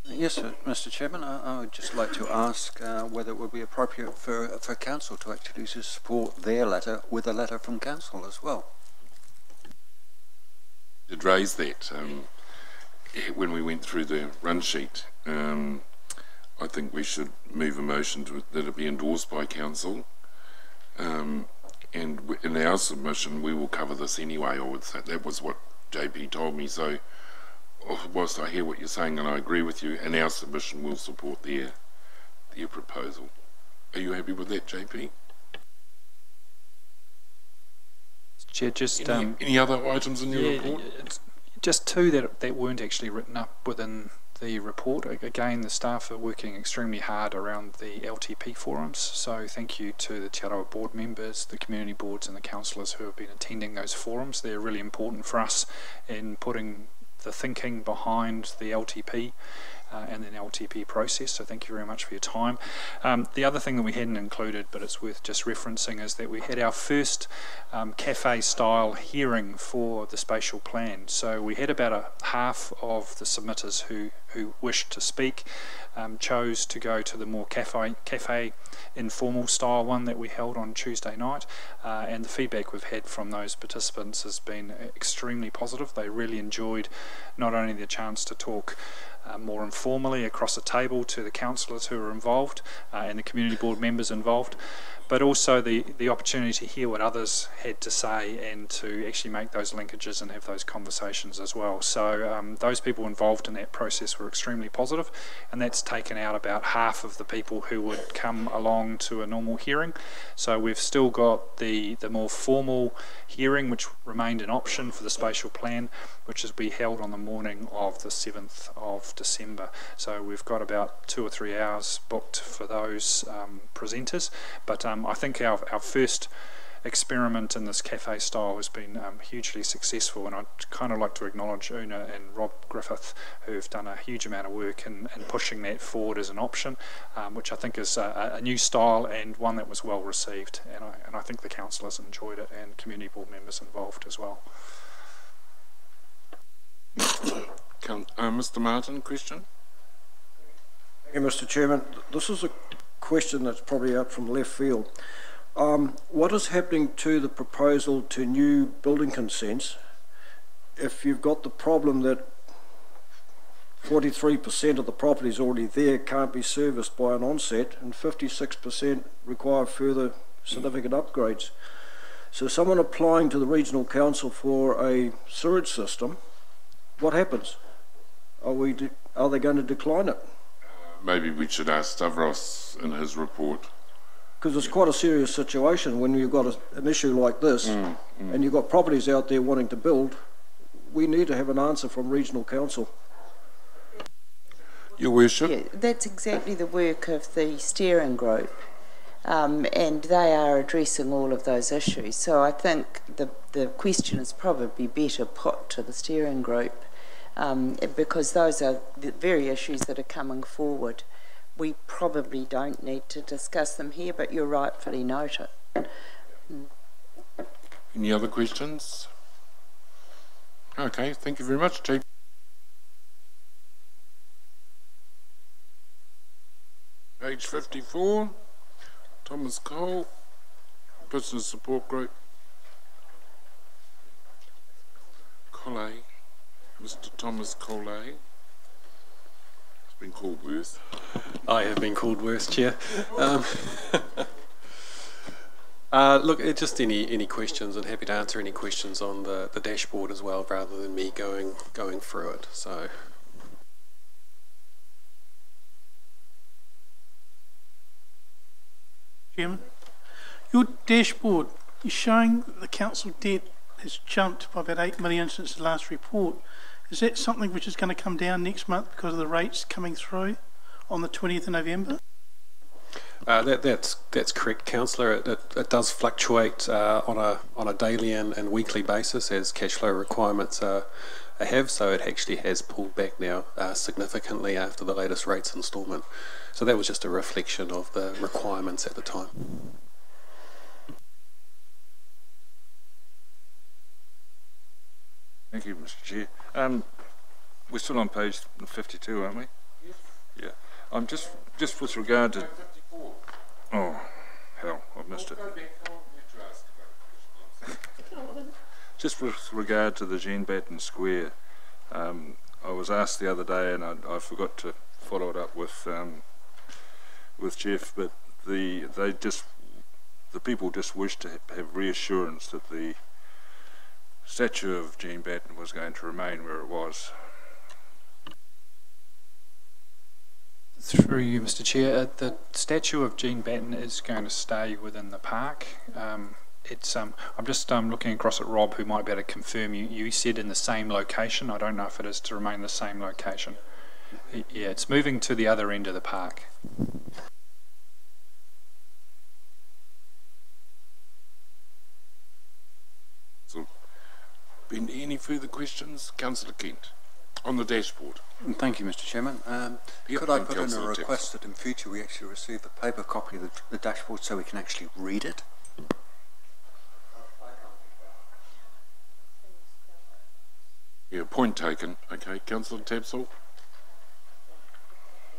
S20: Yes, Mr. Chairman, I would just like to ask whether it would be appropriate for council to actually support their letter with a letter from council as well.
S1: Did raise that when we went through the run sheet. I think we should move a motion that it be endorsed by council, and in our submission we will cover this anyway. I would say that was what JP told me. So whilst I hear what you're saying and I agree with you, in our submission we'll support their proposal. Are you happy with that, JP?
S5: Chair, just
S1: any other items in your report?
S5: Just two that weren't actually written up within the report. Again, the staff are working extremely hard around the LTP forums, so thank you to the Te Arawa board members, the community boards and the councillors who have been attending those forums. They're really important for us in putting the thinking behind the LTP and then LTP process. So thank you very much for your time. The other thing that we hadn't included, but it's worth just referencing, is that we had our first cafe-style hearing for the spatial plan. So we had about a half of the submitters who wished to speak chose to go to the more cafe informal style one that we held on Tuesday night, and the feedback we've had from those participants has been extremely positive. They really enjoyed not only the chance to talk more informally across a table to the councillors who are involved and the community board members involved, but also the opportunity to hear what others had to say and to actually make those linkages and have those conversations as well. So those people involved in that process were extremely positive, and that's taken out about half of the people who would come along to a normal hearing. So we've still got the more formal hearing, which remained an option for the spatial plan, which is be held on the morning of the 7th of December. So we've got about 2 or 3 hours booked for those presenters, but I think our first experiment in this cafe style has been hugely successful, and I'd kind of like to acknowledge Una and Rob Griffith, who have done a huge amount of work in pushing that forward as an option, which I think is a new style and one that was well received, and I think the councillors enjoyed it and community board members involved as well.
S1: Mr. Martin, question?
S17: Thank you, Mr. Chairman. This is a question that's probably out from left field. What is happening to the proposal to new building consents if you've got the problem that 43% of the properties already there can't be serviced by an onset and 56% require further significant upgrades? So someone applying to the regional council for a sewage system, what happens? Are they going to decline it?
S1: Maybe we should ask Stavros in his report.
S17: Because it's quite a serious situation when you've got an issue like this and you've got properties out there wanting to build. We need to have an answer from regional council.
S1: Your worship?
S4: Yeah, that's exactly the work of the steering group, and they are addressing all of those issues. So I think the question is probably better put to the steering group, because those are the very issues that are coming forward. We probably don't need to discuss them here, but you're rightfully noted.
S1: Any other questions? Okay, thank you very much, Chief. Page 54, Thomas Cole, Business Support Group. Cole, Mr. Thomas Cole. Been called worse.
S10: I have been called worse, Chair. Look, just any questions, and happy to answer any questions on the dashboard as well, rather than me going through it. So,
S7: Chairman, your dashboard is showing that the council debt has jumped by about 8 million since the last report. Is that something which is going to come down next month because of the rates coming through on the 20th of November?
S10: that's correct, Councillor. It does fluctuate on a daily and weekly basis as cash flow requirements have. So it actually has pulled back now significantly after the latest rates instalment. So that was just a reflection of the requirements at the time.
S8: Thank you, Mr. Chair. We're still on page 52, aren't we? Yes. Yeah. I'm just with regard to. Oh, hell! I've missed it. Just with regard to the Jean Batten Square, I was asked the other day, and I forgot to follow it up with Jeff, but the people just wished to have reassurance that the statue of Jean Batten was going to remain where it was.
S5: Through you, Mr. Chair, the statue of Jean Batten is going to stay within the park. I'm just looking across at Rob, who might be able to confirm. You said in the same location. I don't know if it is to remain the same location. Yeah, it's moving to the other end of the park.
S1: So, been any further questions, Councillor Kent? on the dashboard.
S20: Thank you, Mr. Chairman.
S1: Yep,
S20: Could I
S1: and
S20: put in a
S1: Councillor
S20: request that in future we actually receive a paper copy of the dashboard so we can actually read it?
S1: Yeah, point taken. Okay, Councillor Tapsell.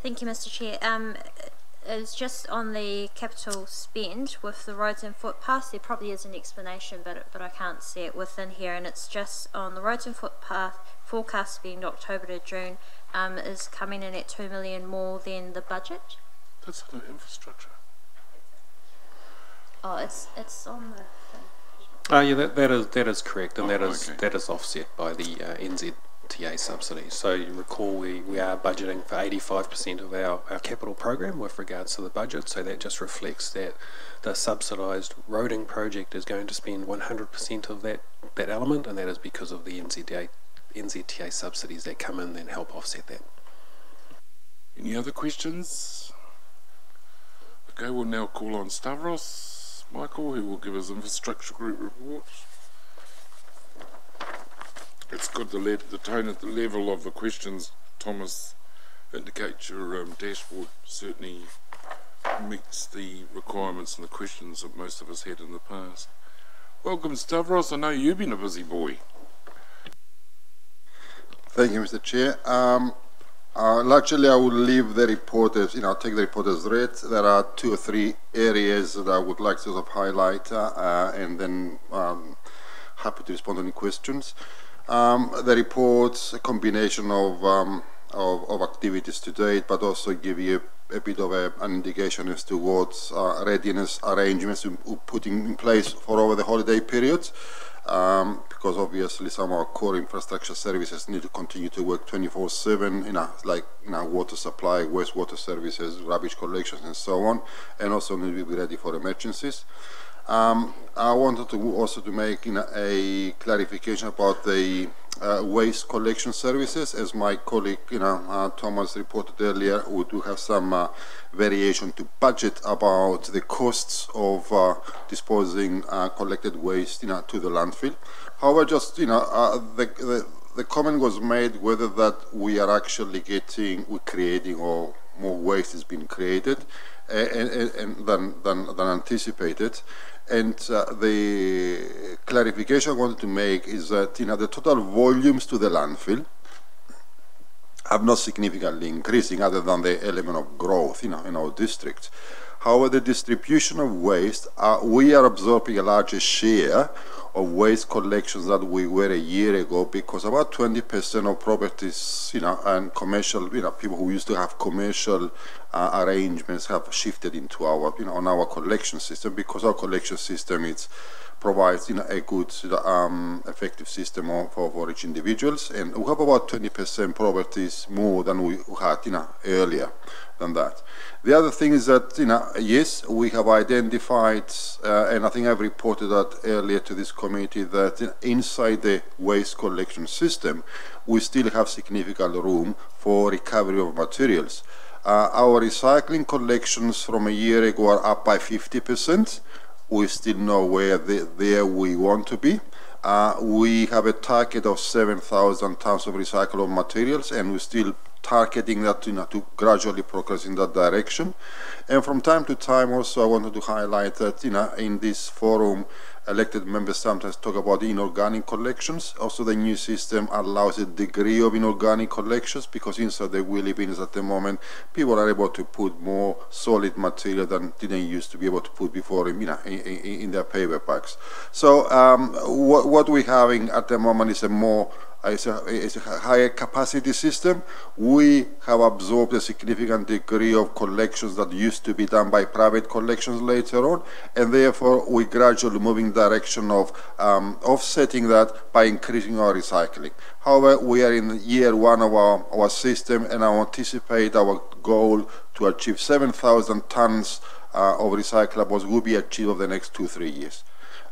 S9: Thank you, Mr. Chair. It's just on the capital spend with the roads and footpaths. There probably is an explanation, but I can't see it within here. And it's just on the roads and footpath forecast spend October to June is coming in at 2 million more than the budget.
S1: That's under infrastructure.
S9: Oh, it's on the.
S10: Yeah, that is correct, and that is offset by the NZTA subsidy. So you recall we are budgeting for 85% of our capital program with regards to the budget. So that just reflects that the subsidised roading project is going to spend 100% of that element, and that is because of the NZTA subsidies that come in and help offset that.
S1: Any other questions? Okay, we'll now call on Stavros Michael, who will give us infrastructure group report. It's good the tone at the level of the questions, Thomas, indicates your dashboard certainly meets the requirements and the questions that most of us had in the past. Welcome, Stavros. I know you've been a busy boy.
S11: Thank you, Mr. Chair. Largely, I will leave the report as, take the report as read. There are 2 or 3 areas that I would like to sort of highlight, and then happy to respond to any questions. The report's a combination of activities to date, but also give you a bit of an indication as to what readiness arrangements we're putting in place for over the holiday period. Because obviously some of our core infrastructure services need to continue to work 24/7, like water supply, wastewater services, rubbish collections, and so on, and also need to be ready for emergencies. I wanted to also to make a clarification about the waste collection services. As my colleague Thomas reported earlier, we do have some variation to budget about the costs of disposing collected waste to the landfill. However, just the comment was made whether that we are actually creating or more waste is being created than anticipated. And the clarification I wanted to make is that the total volumes to the landfill have not significantly increasing, other than the element of growth in our district. However, the distribution of waste, we are absorbing a larger share of waste collections that we were a year ago, because about 20% of properties, and commercial, people who used to have commercial arrangements have shifted into our, on our collection system, because our collection system provides a good effective system for each individuals, and we have about 20% properties more than we had earlier than that. The other thing is that yes, we have identified, and I think I've reported that earlier to this committee, that inside the waste collection system we still have significant room for recovery of materials. Our recycling collections from a year ago are up by 50%. We still know where there we want to be. We have a target of 7,000 tons of recyclable materials, and we're still targeting that to gradually progress in that direction. And from time to time also I wanted to highlight that in this forum elected members sometimes talk about inorganic collections. Also the new system allows a degree of inorganic collections, because inside the wheelie bins at the moment people are able to put more solid material than didn't used to be able to put before in their paper bags. So what we're having at the moment is it's a higher capacity system. We have absorbed a significant degree of collections that used to be done by private collections later on, and therefore we're gradually moving direction of offsetting that by increasing our recycling. However, we are in year 1 of our system, and I anticipate our goal to achieve 7,000 tons of recyclables will be achieved over the next 2-3 years.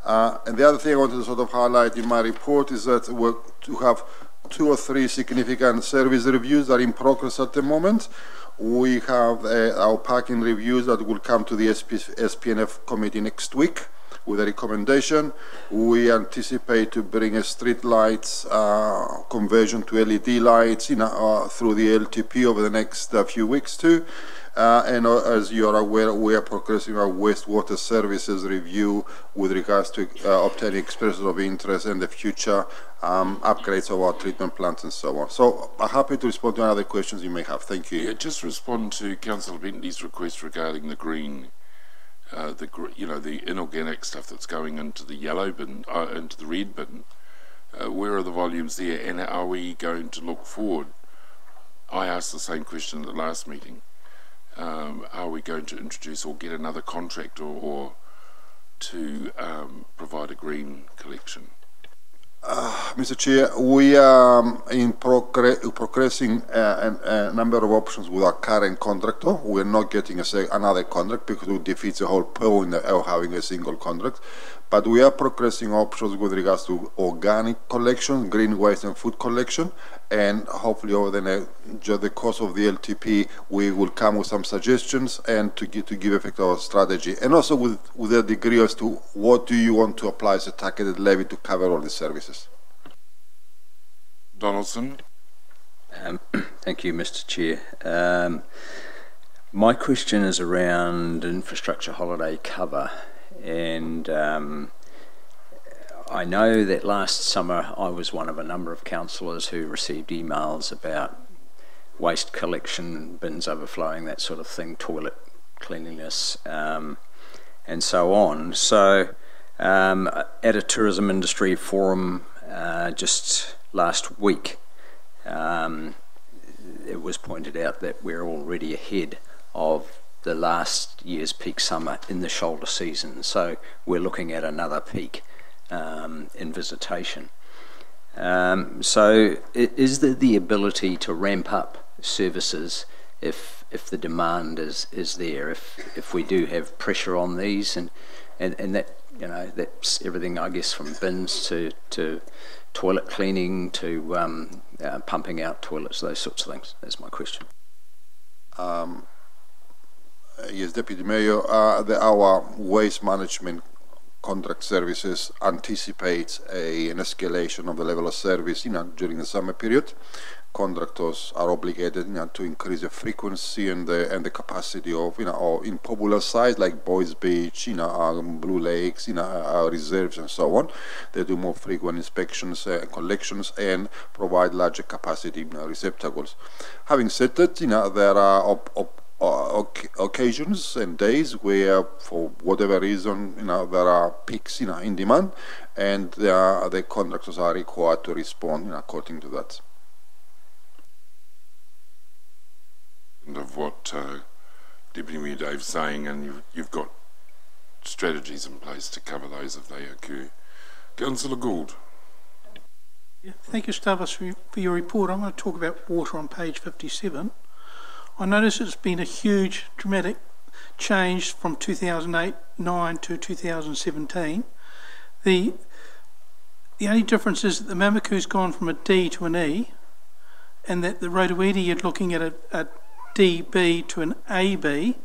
S11: And the other thing I wanted to sort of highlight in my report is that we have 2 or 3 significant service reviews that are in progress at the moment. We have our parking reviews that will come to the SPNF committee next week. with a recommendation. We anticipate to bring a street lights conversion to LED lights through the LTP over the next few weeks too. And as you are aware, we are progressing our wastewater services review with regards to obtaining expressions of interest and the future upgrades of our treatment plants and so on. So I'm happy to respond to any other questions you may have. Thank you.
S1: Yeah, just respond to Councillor Bentley's request regarding the green, the inorganic stuff that's going into the yellow bin, into the red bin. Where are the volumes there, and are we going to look forward? I asked the same question at the last meeting. Are we going to introduce or get another contractor or to provide a green collection?
S11: Mr. Chair, we are progressing a number of options with our current contractor. We're not getting another contract because it defeats the whole point of having a single contract. But we are progressing options with regards to organic collection, green waste and food collection, and hopefully over the course of the LTP we will come with some suggestions and to give effect to our strategy, and also with a degree as to what do you want to apply as a targeted levy to cover all the services.
S1: Donaldson.
S14: Thank you, Mr. Chair. My question is around infrastructure holiday cover, and I know that last summer I was one of a number of councillors who received emails about waste collection, bins overflowing, that sort of thing, toilet cleanliness, and so on. So at a tourism industry forum just last week, it was pointed out that we're already ahead of the last year's peak summer in the shoulder season, so we're looking at another peak in visitation. So is there the ability to ramp up services if the demand is there, if we do have pressure on these, and that, you know, that's everything, I guess, from bins to toilet cleaning to pumping out toilets, those sorts of things? That's my question.
S11: Yes, Deputy Mayor, our waste management contract services anticipates an escalation of the level of service, during the summer period. Contractors are obligated, to increase the frequency and the capacity of, in popular sites like Boys Beach, Blue Lakes, reserves and so on. They do more frequent inspections, collections, and provide larger capacity receptacles. Having said that, there are occasions and days where, for whatever reason, there are peaks, in demand, and the contractors are required to respond according to that.
S1: And of what Deputy Mayor Dave's saying, and you've got strategies in place to cover those if they occur. Councillor Gould.
S7: Yeah, thank you, Stavros, for your report. I'm going to talk about water on page 57. I notice it's been a huge, dramatic change from 2008-9 to 2017. The only difference is that the Mamaku's gone from a D to an E, and that the Rotorua you're looking at a DB to an AB.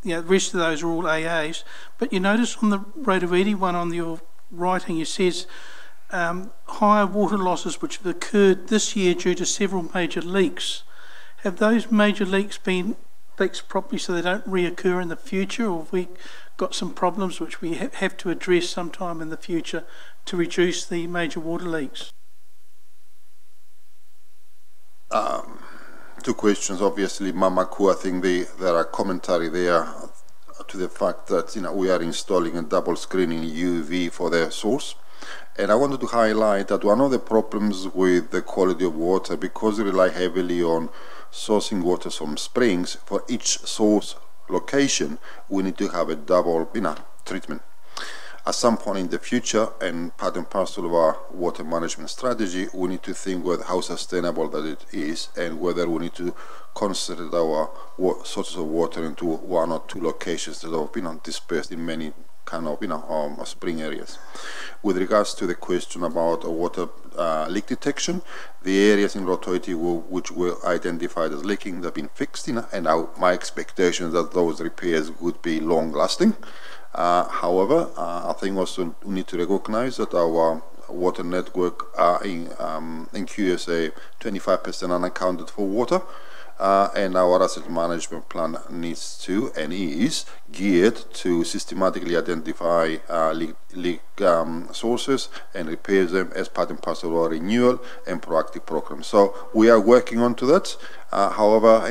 S7: The rest of those are all AAs. But you notice on the Rotorua one on your writing, it says higher water losses which have occurred this year due to several major leaks. Have those major leaks been fixed properly so they don't reoccur in the future, or have we got some problems which we have to address sometime in the future to reduce the major water leaks?
S11: Two questions. Obviously, Mamaku, I think there are commentary there to the fact that we are installing a double screening UV for the source. And I wanted to highlight that one of the problems with the quality of water, because we rely heavily on sourcing water from springs, for each source location we need to have a double treatment. At some point in the future, and part and parcel of our water management strategy, we need to think with how sustainable that it is, and whether we need to concentrate our sources of water into one or two locations instead of dispersed in many kind of spring areas. With regards to the question about water leak detection, the areas in Rotorua which were identified as leaking have been fixed, and now my expectation is that those repairs would be long lasting. However, I think also we need to recognize that our water network in QSA 25% unaccounted for water, and our asset management plan needs to and is geared to systematically identify leak sources and repair them as part and parcel of our renewal and proactive program. So we are working on to that. However,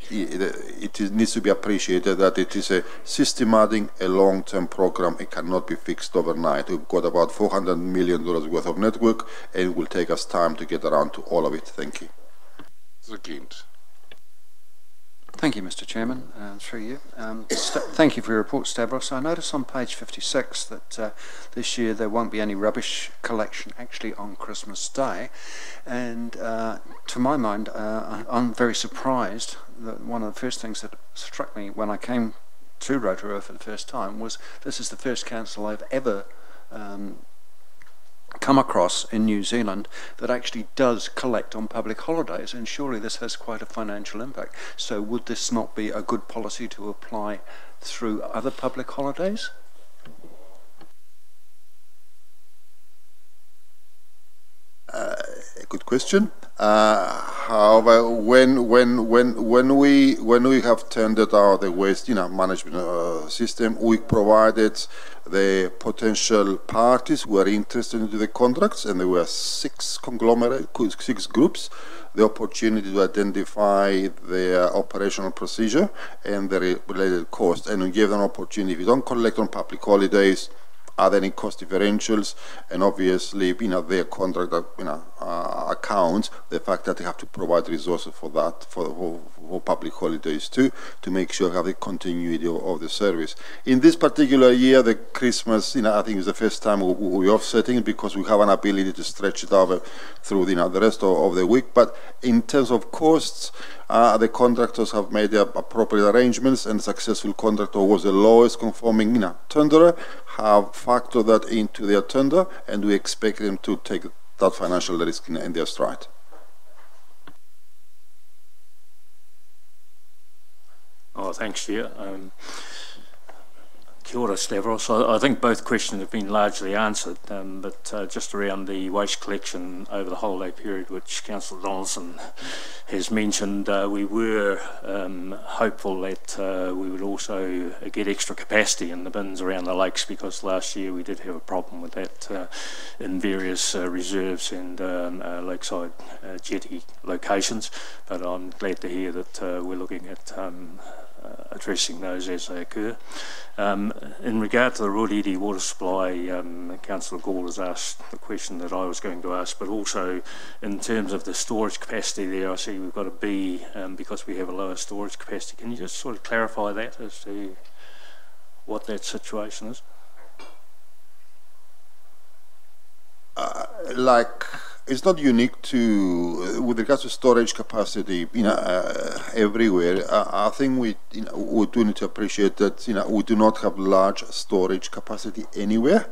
S11: it needs to be appreciated that it is a systematic, a long-term program. It cannot be fixed overnight. We've got about $400 million worth of network, and it will take us time to get around to all of it. Thank you.
S20: Thank you, Mr. Chairman. Through you. Thank you for your report, Stavros. I notice on page 56 that this year there won't be any rubbish collection actually on Christmas Day. And to my mind, I'm very surprised that one of the first things that struck me when I came to Rotorua for the first time was this is the first council I've ever come across in New Zealand that actually does collect on public holidays, and surely this has quite a financial impact. So would this not be a good policy to apply through other public holidays?
S11: A good question. However, when we have tendered out the waste management system, we provided the potential parties who are interested in the contracts, and there were 6 groups, the opportunity to identify their operational procedure and the related cost, and we gave them an opportunity. If you don't collect on public holidays, are there any cost differentials? And obviously, their contract, accounts the fact that they have to provide resources for that, for public holidays too, to make sure you have the continuity of the service. In this particular year, the Christmas, I think is the first time we're offsetting it because we have an ability to stretch it over through, the rest of the week. But in terms of costs, the contractors have made the appropriate arrangements, and the successful contractor was the lowest conforming tenderer, have factored that into their tender, and we expect them to take that financial risk in their stride.
S13: Oh, thanks, Chair. Kia ora, Stavros. I think both questions have been largely answered, but just around the waste collection over the holiday period, which Councillor Donaldson has mentioned, we were hopeful that we would also get extra capacity in the bins around the lakes, because last year we did have a problem with that in various reserves and lakeside jetty locations. But I'm glad to hear that we're looking at addressing those as they occur. In regard to the Rotorua water supply, Councillor Gall has asked the question that I was going to ask, but also in terms of the storage capacity there, I see we've got a B because we have a lower storage capacity. Can you just sort of clarify that as to what that situation is?
S11: It's not unique to, with regards to storage capacity, everywhere. I think we do need to appreciate that, we do not have large storage capacity anywhere.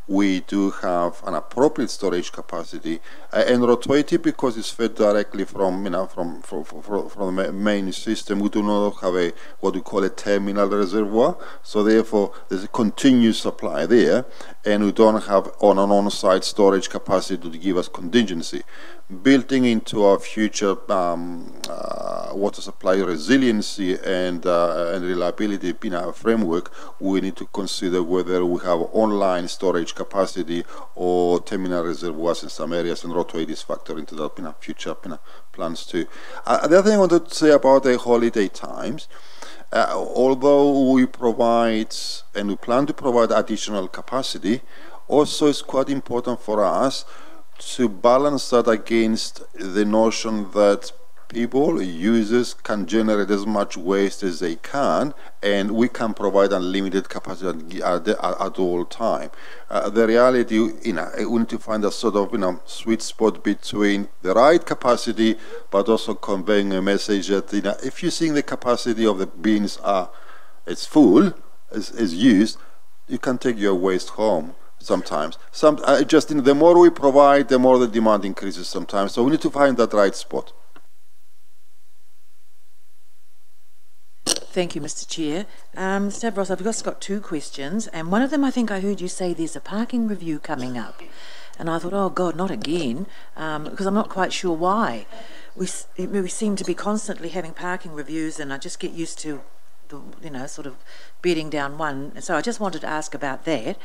S11: We do have an appropriate storage capacity, and Rotorua, because it's fed directly from the main system, we do not have what we call a terminal reservoir. So therefore, there's a continuous supply there, and we don't have on-site storage capacity to give us contingency. Building into our future water supply resiliency and reliability in our framework, we need to consider whether we have online storage capacity or terminal reservoirs in some areas, and Rotorua is factored into the future plans too. The other thing I wanted to say about the holiday times, although we provide and we plan to provide additional capacity, also it's quite important for us to balance that against the notion that people, users, can generate as much waste as they can, and we can provide unlimited capacity at all time. The reality, we need to find a sort of, sweet spot between the right capacity, but also conveying a message that, if you think the capacity of the bins it's full, is used, you can take your waste home. Sometimes, the more we provide, the more the demand increases sometimes. So we need to find that right spot.
S12: Thank you, Mr. Chair. Stavros, I've just got two questions, and one of them I think I heard you say there's a parking review coming up. And I thought, oh God, not again, because I'm not quite sure why. We seem to be constantly having parking reviews, and I just get used to the, sort of beating down one. So I just wanted to ask about that.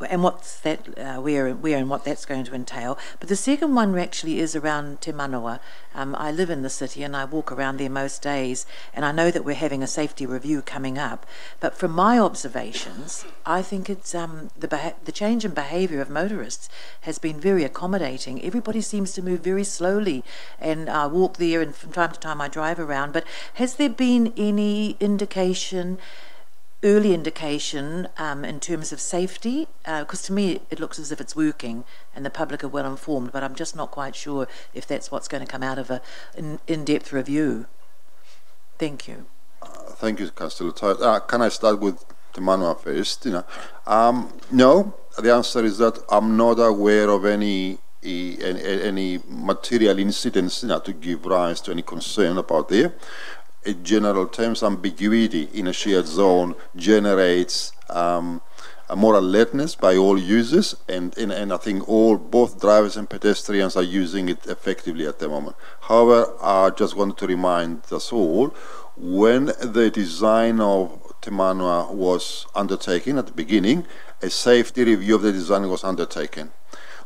S12: And what's that, where and what that's going to entail. But the second one actually is around Te Manawa. I live in the city and I walk around there most days, and I know that we're having a safety review coming up. But from my observations, I think it's the change in behaviour of motorists has been very accommodating. Everybody seems to move very slowly, and I walk there, and from time to time I drive around. But has there been any early indication in terms of safety? Because to me it looks as if it's working and the public are well informed, but I'm just not quite sure if that's what's going to come out of an in-depth review. Thank you.
S11: Thank you, Councillor Todd. Can I start with Te Manawa first? No, the answer is that I'm not aware of any material incidents to give rise to any concern about there. In general terms, ambiguity in a shared zone generates a more alertness by all users, and I think both drivers and pedestrians are using it effectively at the moment. However, I just wanted to remind us all, when the design of Te Manawa was undertaken at the beginning, a safety review of the design was undertaken.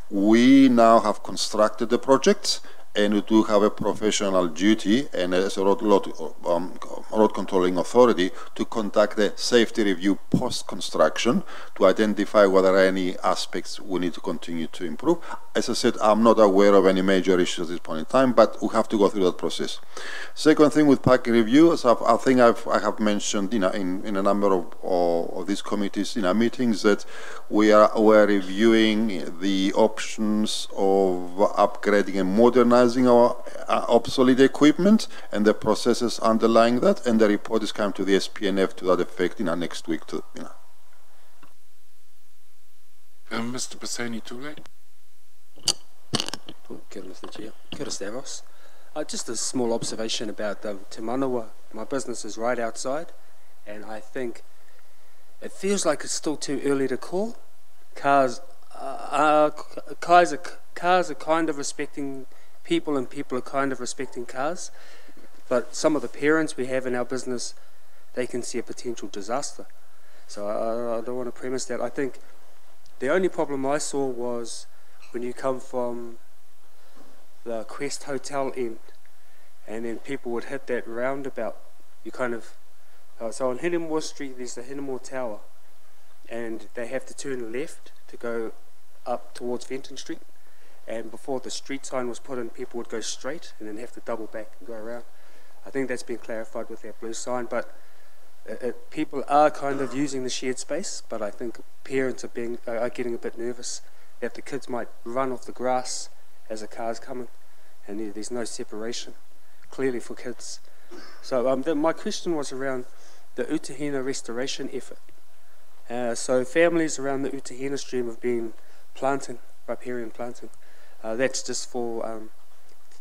S11: We now have constructed the projects, and we do have a professional duty and as a road controlling authority to conduct a safety review post-construction to identify whether any aspects we need to continue to improve. As I said, I'm not aware of any major issues at this point in time, but we have to go through that process. Second thing with parking review, as I think I have mentioned in a number of these committees meetings, that we are reviewing the options of upgrading and modernizing our obsolete equipment and the processes underlying that, and the report is coming to the SPNF to that effect next week too.
S1: Mr. Pasani-Tule.
S6: Kia ora, Mr. Chair. Kia ora, Stavros. Just a small observation about Te Manawa. My business is right outside, and I think it feels like it's still too early to call. Cars are kind of respecting people, and people are kind of respecting cars. But some of the parents we have in our business, they can see a potential disaster. So I don't want to premise that. I think the only problem I saw was when you come from the Quest Hotel end, and then people would hit that roundabout. You kind of so on Hinnemore Street there's the Hinnemore Tower, and they have to turn left to go up towards Fenton Street, and before the street sign was put in, people would go straight and then have to double back and go around. I think that's been clarified with that blue sign, but people are kind of using the shared space, but I think parents are getting a bit nervous that the kids might run off the grass as a car's coming, and there's no separation clearly for kids. So my question was around the Utahina restoration effort. So families around the Utahina stream have been planting, riparian planting. That's just for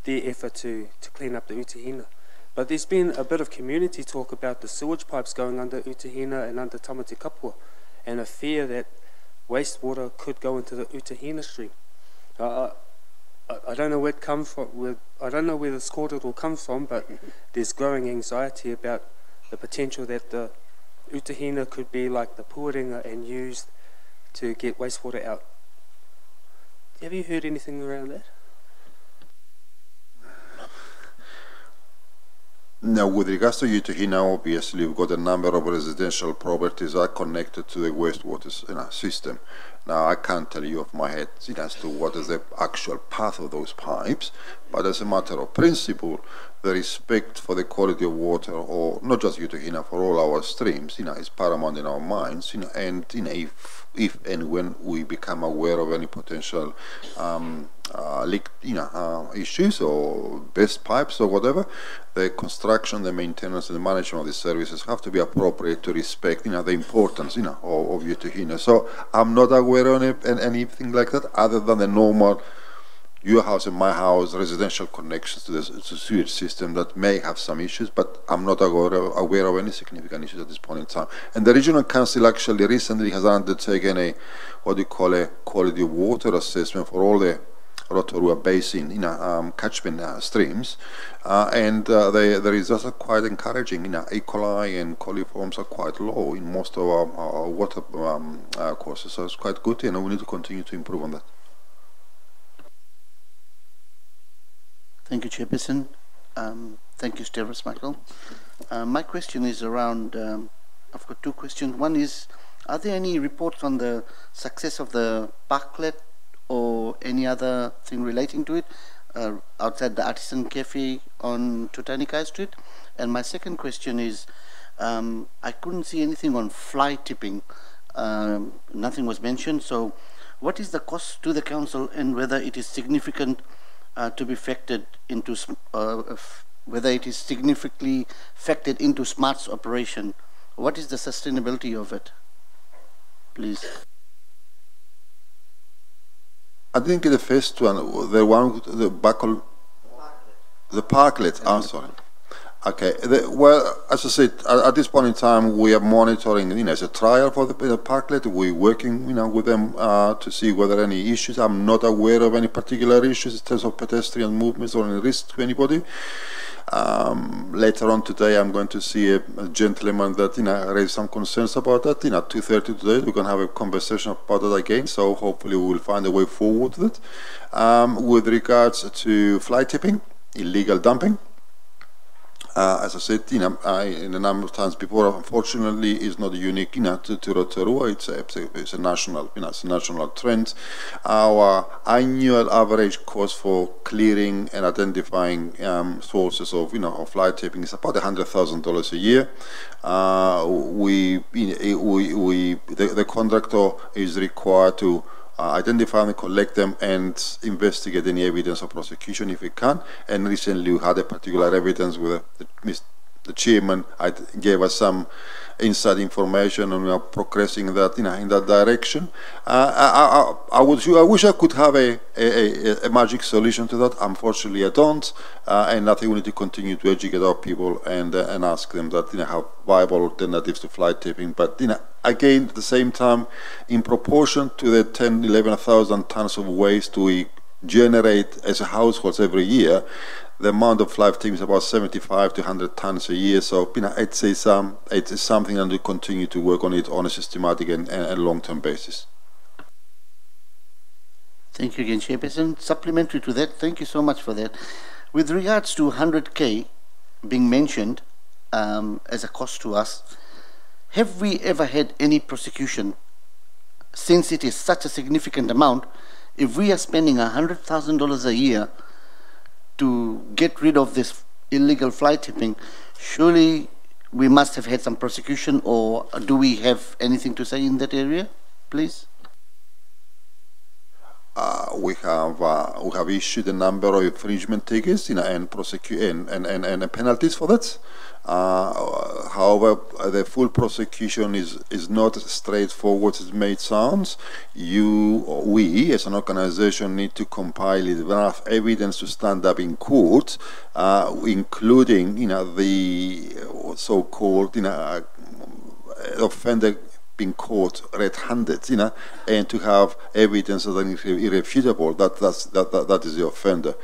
S6: their effort to clean up the Utahina. But there's been a bit of community talk about the sewage pipes going under Utahina and under Tamati Kapua, and a fear that wastewater could go into the Utahina stream. I don't know where it comes from. I don't know where the scorted will come from, but there's growing anxiety about the potential that the Utahina could be like the Puarenga and used to get wastewater out. Have you heard anything around that?
S11: Now, with regards to Utahina, obviously we've got a number of residential properties that are connected to the wastewater system. Now, I can't tell you off my head as to what is the actual path of those pipes, but as a matter of principle, the respect for the quality of water, or not just Utahina, for all our streams, is paramount in our minds. And if and when we become aware of any potential leak, issues or burst pipes or whatever, the construction, the maintenance, and the management of these services have to be appropriate to respect, the importance, of Utahina. So I'm not aware of anything like that, other than the normal your house and my house, residential connections to the sewage system that may have some issues, but I'm not aware of any significant issues at this point in time. And the regional council actually recently has undertaken a, what do you call, a quality of water assessment for all the Rotorua basin, catchment streams, and the results are quite encouraging. E. coli and coliforms are quite low in most of our water courses, so it's quite good, and we need to continue to improve on that.
S21: Thank you, Chairperson. Thank you, Stavros Michael. My question is around, I've got two questions. One is, are there any reports on the success of the parklet or any other thing relating to it outside the Artisan Cafe on Tutanikai Street? And my second question is, I couldn't see anything on fly tipping. Nothing was mentioned. So what is the cost to the council, and whether it is significant to be factored into, whether it is significantly factored into SMART's operation? What is the sustainability of it, please?
S11: I didn't get the first one, the one with the buckle, the parklet. Oh, sorry. Okay. Well, as I said, at this point in time, we are monitoring. As a trial for the parklet. We're working, with them to see whether any issues. I'm not aware of any particular issues in terms of pedestrian movements or any risk to anybody. Later on today, I'm going to see a gentleman that raised some concerns about that. At 2:30 today, we're going to have a conversation about that again. So hopefully, we will find a way forward with it. With regards to fly tipping, illegal dumping. As I said, in a number of times before, unfortunately, is not unique to Rotorua. It's a national, it's a national trend. Our annual average cost for clearing and identifying sources of, of fly tipping is about $100,000 a year. The contractor is required to identify them, collect them, and investigate any evidence of prosecution if we can. And recently we had a particular evidence where the chairman gave us some inside information, and we are progressing that in that direction. I wish I could have a magic solution to that. Unfortunately, I don't, and I think we need to continue to educate our people and ask them that have viable alternatives to fly tipping. But again, at the same time, in proportion to the 11,000 tons of waste we generate as a households every year, the amount of fly tipping is about 75 to 100 tons a year. So it's something that we continue to work on it on a systematic and long-term basis.
S21: Thank you again, Chairperson. Supplementary to that, thank you so much for that. With regards to 100K being mentioned as a cost to us, have we ever had any prosecution, since it is such a significant amount? If we are spending $100,000 a year to get rid of this illegal fly tipping, surely we must have had some prosecution, or do we have anything to say in that area, please?
S11: We have issued a number of infringement tickets, and penalties for that. However, the full prosecution is not straightforward as it may sound. We as an organization need to compile enough evidence to stand up in court, including the so-called offender being caught red-handed, and to have evidence that is irrefutable that is the offender.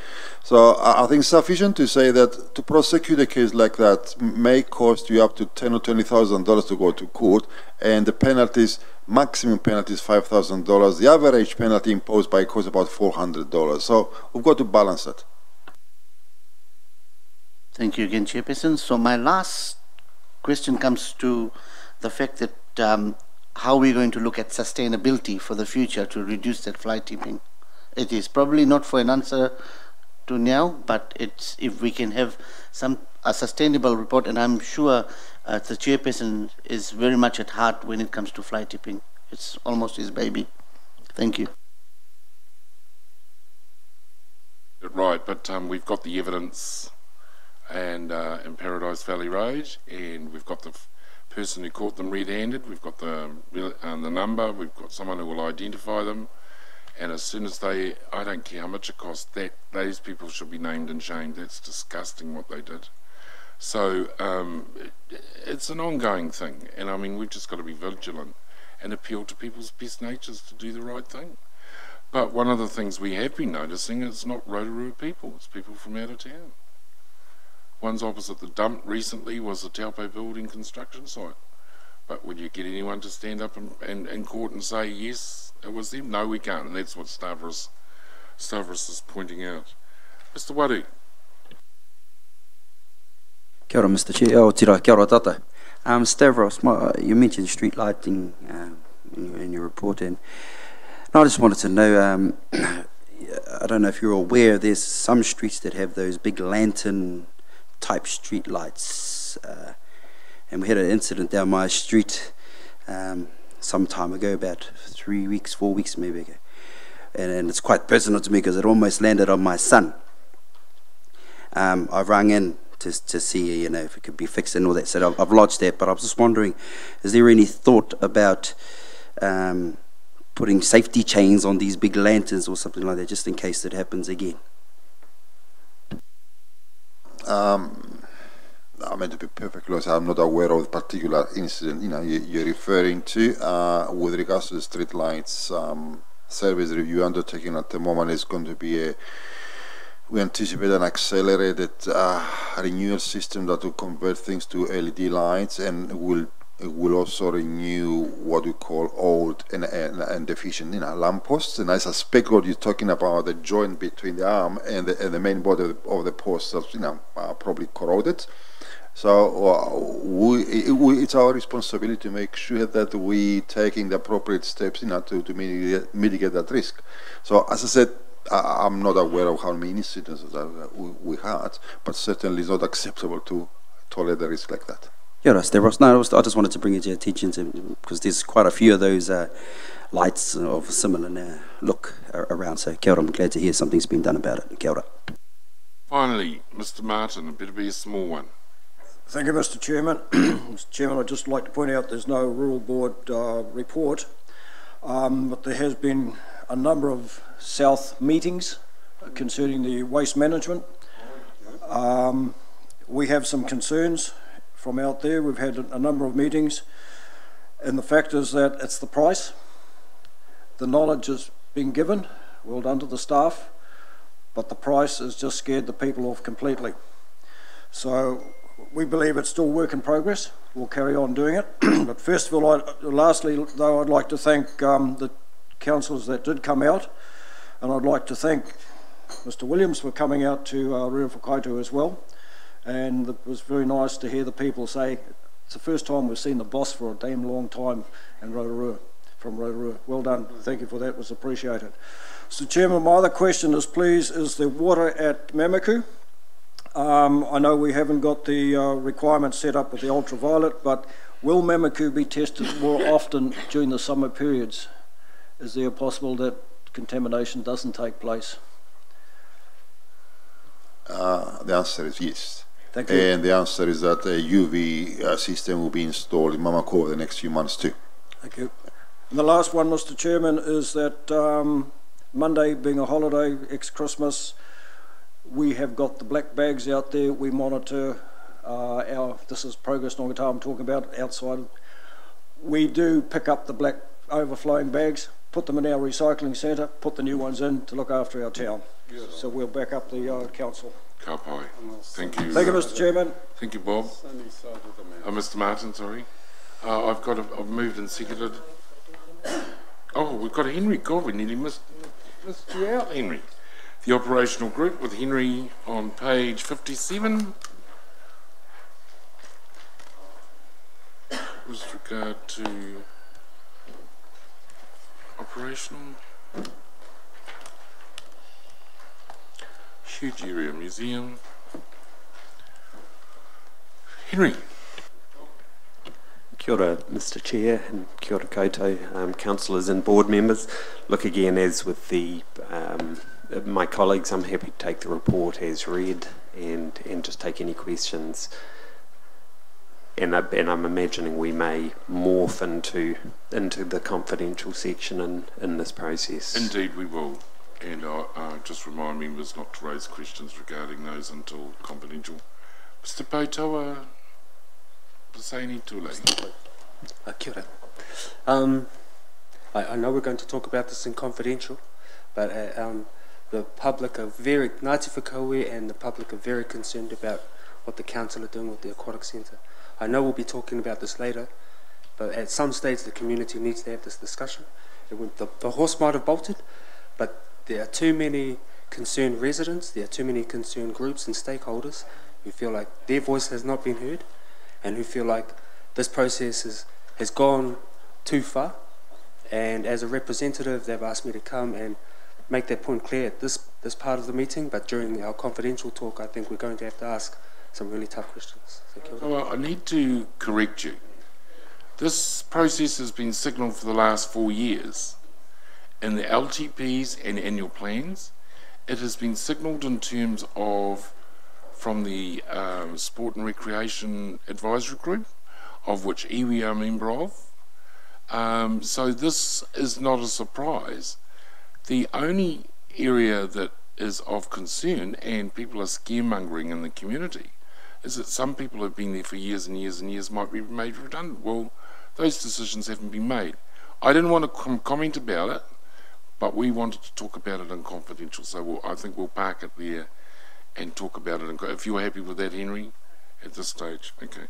S11: So I think it's sufficient to say that to prosecute a case like that may cost you up to $10,000 or $20,000 to go to court, and the maximum penalty is $5,000. The average penalty imposed by court is about $400. So we've got to balance that.
S21: Thank you again, Chairperson. So my last question comes to the fact that how we're going to look at sustainability for the future to reduce that fly tipping. It is probably not for an answer to now, but it's if we can have a sustainable report, and I'm sure the Chairperson is very much at heart when it comes to fly tipping. It's almost his baby. Thank you.
S1: Right, but we've got the evidence, and in Paradise Valley Road, and we've got the person who caught them red-handed. We've got the number. We've got someone who will identify them, And as soon as I don't care how much it costs, that those people should be named and shamed. That's disgusting what they did. So it's an ongoing thing, and I mean we've just got to be vigilant and appeal to people's best natures to do the right thing. But one of the things we have been noticing is not Rotorua people, it's people from out of town. One's opposite the dump recently was the Taupo building construction site. But will you get anyone to stand up in court and say, yes, it was them? No, we can't, and that's what Stavros is pointing out. Mr. Waru.
S15: Kia ora, Mr. Chair. Oh, tira, kia ora tata. Stavros, you mentioned street lighting in your report, and I just wanted to know, I don't know if you're aware, there's some streets that have those big lantern type street lights, and we had an incident down my street some time ago, about 3 weeks, 4 weeks maybe ago, and it's quite personal to me because it almost landed on my son. I've rung in to see, you know, if it could be fixed and all that, so I've lodged that, but I was just wondering, is there any thought about putting safety chains on these big lanterns or something like that, just in case it happens again?
S11: I mean, to be perfectly honest, I'm not aware of the particular incident you're referring to. With regards to the street lights service review undertaking at the moment, is going to be we anticipate an accelerated renewal system that will convert things to LED lights, and will also renew what we call old and deficient lampposts. And I suspect what you're talking about, the joint between the arm and the main body of the post, that's probably corroded. So it's our responsibility to make sure that we taking the appropriate steps to mitigate that risk. So as I said, I'm not aware of how many incidents that we had, but certainly it's not acceptable to tolerate a risk like that.
S15: Yeah, Stavros. No, I just wanted to bring it to your attention because there's quite a few of those lights of a similar look around. So, kia ora, I'm glad to hear something's been done about it. Kia ora.
S1: Finally, Mr. Martin, it better be a small one.
S17: Thank you, Mr. Chairman. Mr. Chairman, I'd just like to point out there's no Rural Board report, but there has been a number of South meetings concerning the waste management. We have some concerns from out there. We've had a number of meetings, and the fact is that it's the price. The knowledge has been given, well done to the staff, but the price has just scared the people off completely. So we believe it's still work in progress. We'll carry on doing it. But first of all, lastly, though, I'd like to thank the councillors that did come out, and I'd like to thank Mr. Williams for coming out to Ruawhakaito as well. And it was very nice to hear the people say it's the first time we've seen the boss for a damn long time in Rotorua, from Rotorua. Well done. Thank you for that. It was appreciated. So, Chairman, my other question is, please, is the water at Mamaku. I know we haven't got the requirements set up with the ultraviolet, but will Mamaku be tested more often during the summer periods? Is there possible that contamination doesn't take place?
S11: The answer is yes.
S17: Thank you.
S11: And the answer is that a UV system will be installed in Mamako over the next few months too.
S17: Thank you. And the last one, Mr. Chairman, is that Monday being a holiday, ex-Christmas, we have got the black bags out there. We monitor this is Progress Nongata I'm talking about, outside. We do pick up the black overflowing bags, put them in our recycling centre, put the new ones in to look after our town. So we'll back up the council.
S1: Kapai. Thank you.
S17: Thank you, Mr. Chairman.
S1: Thank you, Bob. Mr. Martin, sorry. I've moved and seconded. Oh, we've got Henry. God, we nearly missed you out, Henry. The operational group with Henry on page 57. With regard to operational. Huge area museum. Henry.
S22: Kia ora, Mr. Chair, and kia ora koutou, councillors and board members. Look, again, as with the my colleagues, I'm happy to take the report as read and just take any questions. and I'm imagining we may morph into the confidential section in this process.
S1: Indeed, we will. And I'll just remind members not to raise questions regarding those until confidential. Mr. Pautoa, Pasani Tule.
S6: Kia ora. I know we're going to talk about this in confidential, but the public are very, Ngāti Whakaue and the public are very concerned about what the council are doing with the aquatic centre. I know we'll be talking about this later, but at some stage the community needs to have this discussion. The horse might have bolted, but there are too many concerned residents, there are too many concerned groups and stakeholders who feel like their voice has not been heard and who feel like this process has gone too far. And as a representative, they've asked me to come and make that point clear at this part of the meeting, but during our confidential talk, I think we're going to have to ask some really tough questions. Thank you.
S1: Well, I need to correct you. This process has been signalled for the last 4 years. In the LTPs and annual plans, it has been signalled in terms of from the Sport and Recreation Advisory Group, of which iwi are a member of. So this is not a surprise. The only area that is of concern, and people are scaremongering in the community, is that some people have been there for years and years and years might be made redundant. Well, those decisions haven't been made. I didn't want to comment about it, but we wanted to talk about it in confidential, so I think we'll park it there and talk about it. If you're happy with that, Henry, at this stage. Okay.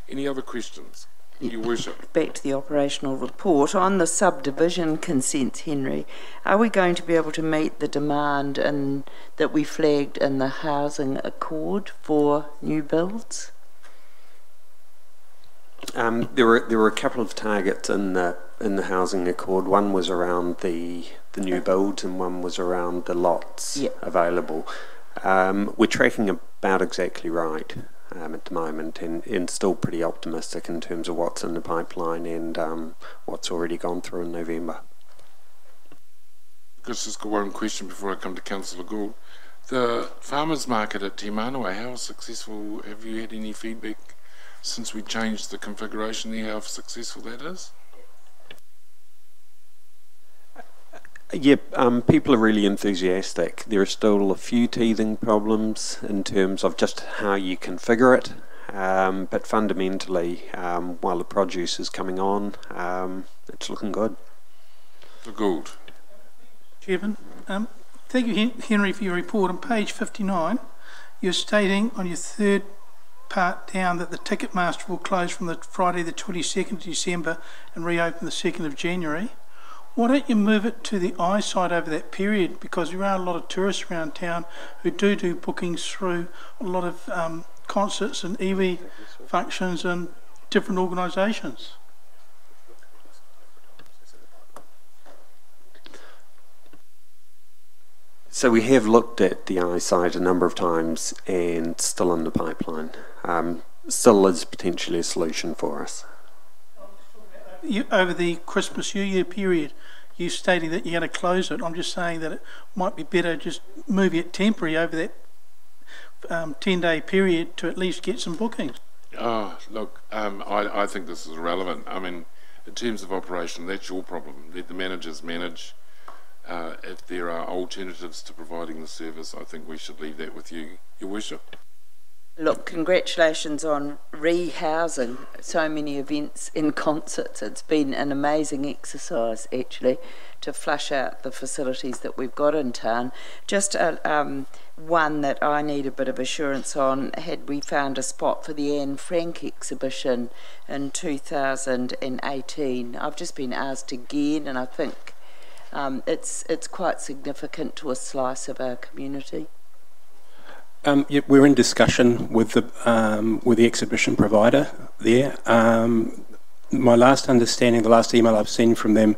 S1: Any other questions? Your Worship.
S4: Back to the operational report. On the subdivision consents, Henry, are we going to be able to meet the demand that we flagged in the housing accord for new builds?
S22: There were a couple of targets in the housing accord. One was around the new builds and one was around the lots available. We're tracking about exactly right at the moment, and still pretty optimistic in terms of what's in the pipeline and what's already gone through in November.
S1: I've just got one question before I come to Councillor Gould. The farmers market at Te Manawa, how successful, have you had any feedback since we changed the configuration there, how successful that is?
S22: Yep, people are really enthusiastic. There are still a few teething problems in terms of just how you configure it, but fundamentally, while the produce is coming on, it's looking good.
S1: The Gould.
S7: Chairman, thank you, Henry, for your report. On page 59, you're stating on your third part down that the Ticketmaster will close from the Friday the 22nd of December and reopen the 2nd of January. Why don't you move it to the eyesight over that period? Because there are a lot of tourists around town who do bookings through a lot of concerts and iwi functions and different organisations.
S22: So we have looked at the eyesight a number of times and still in the pipeline. Still is potentially a solution for us.
S7: Over the Christmas New Year period, you're stating that you're going to close it. I'm just saying that it might be better just moving it temporary over that 10-day period to at least get some bookings.
S1: Oh, look, I think this is irrelevant. I mean, in terms of operation, that's your problem. Let the managers manage. If there are alternatives to providing the service, I think we should leave that with you, Your Worship.
S4: Look, congratulations on rehousing so many events and concerts. It's been an amazing exercise, actually, to flush out the facilities that we've got in town. Just one that I need a bit of assurance on, had we found a spot for the Anne Frank exhibition in 2018. I've just been asked again, and I think it's quite significant to a slice of our community.
S10: Yeah, we're in discussion with the exhibition provider there. My last understanding, the last email I've seen from them,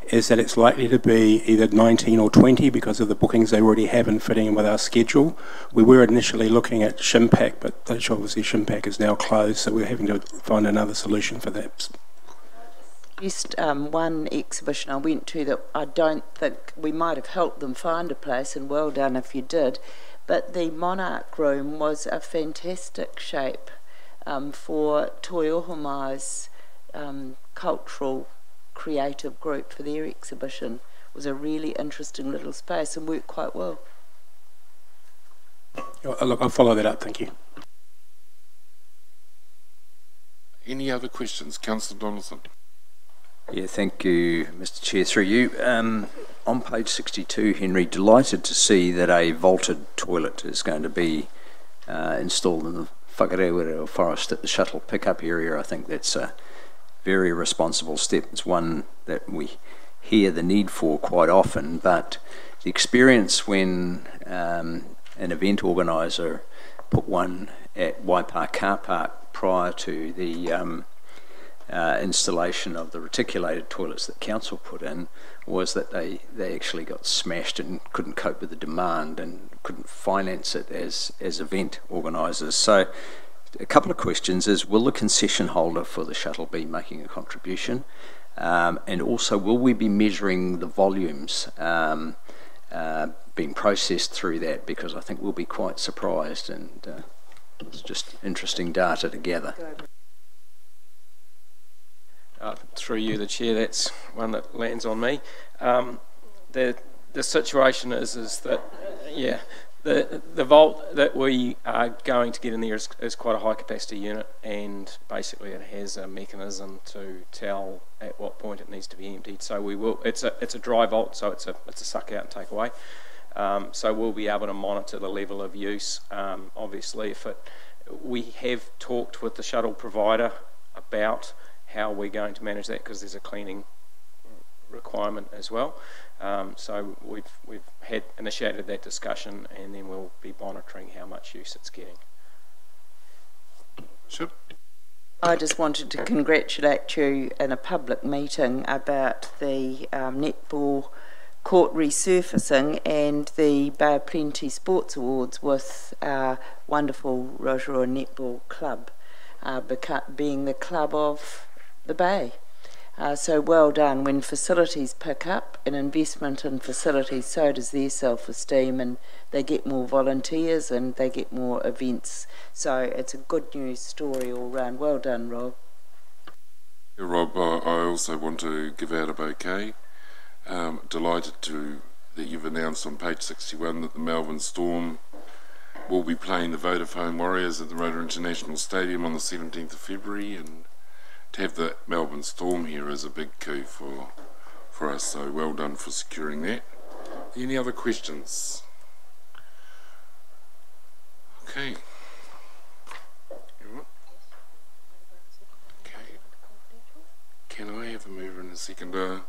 S10: is that it's likely to be either 19 or 20 because of the bookings they already have and fitting in with our schedule. We were initially looking at Shimpak, but obviously Shimpak is now closed, so we're having to find another solution for that.
S4: Just one exhibition I went to that I don't think we might have helped them find a place, and well done if you did. But the Monarch Room was a fantastic shape. for Toi Ohomai's cultural creative group for their exhibition. It was a really interesting little space and worked quite well.
S10: Look, I'll follow that up, thank you.
S1: Any other questions? Councillor Donaldson.
S14: Yeah, thank you, Mr. Chair. Through you. On page 62, Henry, delighted to see that a vaulted toilet is going to be installed in the Whakarewa forest at the shuttle pickup area. I think that's a very responsible step. It's one that we hear the need for quite often, but the experience when an event organiser put one at Waipa car park prior to the installation of the reticulated toilets that council put in was that they actually got smashed and couldn't cope with the demand and couldn't finance it as event organisers. So a couple of questions is, will the concession holder for the shuttle be making a contribution? And also, will we be measuring the volumes being processed through that? Because I think we'll be quite surprised, and it's just interesting data to gather.
S3: Through you, the Chair, that's one that lands on me. The situation is that, yeah, the vault that we are going to get in there is quite a high capacity unit, and basically it has a mechanism to tell at what point it needs to be emptied. So we will. It's a dry vault, so it's a suck out and take away. So we'll be able to monitor the level of use. Obviously, we have talked with the shuttle provider about how we're going to manage that, because there's a cleaning requirement as well. So we've had initiated that discussion, and then we'll be monitoring how much use it's getting.
S1: Sure.
S4: I just wanted to congratulate you in a public meeting about the netball court resurfacing and the Bay of Plenty Sports Awards with our wonderful Rotorua Netball Club being the club of the Bay. So well done. When facilities pick up, an investment in facilities, so does their self-esteem, and they get more volunteers and they get more events. So it's a good news story all round. Well done, Rob.
S1: Yeah, Rob, I also want to give out a bouquet. Delighted that you've announced on page 61 that the Melbourne Storm will be playing the Vodafone Warriors at the Rotorua International Stadium on the 17th of February, and to have the Melbourne Storm here is a big coup for us, so well done for securing that. Any other questions? Okay. Okay. Can I have a mover and a seconder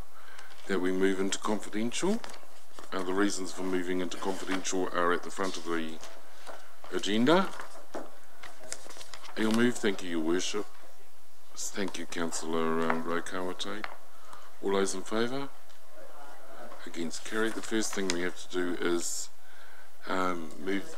S1: that we move into confidential? The reasons for moving into confidential are at the front of the agenda. I'll move. Thank you, Your Worship. Thank you, Councillor Rokawate. All those in favour? Against? Carried. The first thing we have to do is move